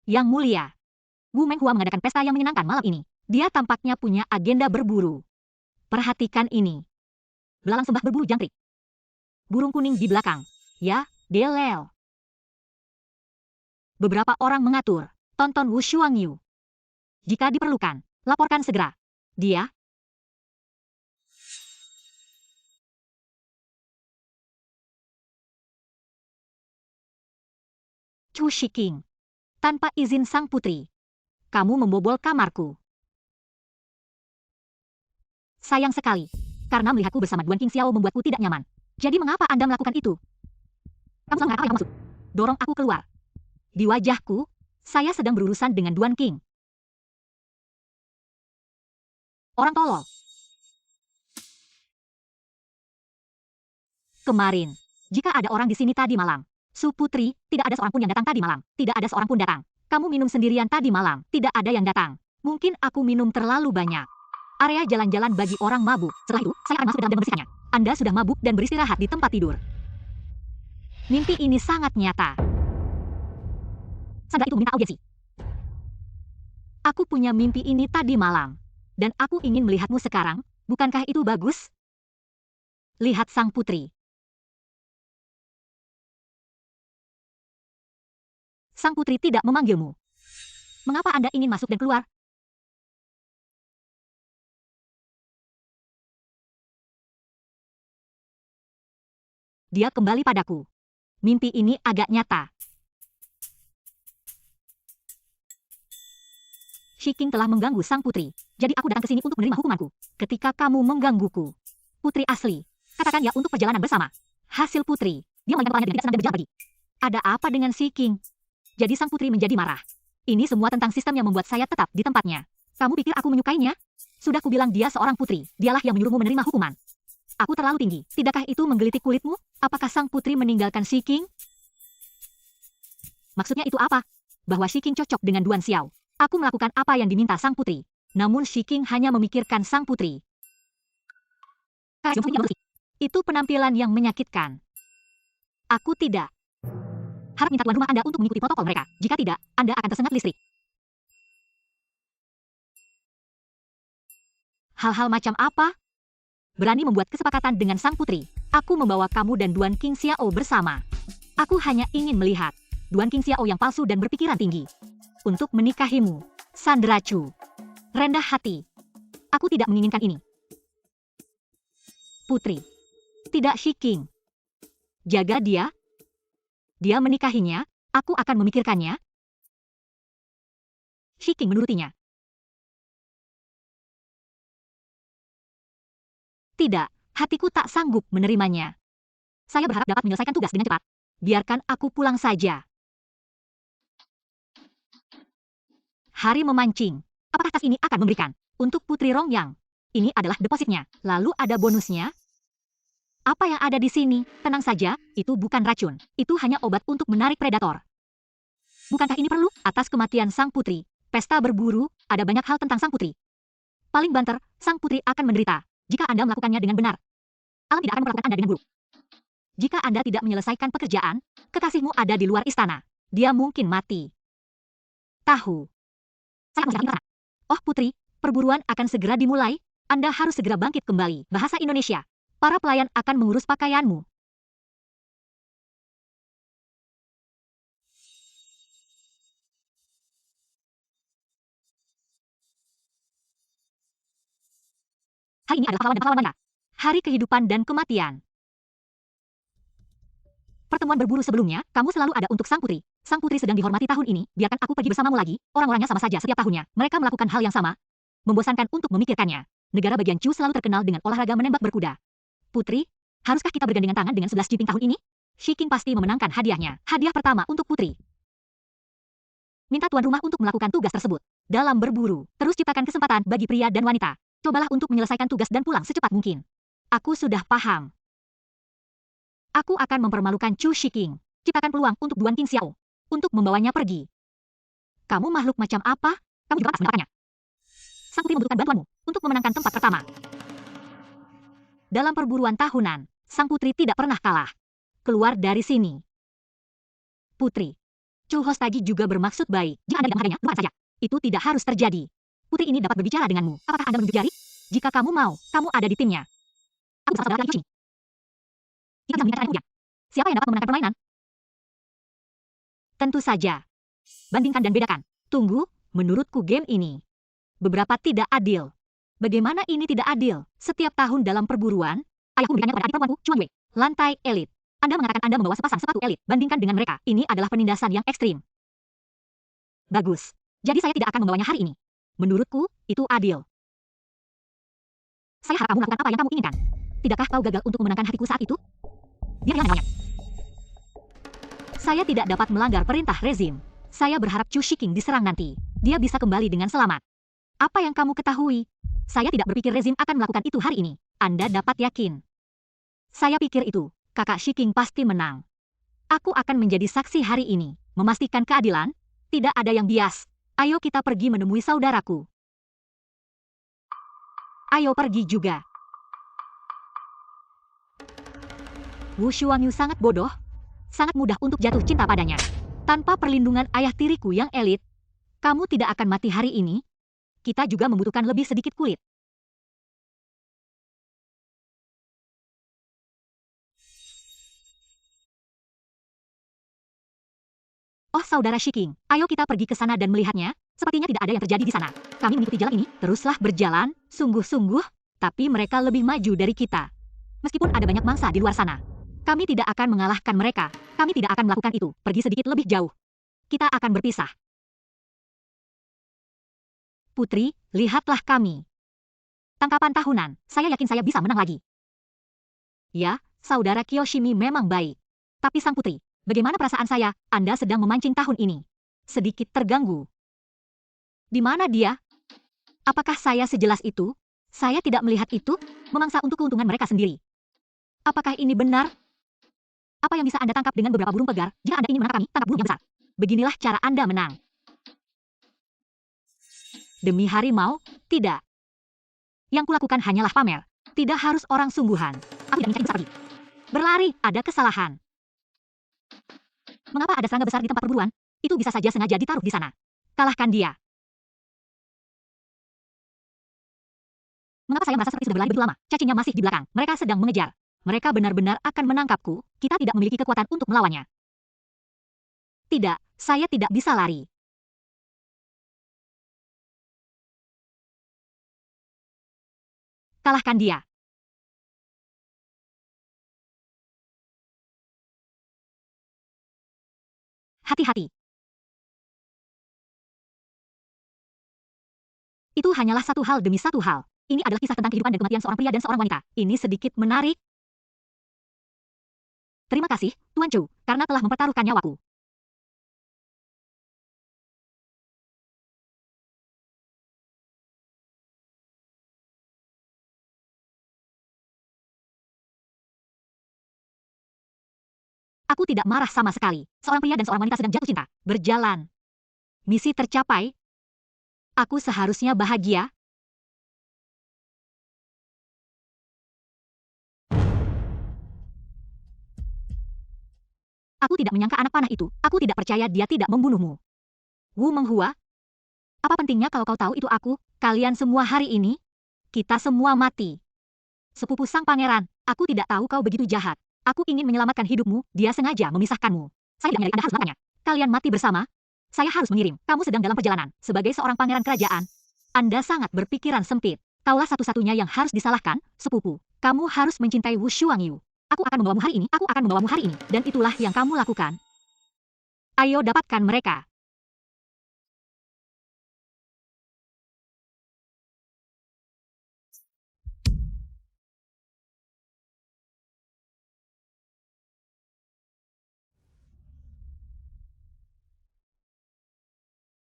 Yang mulia, Wu Menghua mengadakan pesta yang menyenangkan malam ini. Dia tampaknya punya agenda berburu. Perhatikan ini. Belalang sembah berburu jangkrik. Burung kuning di belakang. Ya, Delel. Beberapa orang mengatur. Tonton Wu Shuangyu. Jika diperlukan, laporkan segera. Dia. Chu Shiking. Tanpa izin sang putri. Kamu membobol kamarku. Sayang sekali. Karena melihatku bersama Duan King Xiao membuatku tidak nyaman. Jadi mengapa Anda melakukan itu? Kamu sedang apa yang maksud? Dorong aku keluar. Di wajahku, saya sedang berurusan dengan Duan King. Orang tolol. Kemarin, jika ada orang di sini tadi malam, Su Putri, tidak ada seorang pun yang datang tadi malam. Tidak ada seorang pun datang. Kamu minum sendirian tadi malam. Tidak ada yang datang. Mungkin aku minum terlalu banyak. Area jalan-jalan bagi orang mabuk. Setelah itu, saya akan masuk ke dalam dan membersihkannya. Anda sudah mabuk dan beristirahat di tempat tidur. Mimpi ini sangat nyata. Sandra itu meminta audiensi. Aku punya mimpi ini tadi malam. Dan aku ingin melihatmu sekarang. Bukankah itu bagus? Lihat sang putri. Sang putri tidak memanggilmu. Mengapa Anda ingin masuk dan keluar? Dia kembali padaku. Mimpi ini agak nyata. Shiking telah mengganggu sang putri. Jadi aku datang ke sini untuk menerima hukumanku. Ketika kamu menggangguku, putri asli, katakan ya untuk perjalanan bersama. Hasil putri, dia melenggang kepalanya dengan tidak senang dan berjalan pergi. Ada apa dengan Shiking? Jadi sang putri menjadi marah. Ini semua tentang sistem yang membuat saya tetap di tempatnya. Kamu pikir aku menyukainya? Sudah kubilang dia seorang putri. Dialah yang menyuruhmu menerima hukuman. Aku terlalu tinggi. Tidakkah itu menggelitik kulitmu? Apakah sang putri meninggalkan Shiking? Maksudnya itu apa? Bahwa Shiking cocok dengan Duan Xiao. Aku melakukan apa yang diminta sang putri. Namun Shiking hanya memikirkan sang putri. Itu penampilan yang menyakitkan. Aku tidak. Harap minta tuan rumah Anda untuk mengikuti protokol mereka. Jika tidak, Anda akan tersengat listrik. Hal-hal macam apa? Berani membuat kesepakatan dengan sang putri. Aku membawa kamu dan Duan King Xiao bersama. Aku hanya ingin melihat Duan King Xiao yang palsu dan berpikiran tinggi. Untuk menikahimu, Sandra Chu. Rendah hati. Aku tidak menginginkan ini. Putri. Tidak Shiking. Jaga dia. Dia menikahinya, aku akan memikirkannya. Shiking menurutinya. Tidak, hatiku tak sanggup menerimanya. Saya berharap dapat menyelesaikan tugas dengan cepat. Biarkan aku pulang saja. Hari memancing. Apakah tas ini akan memberikan? Untuk Putri Rongyang. Ini adalah depositnya. Lalu ada bonusnya. Apa yang ada di sini? Tenang saja, itu bukan racun. Itu hanya obat untuk menarik predator. Bukankah ini perlu? Atas kematian sang putri. Pesta berburu, ada banyak hal tentang sang putri. Paling banter, sang putri akan menderita jika Anda melakukannya dengan benar. Alam tidak akan memperlakukan Anda dengan buruk. Jika Anda tidak menyelesaikan pekerjaan, kekasihmu ada di luar istana. Dia mungkin mati. Tahu. Saya akan sana. Oh putri, perburuan akan segera dimulai. Anda harus segera bangkit kembali. Bahasa Indonesia. Para pelayan akan mengurus pakaianmu. Hari ini adalah pahlawan dan pahlawannya. Hari kehidupan dan kematian. Pertemuan berburu sebelumnya, kamu selalu ada untuk sang putri. Sang putri sedang dihormati tahun ini, biarkan aku pergi bersamamu lagi. Orang-orangnya sama saja setiap tahunnya. Mereka melakukan hal yang sama. Membosankan untuk memikirkannya. Negara bagian Chu selalu terkenal dengan olahraga menembak berkuda. Putri, haruskah kita bergandengan tangan dengan 11 Jiping tahun ini? Shiking pasti memenangkan hadiahnya. Hadiah pertama untuk putri. Minta tuan rumah untuk melakukan tugas tersebut. Dalam berburu, terus ciptakan kesempatan bagi pria dan wanita. Cobalah untuk menyelesaikan tugas dan pulang secepat mungkin. Aku sudah paham. Aku akan mempermalukan Chu Shiking. Ciptakan peluang untuk Duan King Xiao. Untuk membawanya pergi. Kamu makhluk macam apa? Kamu juga pantas mendapatkannya. Sang putri membutuhkan bantuanmu untuk memenangkan tempat pertama. Dalam perburuan tahunan, sang putri tidak pernah kalah. Keluar dari sini. Putri. Chu Hostagi juga bermaksud baik. Jika Anda tidak menghargainya, lupakan saja. Itu tidak harus terjadi. Putri ini dapat berbicara denganmu. Apakah Anda menunjuk jari? Jika kamu mau, kamu ada di timnya. Aku bisa saudara lagi. Jika bisa mengingatkan kemudian. Siapa yang dapat memenangkan permainan? Tentu saja. Bandingkan dan bedakan. Tunggu, menurutku game ini beberapa tidak adil. Bagaimana ini tidak adil? Setiap tahun dalam perburuan, ayahku memberikannya kepada adik perempuanku, Chuan Wei. Lantai elit. Anda mengatakan Anda membawa sepasang sepatu elit. Bandingkan dengan mereka. Ini adalah penindasan yang ekstrim. Bagus. Jadi saya tidak akan membawanya hari ini. Menurutku, itu adil. Saya harap kamu melakukan apa yang kamu inginkan. Tidakkah kau gagal untuk memenangkan hatiku saat itu? Dia yang namanya. Saya tidak dapat melanggar perintah rezim. Saya berharap Chu Shiking diserang nanti. Dia bisa kembali dengan selamat. Apa yang kamu ketahui? Saya tidak berpikir rezim akan melakukan itu hari ini. Anda dapat yakin. Saya pikir itu. Kakak Shiking pasti menang. Aku akan menjadi saksi hari ini. Memastikan keadilan. Tidak ada yang bias. Ayo kita pergi menemui saudaraku. Ayo pergi juga. Wu Shuangyu sangat bodoh. Sangat mudah untuk jatuh cinta padanya. Tanpa perlindungan ayah tiriku yang elit, kamu tidak akan mati hari ini. Kita juga membutuhkan lebih sedikit kulit. Oh saudara Shiking, ayo kita pergi ke sana dan melihatnya. Sepertinya tidak ada yang terjadi di sana. Kami mengikuti jalan ini, teruslah berjalan, sungguh-sungguh, tapi mereka lebih maju dari kita. Meskipun ada banyak mangsa di luar sana. Kami tidak akan mengalahkan mereka. Kami tidak akan melakukan itu. Pergi sedikit lebih jauh. Kita akan berpisah. Putri, lihatlah kami. Tangkapan tahunan, saya yakin saya bisa menang lagi. Ya, saudara Kiyoshimi memang baik. Tapi sang putri, bagaimana perasaan saya? Anda sedang memancing tahun ini. Sedikit terganggu. Di mana dia? Apakah saya sejelas itu? Saya tidak melihat itu, memangsa untuk keuntungan mereka sendiri. Apakah ini benar? Apa yang bisa Anda tangkap dengan beberapa burung pegar? Jika Anda ingin menangkap kami, tangkap burung yang besar. Beginilah cara Anda menang. Demi harimau, tidak. Yang kulakukan hanyalah pamer. Tidak harus orang sungguhan. Aku tidak mencari besar pergi. Berlari, ada kesalahan. Mengapa ada serangga besar di tempat perburuan? Itu bisa saja sengaja ditaruh di sana. Kalahkan dia. Mengapa saya merasa seperti sudah berlari begitu lama? Cacingnya masih di belakang. Mereka sedang mengejar. Mereka benar-benar akan menangkapku. Kita tidak memiliki kekuatan untuk melawannya. Tidak, saya tidak bisa lari. Kalahkan dia. Hati-hati. Itu hanyalah satu hal demi satu hal. Ini adalah kisah tentang kehidupan dan kematian seorang pria dan seorang wanita. Ini sedikit menarik. Terima kasih, Tuan Chu, karena telah mempertaruhkan nyawaku. Aku tidak marah sama sekali. Seorang pria dan seorang wanita sedang jatuh cinta. Berjalan. Misi tercapai. Aku seharusnya bahagia. Aku tidak menyangka anak panah itu. Aku tidak percaya dia tidak membunuhmu. Wu Menghua. Apa pentingnya kalau kau tahu itu aku? Kalian semua hari ini, kita semua mati. Sepupu sang pangeran, aku tidak tahu kau begitu jahat. Aku ingin menyelamatkan hidupmu, dia sengaja memisahkanmu. Saya tidak menyadari Anda harus melakukannya. Kalian mati bersama. Saya harus mengirim. Kamu sedang dalam perjalanan. Sebagai seorang pangeran kerajaan, Anda sangat berpikiran sempit. Kaulah satu-satunya yang harus disalahkan, sepupu. Kamu harus mencintai Wu Shuangyu. Aku akan membawamu hari ini, aku akan membawamu hari ini. Dan itulah yang kamu lakukan. Ayo dapatkan mereka.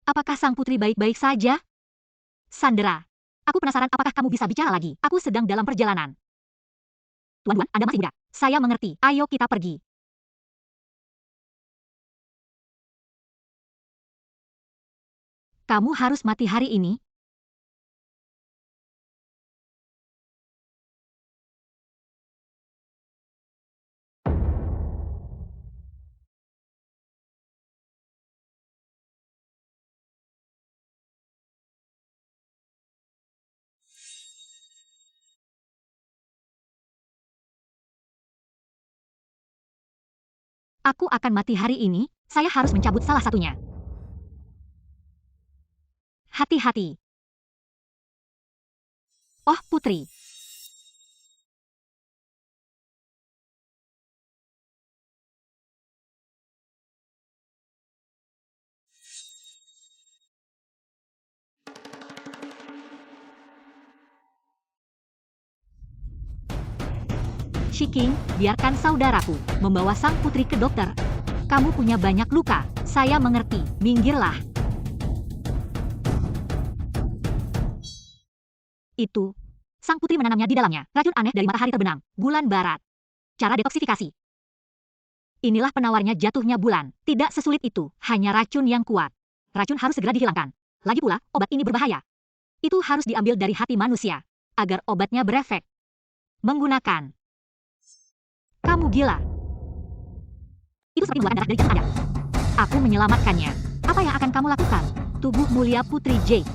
Apakah sang putri baik-baik saja? Sandra. Aku penasaran apakah kamu bisa bicara lagi. Aku sedang dalam perjalanan. Tuan-tuan, Anda masih muda. Saya mengerti. Ayo kita pergi. Kamu harus mati hari ini. Aku akan mati hari ini. Saya harus mencabut salah satunya. Hati-hati. Oh, putri. Shiking, biarkan saudaraku membawa sang putri ke dokter. Kamu punya banyak luka. Saya mengerti. Minggirlah. Itu. Sang putri menanamnya di dalamnya. Racun aneh dari matahari terbenam. Bulan barat. Cara detoksifikasi. Inilah penawarnya jatuhnya bulan. Tidak sesulit itu. Hanya racun yang kuat. Racun harus segera dihilangkan. Lagi pula, obat ini berbahaya. Itu harus diambil dari hati manusia. Agar obatnya berefek. Menggunakan. Kamu gila. Itu seperti mengeluarkan darah dari jasad Anda. Aku menyelamatkannya. Apa yang akan kamu lakukan? Tubuh mulia Putri Jade.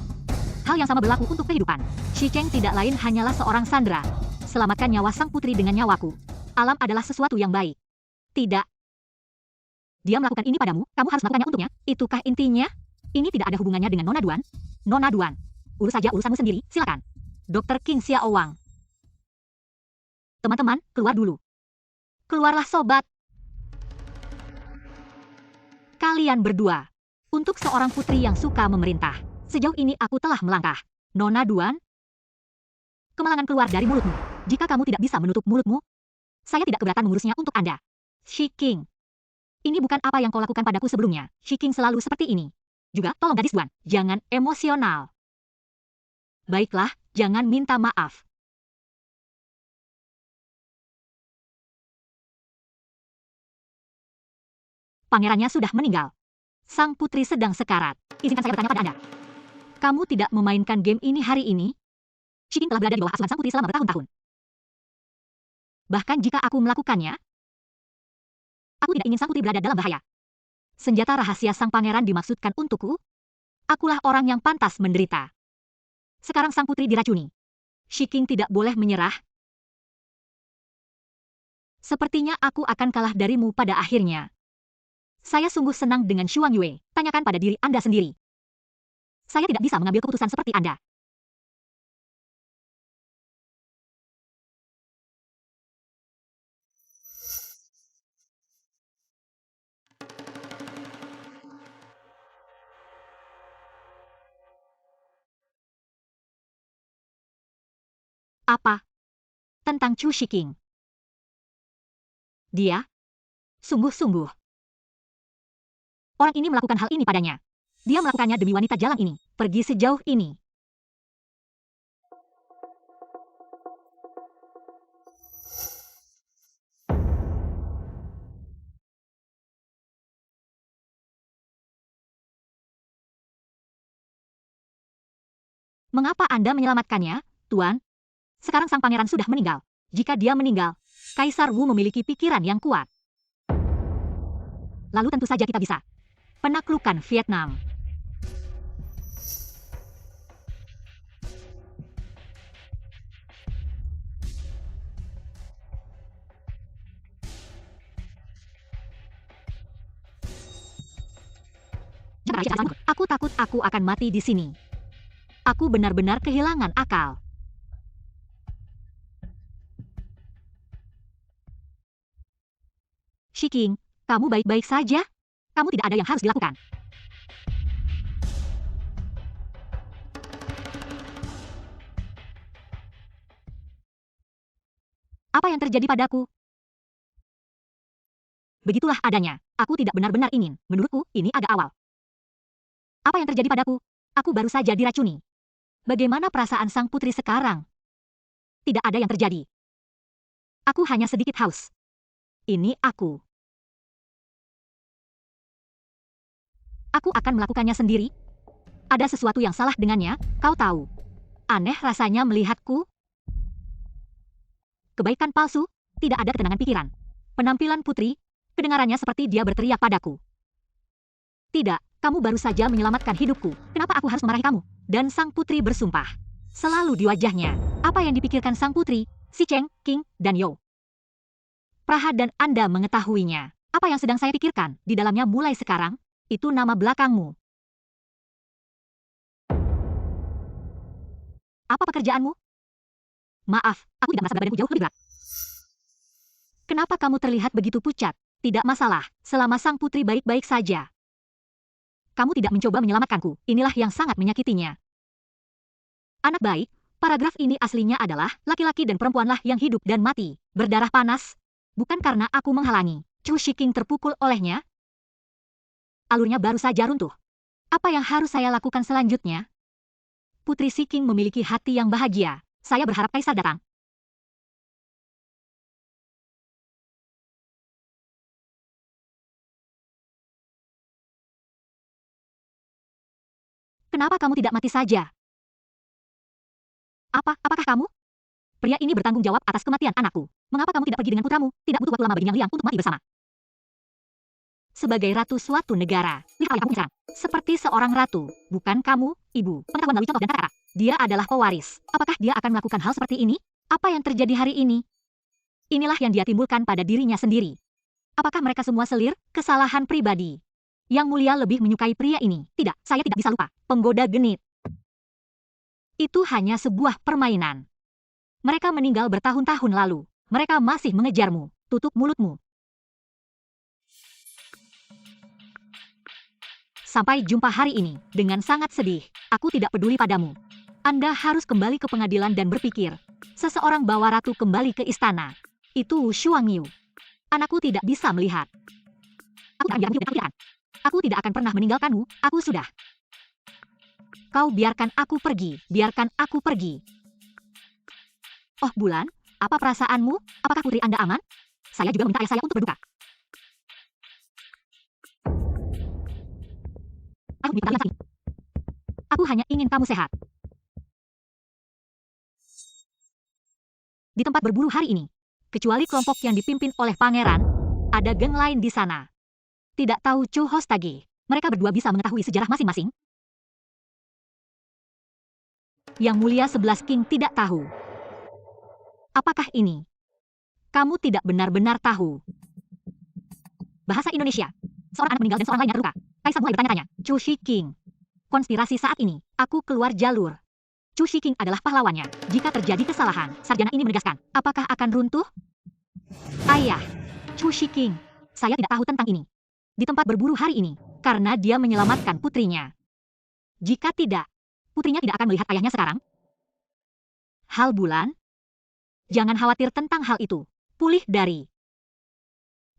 Hal yang sama berlaku untuk kehidupan. Shi Cheng tidak lain hanyalah seorang sandera. Selamatkan nyawa sang putri dengan nyawaku. Alam adalah sesuatu yang baik. Tidak. Dia melakukan ini padamu, kamu harus melakukannya untuknya. Itukah intinya? Ini tidak ada hubungannya dengan Nona Duan. Nona Duan. Urus saja urusanmu sendiri, silakan. Dr. King Xiao Wang. Teman-teman, keluar dulu. Keluarlah sobat. Kalian berdua. Untuk seorang putri yang suka memerintah. Sejauh ini aku telah melangkah. Nona Duan. Kemalangan keluar dari mulutmu. Jika kamu tidak bisa menutup mulutmu, saya tidak keberatan mengurusnya untuk Anda. Shi King. Ini bukan apa yang kau lakukan padaku sebelumnya. Shi King selalu seperti ini. Juga, tolong gadis Duan, jangan emosional. Baiklah, jangan minta maaf. Pangerannya sudah meninggal. Sang putri sedang sekarat. Izinkan saya bertanya pada Anda. Kamu tidak memainkan game ini hari ini? Shi King telah berada di bawah asuhan sang putri selama bertahun-tahun. Bahkan jika aku melakukannya, Aku tidak ingin sang putri berada dalam bahaya. Senjata rahasia sang pangeran dimaksudkan untukku? Akulah orang yang pantas menderita. Sekarang sang putri diracuni. Shiking tidak boleh menyerah. Sepertinya aku akan kalah darimu pada akhirnya. Saya sungguh senang dengan Shuang Yue. Tanyakan pada diri Anda sendiri. Saya tidak bisa mengambil keputusan seperti Anda. Apa? Tentang Chu Shiking. Dia? Sungguh-sungguh. Orang ini melakukan hal ini padanya. Dia melakukannya demi wanita jalan ini. Pergi sejauh ini. Mengapa Anda menyelamatkannya, Tuan? Sekarang sang pangeran sudah meninggal. Jika dia meninggal, Kaisar Wu memiliki pikiran yang kuat. Lalu tentu saja kita bisa penaklukan Vietnam. Aku takut aku akan mati di sini. Aku benar-benar kehilangan akal. Shiking, kamu baik-baik saja? Kamu tidak ada yang harus dilakukan. Apa yang terjadi padaku? Begitulah adanya. Aku tidak benar-benar ingin. Menurutku, ini agak awal. Apa yang terjadi padaku? Aku baru saja diracuni. Bagaimana perasaan sang putri sekarang? Tidak ada yang terjadi. Aku hanya sedikit haus. Ini aku. Aku akan melakukannya sendiri. Ada sesuatu yang salah dengannya, kau tahu. Aneh rasanya melihatku. Kebaikan palsu, tidak ada ketenangan pikiran. Penampilan putri, kedengarannya seperti dia berteriak padaku. Tidak, kamu baru saja menyelamatkan hidupku. Kenapa aku harus memarahi kamu? Dan sang putri bersumpah. Selalu di wajahnya. Apa yang dipikirkan sang putri, si Cheng, King, dan Yo? Praha dan Anda mengetahuinya. Apa yang sedang saya pikirkan di dalamnya mulai sekarang? Itu nama belakangmu. Apa pekerjaanmu? Maaf, aku tidak merasa badanku jauh lebih berat. Kenapa kamu terlihat begitu pucat? Tidak masalah, selama sang putri baik-baik saja. Kamu tidak mencoba menyelamatkanku. Inilah yang sangat menyakitinya. Anak baik, paragraf ini aslinya adalah laki-laki dan perempuanlah yang hidup dan mati, berdarah panas. Bukan karena aku menghalangi. Chu Shiking terpukul olehnya. Alurnya baru saja runtuh. Apa yang harus saya lakukan selanjutnya? Putri Shiking memiliki hati yang bahagia. Saya berharap Kaisar datang. Kenapa kamu tidak mati saja? Apakah kamu? Pria ini bertanggung jawab atas kematian anakku. Mengapa kamu tidak pergi dengan putramu? Tidak butuh waktu lama bagi Yang Liang untuk mati bersama. Sebagai ratu suatu negara, lihat kamu menyerang. Seperti seorang ratu, bukan kamu, ibu. Pengetahuan melalui contoh dan kata-kata. Dia adalah pewaris. Apakah dia akan melakukan hal seperti ini? Apa yang terjadi hari ini? Inilah yang dia timbulkan pada dirinya sendiri. Apakah mereka semua selir? Kesalahan pribadi. Yang mulia lebih menyukai pria ini. Tidak, saya tidak bisa lupa. Penggoda genit. Itu hanya sebuah permainan. Mereka meninggal bertahun-tahun lalu. Mereka masih mengejarmu. Tutup mulutmu. Sampai jumpa hari ini, dengan sangat sedih, aku tidak peduli padamu. Anda harus kembali ke pengadilan dan berpikir. Seseorang bawa ratu kembali ke istana. Itu Wu Shuangyu. Anakku tidak bisa melihat. Aku tidak akan pernah meninggalkanmu, aku sudah. Kau biarkan aku pergi, biarkan aku pergi. Oh bulan, apa perasaanmu? Apakah putri Anda aman? Saya juga meminta ayah saya untuk berduka. Aku hanya ingin kamu sehat. Di tempat berburu hari ini, kecuali kelompok yang dipimpin oleh pangeran, ada geng lain di sana. Tidak tahu Chu Hostage. Mereka berdua bisa mengetahui sejarah masing-masing. Yang Mulia 11 King tidak tahu. Apakah ini? Kamu tidak benar-benar tahu. Bahasa Indonesia. Seorang anak meninggal dan seorang lainnya terluka. Kaisar mulai bertanya-tanya. Chu Shiking. Konspirasi saat ini. Aku keluar jalur. Chu Shiking adalah pahlawannya. Jika terjadi kesalahan, sarjana ini menegaskan. Apakah akan runtuh? Ayah. Chu Shiking. Saya tidak tahu tentang ini. Di tempat berburu hari ini. Karena dia menyelamatkan putrinya. Jika tidak, putrinya tidak akan melihat ayahnya sekarang. Hal bulan? Jangan khawatir tentang hal itu. Pulih dari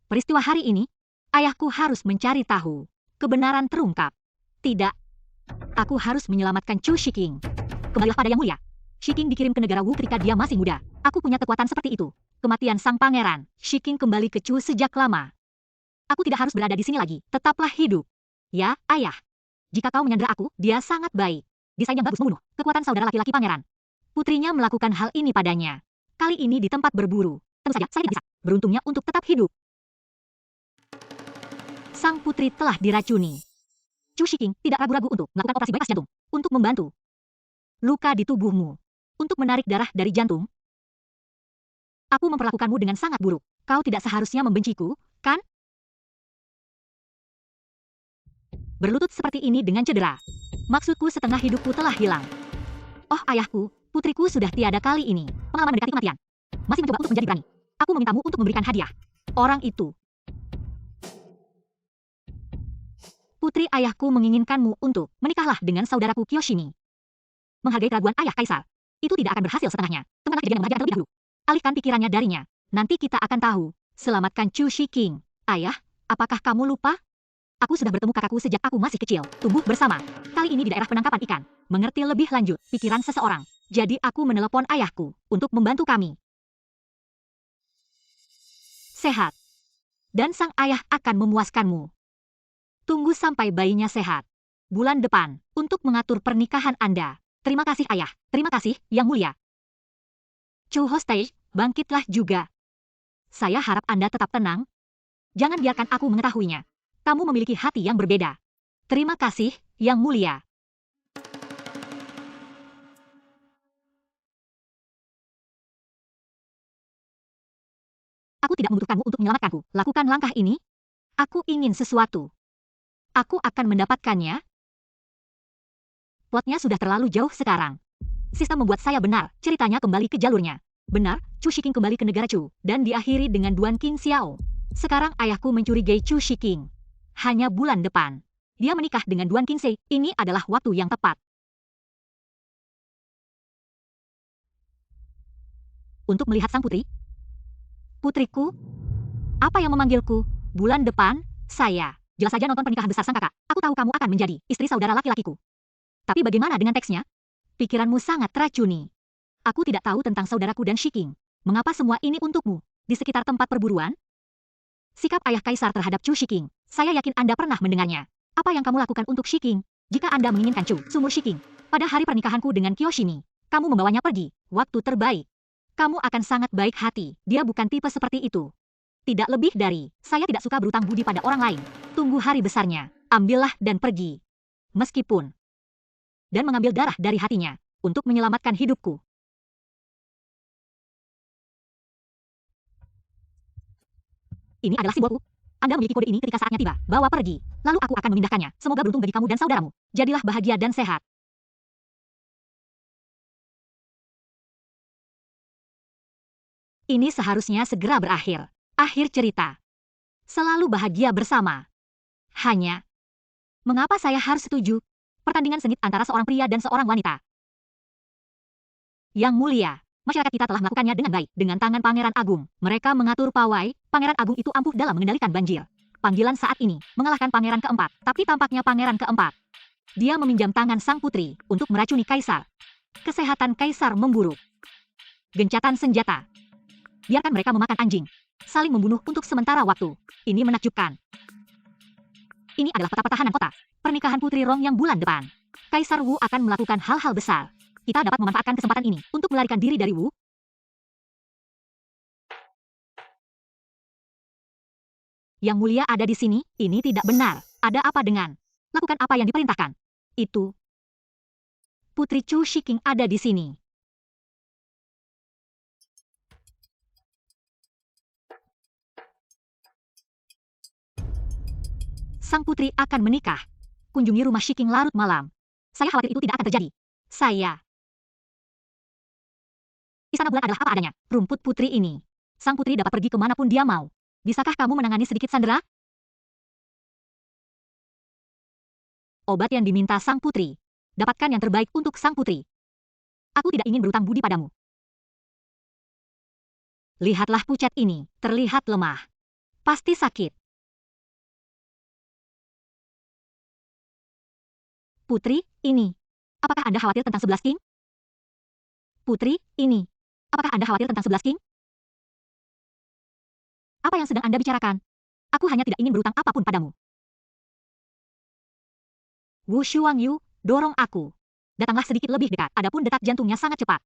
peristiwa hari ini, ayahku harus mencari tahu. Kebenaran terungkap. Tidak. Aku harus menyelamatkan Chu Shiking. Kembalilah pada Yang Mulia. Shiking dikirim ke negara Wu ketika dia masih muda. Aku punya kekuatan seperti itu. Kematian sang pangeran, Shiking kembali ke Chu sejak lama. Aku tidak harus berada di sini lagi. Tetaplah hidup. Ya, ayah. Jika kau menyandera aku, dia sangat baik. Desain yang bagus membunuh. Kekuatan saudara laki-laki pangeran. Putrinya melakukan hal ini padanya. Kali ini di tempat berburu. Tentu saja, saya tidak bisa. Beruntungnya untuk tetap hidup. Sang putri telah diracuni. Chu Shiking tidak ragu-ragu untuk melakukan operasi bypass jantung. Untuk membantu. Luka di tubuhmu. Untuk menarik darah dari jantung. Aku memperlakukanmu dengan sangat buruk. Kau tidak seharusnya membenciku, kan? Berlutut seperti ini dengan cedera. Maksudku setengah hidupku telah hilang. Oh ayahku, putriku sudah tiada kali ini. Pengalaman mendekati kematian. Masih mencoba untuk menjadi berani. Aku memintamu untuk memberikan hadiah. Orang itu. Putri ayahku menginginkanmu untuk menikahlah dengan saudaraku Kyoshimi. Menghargai keraguan ayah kaisar. Itu tidak akan berhasil setengahnya. Temukanlah kejadian yang membahagiakan terlebih dahulu. Alihkan pikirannya darinya. Nanti kita akan tahu. Selamatkan Chu Shiking. Ayah, apakah kamu lupa? Aku sudah bertemu kakakku sejak aku masih kecil. Tumbuh bersama. Kali ini di daerah penangkapan ikan. Mengerti lebih lanjut pikiran seseorang. Jadi aku menelepon ayahku untuk membantu kami. Sehat. Dan sang ayah akan memuaskanmu. Tunggu sampai bayinya sehat. Bulan depan, untuk mengatur pernikahan Anda. Terima kasih ayah. Terima kasih, Yang Mulia. Chu Hostage, bangkitlah juga. Saya harap Anda tetap tenang. Jangan biarkan aku mengetahuinya. Kamu memiliki hati yang berbeda. Terima kasih, Yang Mulia. Aku tidak membutuhkanmu untuk menyelamatkanku. Lakukan langkah ini. Aku ingin sesuatu. Aku akan mendapatkannya. Plotnya sudah terlalu jauh sekarang. Sistem membuat saya benar. Ceritanya kembali ke jalurnya. Benar, Chu Shiking kembali ke negara Chu. Dan diakhiri dengan Duan King Xiao. Sekarang ayahku mencurigai Chu Shiking. Hanya bulan depan. Dia menikah dengan Duan King Sei. Ini adalah waktu yang tepat. Untuk melihat sang putri. Putriku? Apa yang memanggilku? Bulan depan, saya. Jelas saja nonton pernikahan besar sang kakak. Aku tahu kamu akan menjadi istri saudara laki-lakiku. Tapi bagaimana dengan teksnya? Pikiranmu sangat teracuni. Aku tidak tahu tentang saudaraku dan Shiking. Mengapa semua ini untukmu? Di sekitar tempat perburuan? Sikap ayah kaisar terhadap Chu Shiking. Saya yakin Anda pernah mendengarnya. Apa yang kamu lakukan untuk Shiking? Jika Anda menginginkan Chu, sumur Shiking. Pada hari pernikahanku dengan Kyoshimi, kamu membawanya pergi. Waktu terbaik. Kamu akan sangat baik hati. Dia bukan tipe seperti itu. Tidak lebih dari, saya tidak suka berutang budi pada orang lain. Tunggu hari besarnya. Ambillah dan pergi. Meskipun. Dan mengambil darah dari hatinya. Untuk menyelamatkan hidupku. Ini adalah simbolku. Anda memiliki kode ini ketika saatnya tiba. Bawa pergi. Lalu aku akan memindahkannya. Semoga beruntung bagi kamu dan saudaramu. Jadilah bahagia dan sehat. Ini seharusnya segera berakhir. Akhir cerita. Selalu bahagia bersama. Hanya. Mengapa saya harus setuju? Pertandingan sengit antara seorang pria dan seorang wanita. Yang Mulia. Masyarakat kita telah melakukannya dengan baik, dengan tangan Pangeran Agung. Mereka mengatur pawai, Pangeran Agung itu ampuh dalam mengendalikan banjir. Panggilan saat ini, mengalahkan Pangeran keempat, tapi tampaknya Pangeran keempat. Dia meminjam tangan sang putri, untuk meracuni Kaisar. Kesehatan Kaisar memburuk. Gencatan senjata. Biarkan mereka memakan anjing. Saling membunuh untuk sementara waktu. Ini menakjubkan. Ini adalah peta pertahanan kota. Pernikahan Putri Rong yang bulan depan. Kaisar Wu akan melakukan hal-hal besar. Kita dapat memanfaatkan kesempatan ini untuk melarikan diri dari Wu. Yang Mulia ada di sini, ini tidak benar. Ada apa dengan? Lakukan apa yang diperintahkan. Itu. Putri Chu Shiking ada di sini. Sang putri akan menikah. Kunjungi rumah Shiking larut malam. Saya khawatir itu tidak akan terjadi. Istana bulan adalah apa adanya. Rumput putri ini. Sang putri dapat pergi kemanapun dia mau. Bisakah kamu menangani sedikit sandera? Obat yang diminta sang putri. Dapatkan yang terbaik untuk sang putri. Aku tidak ingin berutang budi padamu. Lihatlah pucat ini, terlihat lemah. Pasti sakit. Putri, ini. Apakah Anda khawatir tentang 11 King? Putri, ini. Apakah Anda khawatir tentang 11 King? Apa yang sedang Anda bicarakan? Aku hanya tidak ingin berutang apapun padamu. Wu Shuangyu, dorong aku. Datanglah sedikit lebih dekat, adapun detak jantungnya sangat cepat.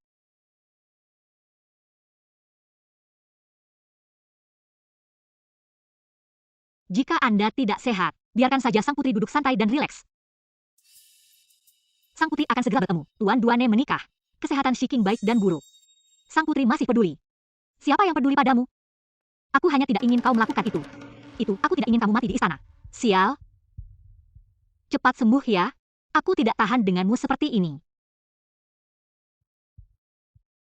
Jika Anda tidak sehat, biarkan saja sang putri duduk santai dan rileks. Sang putri akan segera bertemu. Tuan Duane menikah. Kesehatan Shiking baik dan buruk. Sang putri masih peduli. Siapa yang peduli padamu? Aku hanya tidak ingin kau melakukan itu. Aku tidak ingin kamu mati di istana. Sial. Cepat sembuh ya. Aku tidak tahan denganmu seperti ini.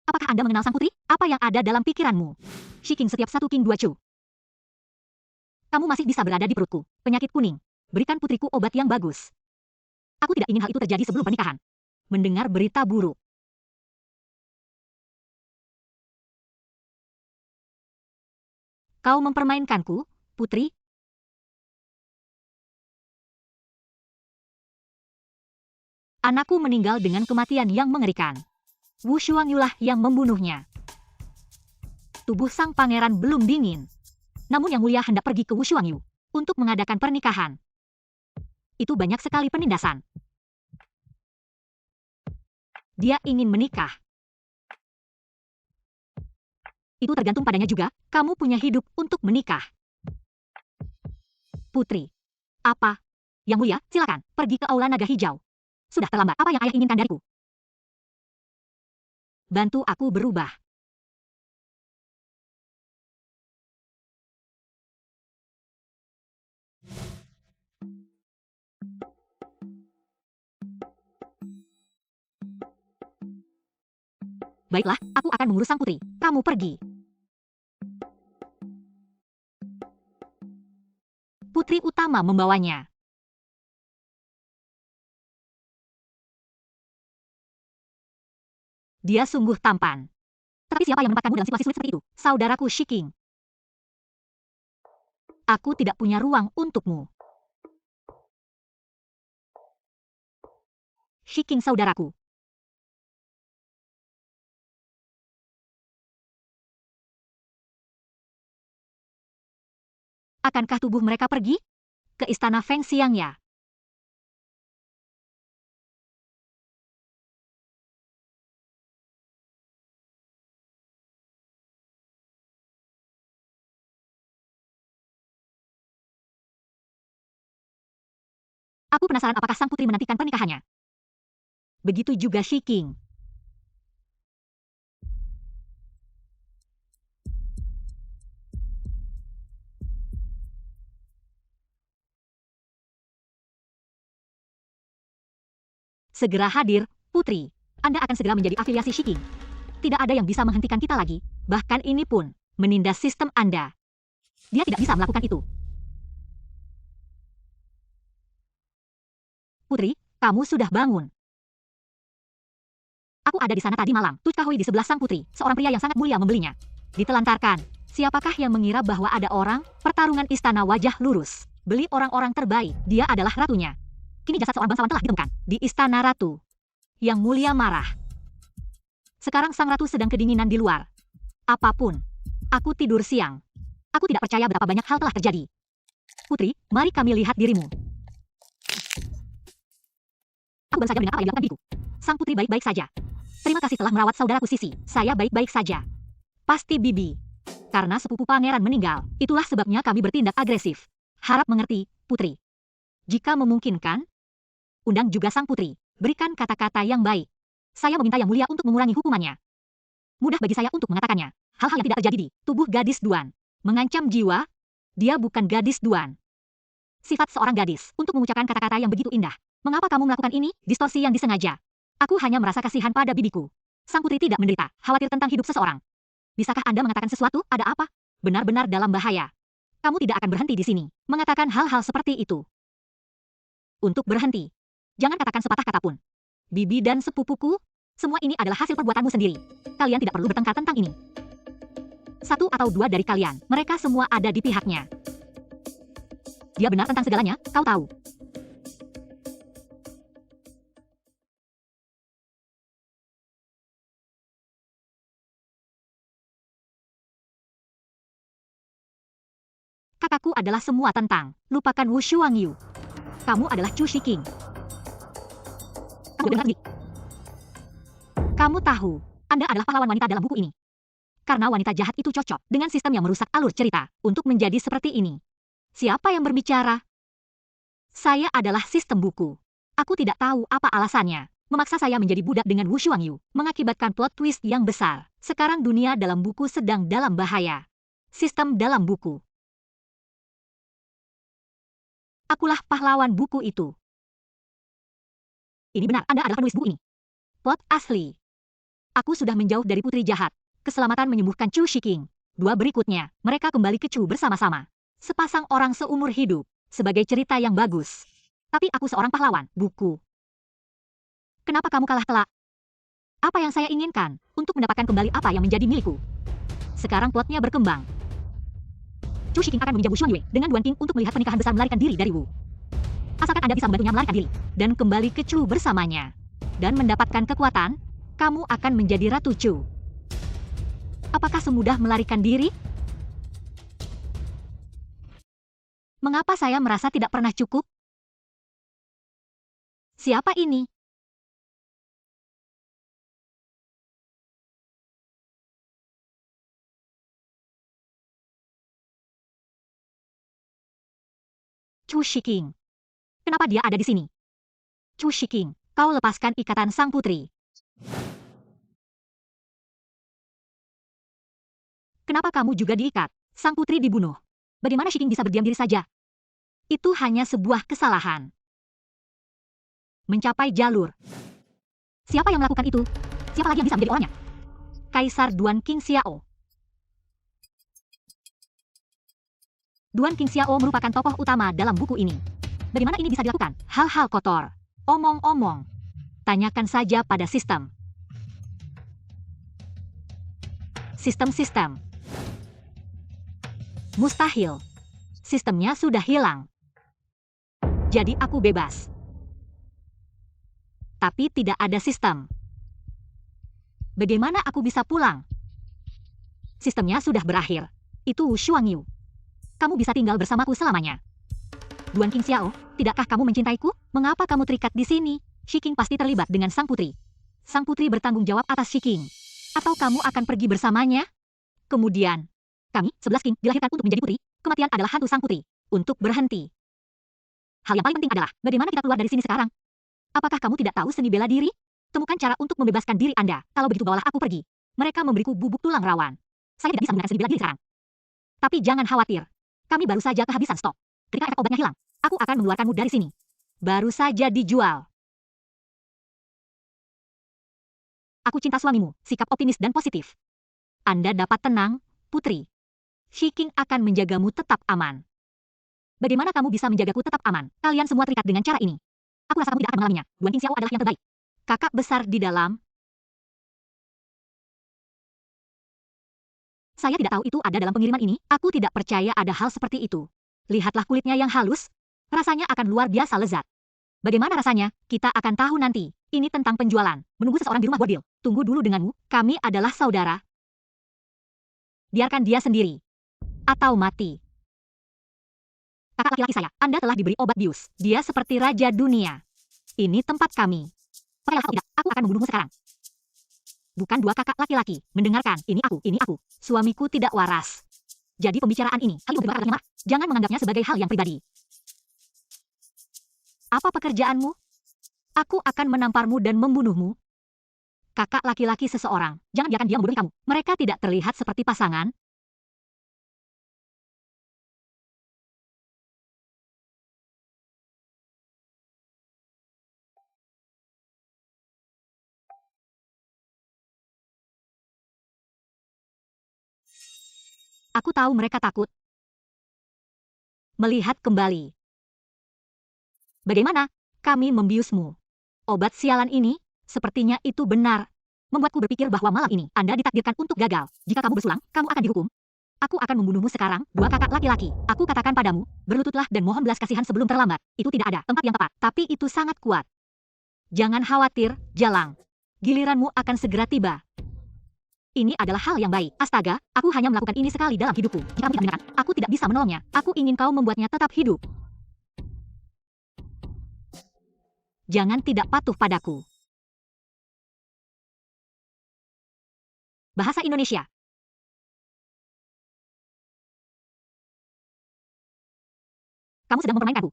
Apakah Anda mengenal sang putri? Apa yang ada dalam pikiranmu? Shiking setiap satu King 2 Chu. Kamu masih bisa berada di perutku. Penyakit kuning. Berikan putriku obat yang bagus. Aku tidak ingin hal itu terjadi sebelum pernikahan. Mendengar berita buruk. Kau mempermainkanku, putri? Anakku meninggal dengan kematian yang mengerikan. Wu Shuangyulah yang membunuhnya. Tubuh sang pangeran belum dingin. Namun Yang Mulia hendak pergi ke Wu Shuangyu untuk mengadakan pernikahan. Itu banyak sekali penindasan. Dia ingin menikah. Itu tergantung padanya juga, kamu punya hidup untuk menikah. Putri. Apa? Yang Mulia, silakan, pergi ke Aula Naga Hijau. Sudah terlambat, apa yang ayah inginkan dariku? Bantu aku berubah. Baiklah, aku akan mengurus sang putri. Kamu pergi. Putri utama membawanya. Dia sungguh tampan. Tetapi siapa yang menempatkanmu dalam situasi sulit seperti itu? Saudaraku Shiking. Aku tidak punya ruang untukmu. Shiking saudaraku. Akankah tubuh mereka pergi? Ke istana Feng Xiang ya? Aku penasaran apakah sang putri menantikan pernikahannya. Begitu juga Shiking. Segera hadir, putri. Anda akan segera menjadi afiliasi Shiking. Tidak ada yang bisa menghentikan kita lagi. Bahkan ini pun menindas sistem Anda. Dia tidak bisa melakukan itu. Putri, kamu sudah bangun. Aku ada di sana tadi malam. Tuj Kahui di sebelah sang putri. Seorang pria yang sangat mulia membelinya. Ditelantarkan. Siapakah yang mengira bahwa ada orang? Pertarungan istana wajah lurus. Beli orang-orang terbaik. Dia adalah ratunya. Kini jasad seorang bangsawan telah ditemukan. Di istana ratu. Yang mulia marah. Sekarang sang ratu sedang kedinginan di luar. Apapun. Aku tidur siang. Aku tidak percaya betapa banyak hal telah terjadi. Putri, mari kami lihat dirimu. Aku baru saja mendengar apa yang dilakukan biku. Sang putri baik-baik saja. Terima kasih telah merawat saudaraku Sisi. Saya baik-baik saja. Pasti Bibi. Karena sepupu pangeran meninggal, itulah sebabnya kami bertindak agresif. Harap mengerti, putri. Jika memungkinkan, undang juga sang putri. Berikan kata-kata yang baik. Saya meminta Yang Mulia untuk mengurangi hukumannya. Mudah bagi saya untuk mengatakannya. Hal-hal yang tidak terjadi di tubuh gadis Duan. Mengancam jiwa, dia bukan gadis Duan. Sifat seorang gadis untuk mengucapkan kata-kata yang begitu indah. Mengapa kamu melakukan ini? Distorsi yang disengaja. Aku hanya merasa kasihan pada bibiku. Sang putri tidak menderita, khawatir tentang hidup seseorang. Bisakah Anda mengatakan sesuatu? Ada apa? Benar-benar dalam bahaya. Kamu tidak akan berhenti di sini, mengatakan hal-hal seperti itu. Untuk berhenti. Jangan katakan sepatah kata pun. Bibi dan sepupuku, semua ini adalah hasil perbuatanmu sendiri. Kalian tidak perlu bertengkar tentang ini. Satu atau dua dari kalian, mereka semua ada di pihaknya. Dia benar tentang segalanya, kau tahu. Kakakku adalah semua tentang. Lupakan Wu Shuangyu. Kamu adalah Chu Shiking. Kamu dengar, kamu tahu, Anda adalah pahlawan wanita dalam buku ini. Karena wanita jahat itu cocok dengan sistem yang merusak alur cerita untuk menjadi seperti ini. Siapa yang berbicara? Saya adalah sistem buku. Aku tidak tahu apa alasannya. Memaksa saya menjadi budak dengan Wu Shuangyu, mengakibatkan plot twist yang besar. Sekarang dunia dalam buku sedang dalam bahaya. Sistem dalam buku. Akulah pahlawan buku itu. Ini benar, Anda adalah penulis buku ini. Plot asli. Aku sudah menjauh dari putri jahat. Keselamatan menyembuhkan Chu Shiking. Dua berikutnya, mereka kembali ke Chu bersama-sama. Sepasang orang seumur hidup. Sebagai cerita yang bagus. Tapi aku seorang pahlawan, buku. Kenapa kamu kalah telak? Apa yang saya inginkan untuk mendapatkan kembali apa yang menjadi milikku? Sekarang plotnya berkembang. Chu Shiking akan meminjam Wu Xuanyue dengan Duan King untuk melihat pernikahan besar melarikan diri dari Wu. Asalkan Anda bisa membantunya melarikan diri dan kembali ke Chu bersamanya. Dan mendapatkan kekuatan, kamu akan menjadi Ratu Chu. Apakah semudah melarikan diri? Mengapa saya merasa tidak pernah cukup? Siapa ini? Chu Shiking. Kenapa dia ada di sini? Chu Shiking, kau lepaskan ikatan sang putri. Kenapa kamu juga diikat? Sang putri dibunuh. Bagaimana Shiking bisa berdiam diri saja? Itu hanya sebuah kesalahan. Mencapai jalur. Siapa yang melakukan itu? Siapa lagi yang bisa menjadi orangnya? Kaisar Duan King Xiao. Duan King Xiao merupakan tokoh utama dalam buku ini. Bagaimana ini bisa dilakukan? Hal-hal kotor. Omong-omong. Tanyakan saja pada sistem. Sistem-sistem. Mustahil. Sistemnya sudah hilang. Jadi aku bebas. Tapi tidak ada sistem. Bagaimana aku bisa pulang? Sistemnya sudah berakhir. Itu Wu Shuangyu. Kamu bisa tinggal bersamaku selamanya. Duan King Xiao, tidakkah kamu mencintaiku? Mengapa kamu terikat di sini? Shiking pasti terlibat dengan sang putri. Sang putri bertanggung jawab atas Shiking. Atau kamu akan pergi bersamanya? Kemudian, kami, 11 King, dilahirkan untuk menjadi putri. Kematian adalah hantu sang putri. Untuk berhenti. Hal yang paling penting adalah, bagaimana kita keluar dari sini sekarang? Apakah kamu tidak tahu seni bela diri? Temukan cara untuk membebaskan diri Anda. Kalau begitu bawalah aku pergi. Mereka memberiku bubuk tulang rawan. Saya tidak bisa menggunakan seni bela diri sekarang. Tapi jangan khawatir. Kami baru saja kehabisan stok. Ketika efek obatnya hilang, aku akan mengeluarkanmu dari sini. Baru saja dijual. Aku cinta suamimu, sikap optimis dan positif. Anda dapat tenang, putri. Shiking akan menjagamu tetap aman. Bagaimana kamu bisa menjagaku tetap aman? Kalian semua terikat dengan cara ini. Aku rasa kamu tidak akan mengalaminya. Duan King Xiao adalah yang terbaik. Kakak besar di dalam. Saya tidak tahu itu ada dalam pengiriman ini. Aku tidak percaya ada hal seperti itu. Lihatlah kulitnya yang halus. Rasanya akan luar biasa lezat. Bagaimana rasanya? Kita akan tahu nanti. Ini tentang penjualan. Menunggu seseorang di rumah bordil. Tunggu dulu denganmu. Kami adalah saudara. Biarkan dia sendiri. Atau mati. Kakak laki-laki saya, Anda telah diberi obat bius. Dia seperti raja dunia. Ini tempat kami. Percayalah atau tidak, aku akan membunuhmu sekarang. Bukan dua kakak laki-laki. Mendengarkan, ini aku. Suamiku tidak waras. Jadi pembicaraan ini, hal itu marah. Jangan menganggapnya sebagai hal yang pribadi. Apa pekerjaanmu? Aku akan menamparmu dan membunuhmu. Kakak laki-laki seseorang. Jangan biarkan dia membodohi kamu. Mereka tidak terlihat seperti pasangan. Aku tahu mereka takut. Melihat kembali. Bagaimana? Kami membiusmu. Obat sialan ini, sepertinya itu benar. Membuatku berpikir bahwa malam ini Anda ditakdirkan untuk gagal. Jika kamu bersulang, kamu akan dihukum. Aku akan membunuhmu sekarang, dua kakak laki-laki. Aku katakan padamu, berlututlah dan mohon belas kasihan sebelum terlambat. Itu tidak ada tempat yang tepat, tapi itu sangat kuat. Jangan khawatir, Jalang. Giliranmu akan segera tiba. Ini adalah hal yang baik. Astaga, aku hanya melakukan ini sekali dalam hidupku. Jika kamu tidak mendengarkan, aku tidak bisa menolongnya. Aku ingin kau membuatnya tetap hidup. Jangan tidak patuh padaku. Bahasa Indonesia. Kamu sedang mempermainkanku.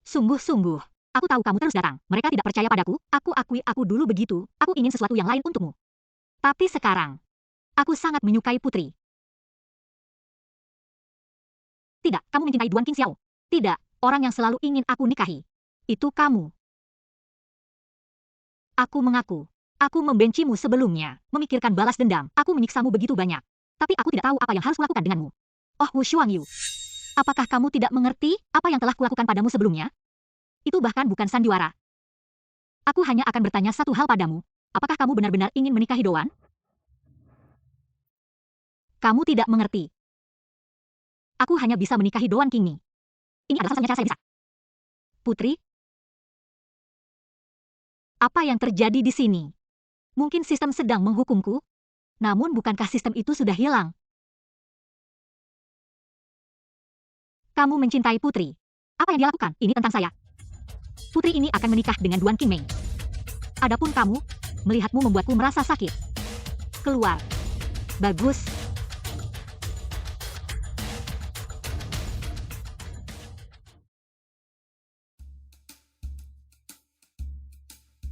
Sungguh-sungguh. Aku tahu kamu terus datang. Mereka tidak percaya padaku. Aku akui aku dulu begitu. Aku ingin sesuatu yang lain untukmu. Tapi sekarang, aku sangat menyukai Putri. Tidak, kamu mencintai Duan Qingxiao. Tidak, orang yang selalu ingin aku nikahi. Itu kamu. Aku mengaku. Aku membencimu sebelumnya. Memikirkan balas dendam. Aku menyiksamu begitu banyak. Tapi aku tidak tahu apa yang harus kulakukan denganmu. Oh Wu Shuangyu. Apakah kamu tidak mengerti apa yang telah kulakukan padamu sebelumnya? Itu bahkan bukan sandiwara. Aku hanya akan bertanya satu hal padamu. Apakah kamu benar-benar ingin menikahi Doan? Kamu tidak mengerti. Aku hanya bisa menikahi Doan Qingmi. Ini adalah satu-satunya cara saya bisa. Putri? Apa yang terjadi di sini? Mungkin sistem sedang menghukumku? Namun bukankah sistem itu sudah hilang? Kamu mencintai Putri. Apa yang dia lakukan? Ini tentang saya. Putri ini akan menikah dengan Duan Qingmei. Adapun kamu, melihatmu membuatku merasa sakit. Keluar. Bagus.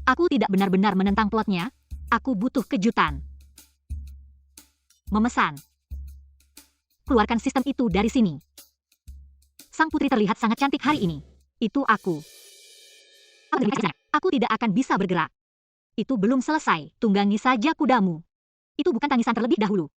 Aku tidak benar-benar menentang plotnya. Aku butuh kejutan. Memesan. Keluarkan sistem itu dari sini. Sang putri terlihat sangat cantik hari ini. Itu aku. Aku tidak akan bisa bergerak. Itu belum selesai. Tunggangi saja kudamu. Itu bukan tangisan terlebih dahulu.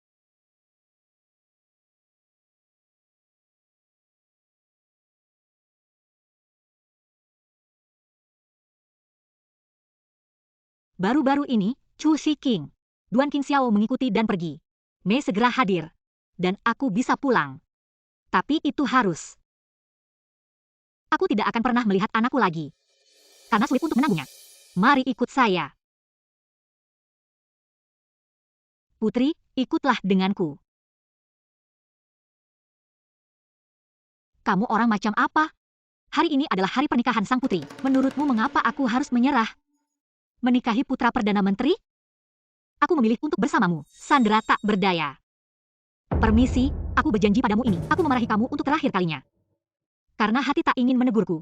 Baru-baru ini, Chu Shiking, Duan Qingxiao mengikuti dan pergi. Mei segera hadir. Dan aku bisa pulang. Tapi itu harus. Aku tidak akan pernah melihat anakku lagi. Karena sulit untuk menanggungnya. Mari ikut saya. Putri, ikutlah denganku. Kamu orang macam apa? Hari ini adalah hari pernikahan sang putri. Menurutmu mengapa aku harus menyerah? Menikahi putra Perdana Menteri? Aku memilih untuk bersamamu. Sandra tak berdaya. Permisi, aku berjanji padamu ini. Aku memarahi kamu untuk terakhir kalinya. Karena hati tak ingin menegurku.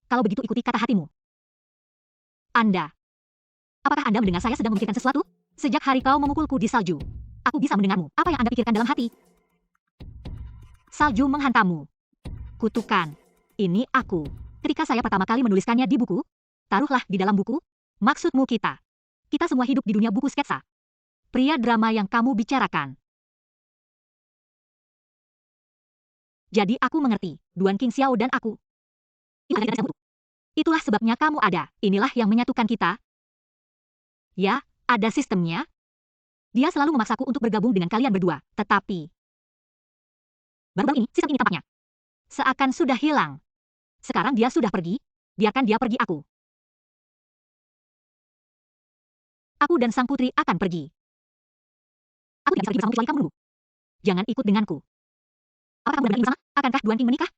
Kalau begitu ikuti kata hatimu. Anda. Apakah Anda mendengar saya sedang memikirkan sesuatu? Sejak hari kau memukulku di salju. Aku bisa mendengarmu. Apa yang Anda pikirkan dalam hati? Salju menghantammu. Kutukan. Ini aku. Ketika saya pertama kali menuliskannya di buku, taruhlah di dalam buku, maksudmu kita. Kita semua hidup di dunia buku sketsa. Pria drama yang kamu bicarakan. Jadi aku mengerti, Duan Qingxiao dan aku. Itulah sebabnya kamu ada. Inilah yang menyatukan kita. Ya, ada sistemnya. Dia selalu memaksaku untuk bergabung dengan kalian berdua. Tetapi, baru-baru ini, sistem ini tampaknya seakan sudah hilang. Sekarang dia sudah pergi. Biarkan dia pergi aku. Aku dan sang putri akan pergi. Aku tidak bisa pergi bersamamu kecuali kamu menunggu. Jangan ikut denganku. Apakah kamu benar-benar bersama? Akankah Duan Qing menikah?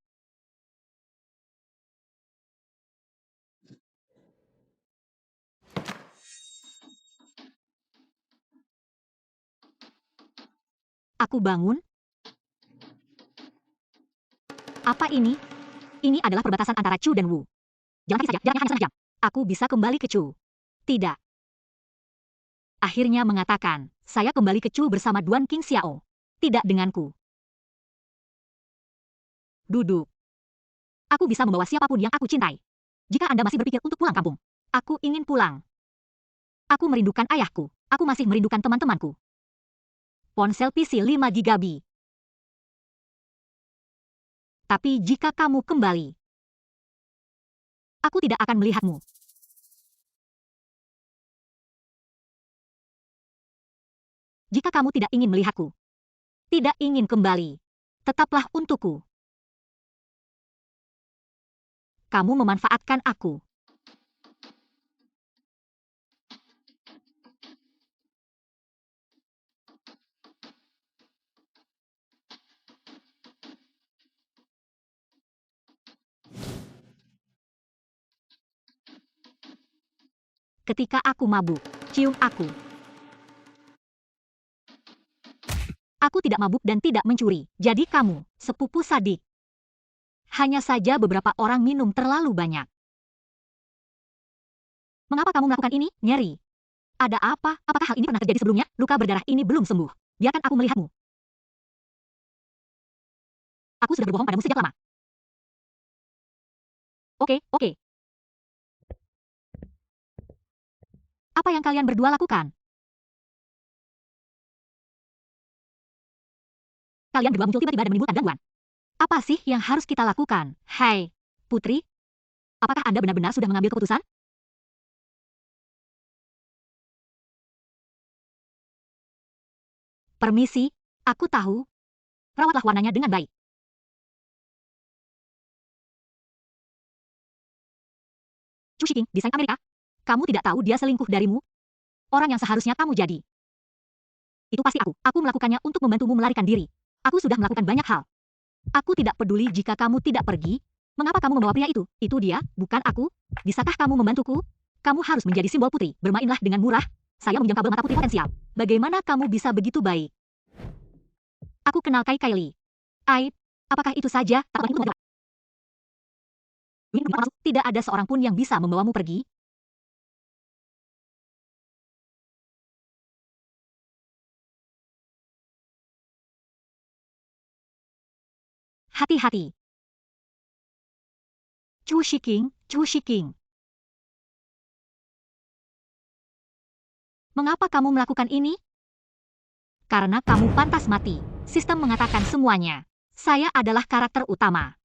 Aku bangun. Apa ini? Ini adalah perbatasan antara Chu dan Wu. Jalan kaki saja, jaraknya hanya setengah jam. Aku bisa kembali ke Chu. Tidak. Akhirnya mengatakan, saya kembali ke Chu bersama Duan King Xiao. Tidak denganku. Duduk. Aku bisa membawa siapapun yang aku cintai. Jika Anda masih berpikir untuk pulang kampung, aku ingin pulang. Aku merindukan ayahku. Aku masih merindukan teman-temanku. Ponsel PC 5 GB. Tapi jika kamu kembali, aku tidak akan melihatmu. Jika kamu tidak ingin melihatku, tidak ingin kembali, tetaplah untukku. Kamu memanfaatkan aku. Ketika aku mabuk, cium aku. Aku tidak mabuk dan tidak mencuri. Jadi kamu, sepupu sadik. Hanya saja beberapa orang minum terlalu banyak. Mengapa kamu melakukan ini? Nyeri. Ada apa? Apakah hal ini pernah terjadi sebelumnya? Luka berdarah ini belum sembuh. Biarkan aku melihatmu. Aku sudah berbohong padamu sejak lama. Oke. Apa yang kalian berdua lakukan? Kalian berdua muncul tiba-tiba dan menimbulkan gangguan. Apa sih yang harus kita lakukan? Hai, Putri. Apakah Anda benar-benar sudah mengambil keputusan? Permisi, aku tahu. Rawatlah warnanya dengan baik. Chu Shiking, desain Amerika. Kamu tidak tahu dia selingkuh darimu? Orang yang seharusnya kamu jadi. Itu pasti aku. Aku melakukannya untuk membantumu melarikan diri. Aku sudah melakukan banyak hal. Aku tidak peduli jika kamu tidak pergi. Mengapa kamu membawa pria itu? Itu dia, bukan aku. Bisakah kamu membantuku? Kamu harus menjadi simbol putri. Bermainlah dengan murah. Saya meminjam kabel mata putri potensial. Bagaimana kamu bisa begitu baik? Aku kenal Kai Kylie. Aib, apakah itu saja? Tidak ada seorang pun yang bisa membawamu pergi. Hati-hati. Chu Shiking. Mengapa kamu melakukan ini? Karena kamu pantas mati. Sistem mengatakan semuanya. Saya adalah karakter utama.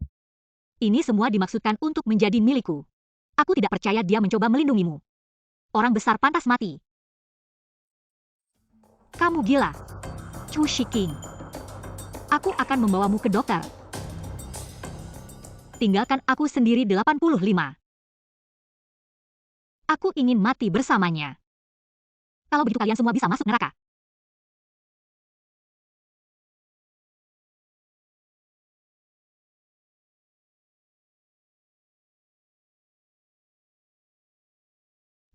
Ini semua dimaksudkan untuk menjadi milikku. Aku tidak percaya dia mencoba melindungimu. Orang besar pantas mati. Kamu gila. Chu Shiking. Aku akan membawamu ke dokter. Tinggalkan aku sendiri 85. Aku ingin mati bersamanya. Kalau begitu kalian semua bisa masuk neraka.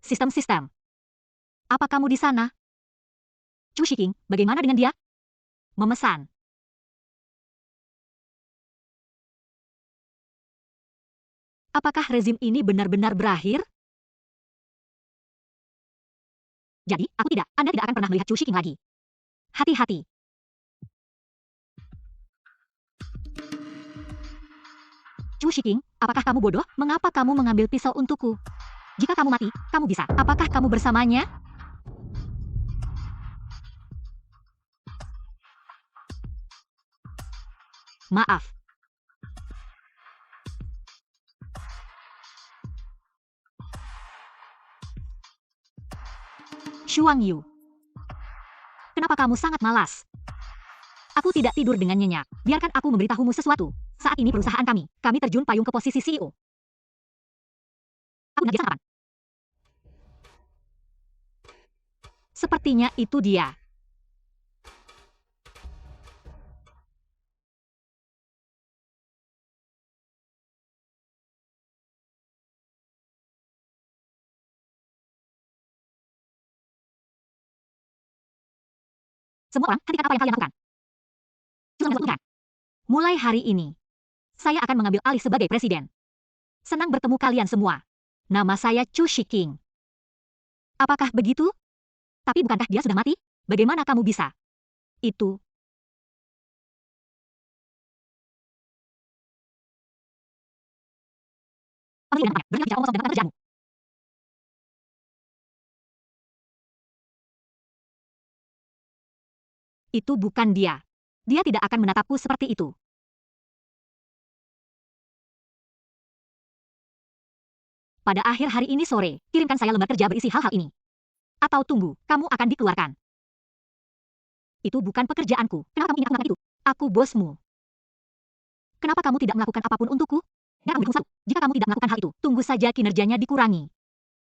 Sistem. Apa kamu di sana? Chu Shiking, bagaimana dengan dia? Memesan. Apakah rezim ini benar-benar berakhir? Jadi, aku tidak. Anda tidak akan pernah melihat Chu Shiking lagi. Hati-hati. Chu Shiking, apakah kamu bodoh? Mengapa kamu mengambil pisau untukku? Jika kamu mati, kamu bisa. Apakah kamu bersamanya? Maaf. Shuang Yu. Kenapa kamu sangat malas? Aku tidak tidur dengan nyenyak. Biarkan aku memberitahumu sesuatu. Saat ini perusahaan kami terjun payung ke posisi CEO. Aku dia kapan? Sepertinya itu dia. Semua orang, hentikan apa yang kalian lakukan. Mulai hari ini, saya akan mengambil alih sebagai presiden. Senang bertemu kalian semua. Nama saya Chu Shiking. Apakah begitu? Tapi bukankah dia sudah mati? Bagaimana kamu bisa? Itu. Itu bukan dia. Dia tidak akan menatapku seperti itu. Pada akhir hari ini sore, kirimkan saya lembar kerja berisi hal-hal ini. Atau tunggu, kamu akan dikeluarkan. Itu bukan pekerjaanku. Kenapa kamu ingin aku melakukan itu? Aku bosmu. Kenapa kamu tidak melakukan apapun untukku? Jika kamu tidak melakukan hal itu, tunggu saja kinerjanya dikurangi.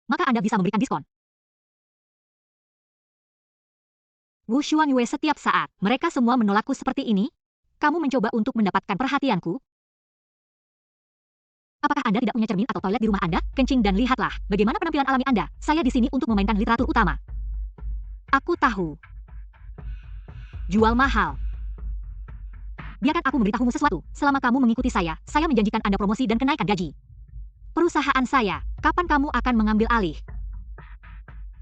Maka Anda bisa memberikan diskon. Wu Xuanyue setiap saat, mereka semua menolakku seperti ini? Kamu mencoba untuk mendapatkan perhatianku? Apakah Anda tidak punya cermin atau toilet di rumah Anda? Kencing dan lihatlah bagaimana penampilan alami Anda. Saya di sini untuk memainkan literatur utama. Aku tahu. Jual mahal. Biarkan aku memberitahumu sesuatu. Selama kamu mengikuti saya menjanjikan Anda promosi dan kenaikan gaji. Perusahaan saya, kapan kamu akan mengambil alih?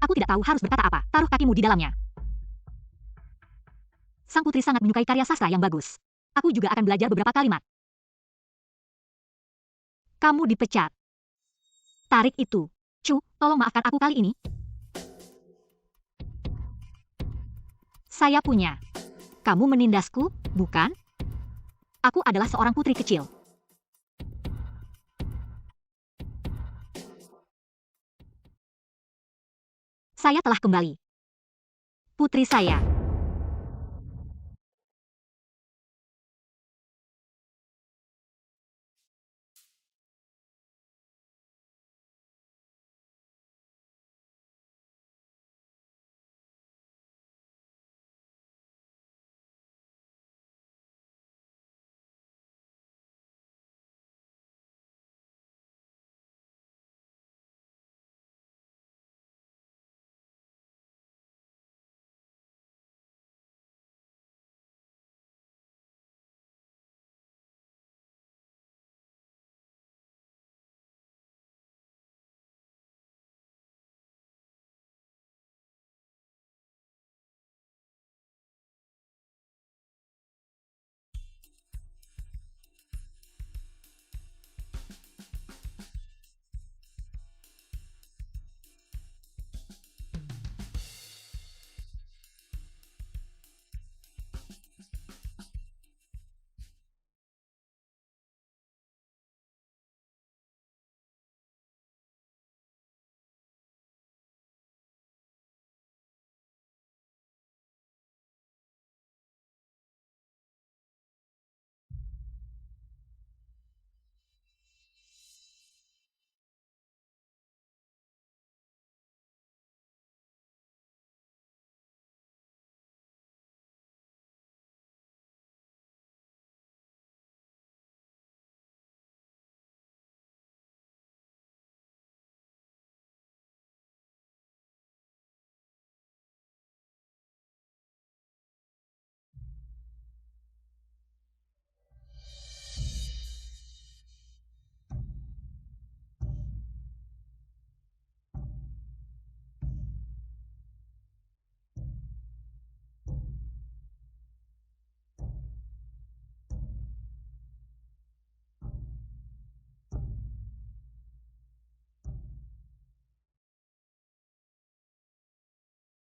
Aku tidak tahu harus berkata apa. Taruh kakimu di dalamnya. Sang putri sangat menyukai karya sastra yang bagus. Aku juga akan belajar beberapa kalimat. Kamu dipecat. Tarik itu. Chu, tolong maafkan aku kali ini. Saya punya. Kamu menindasku, bukan? Aku adalah seorang putri kecil. Saya telah kembali. Putri saya.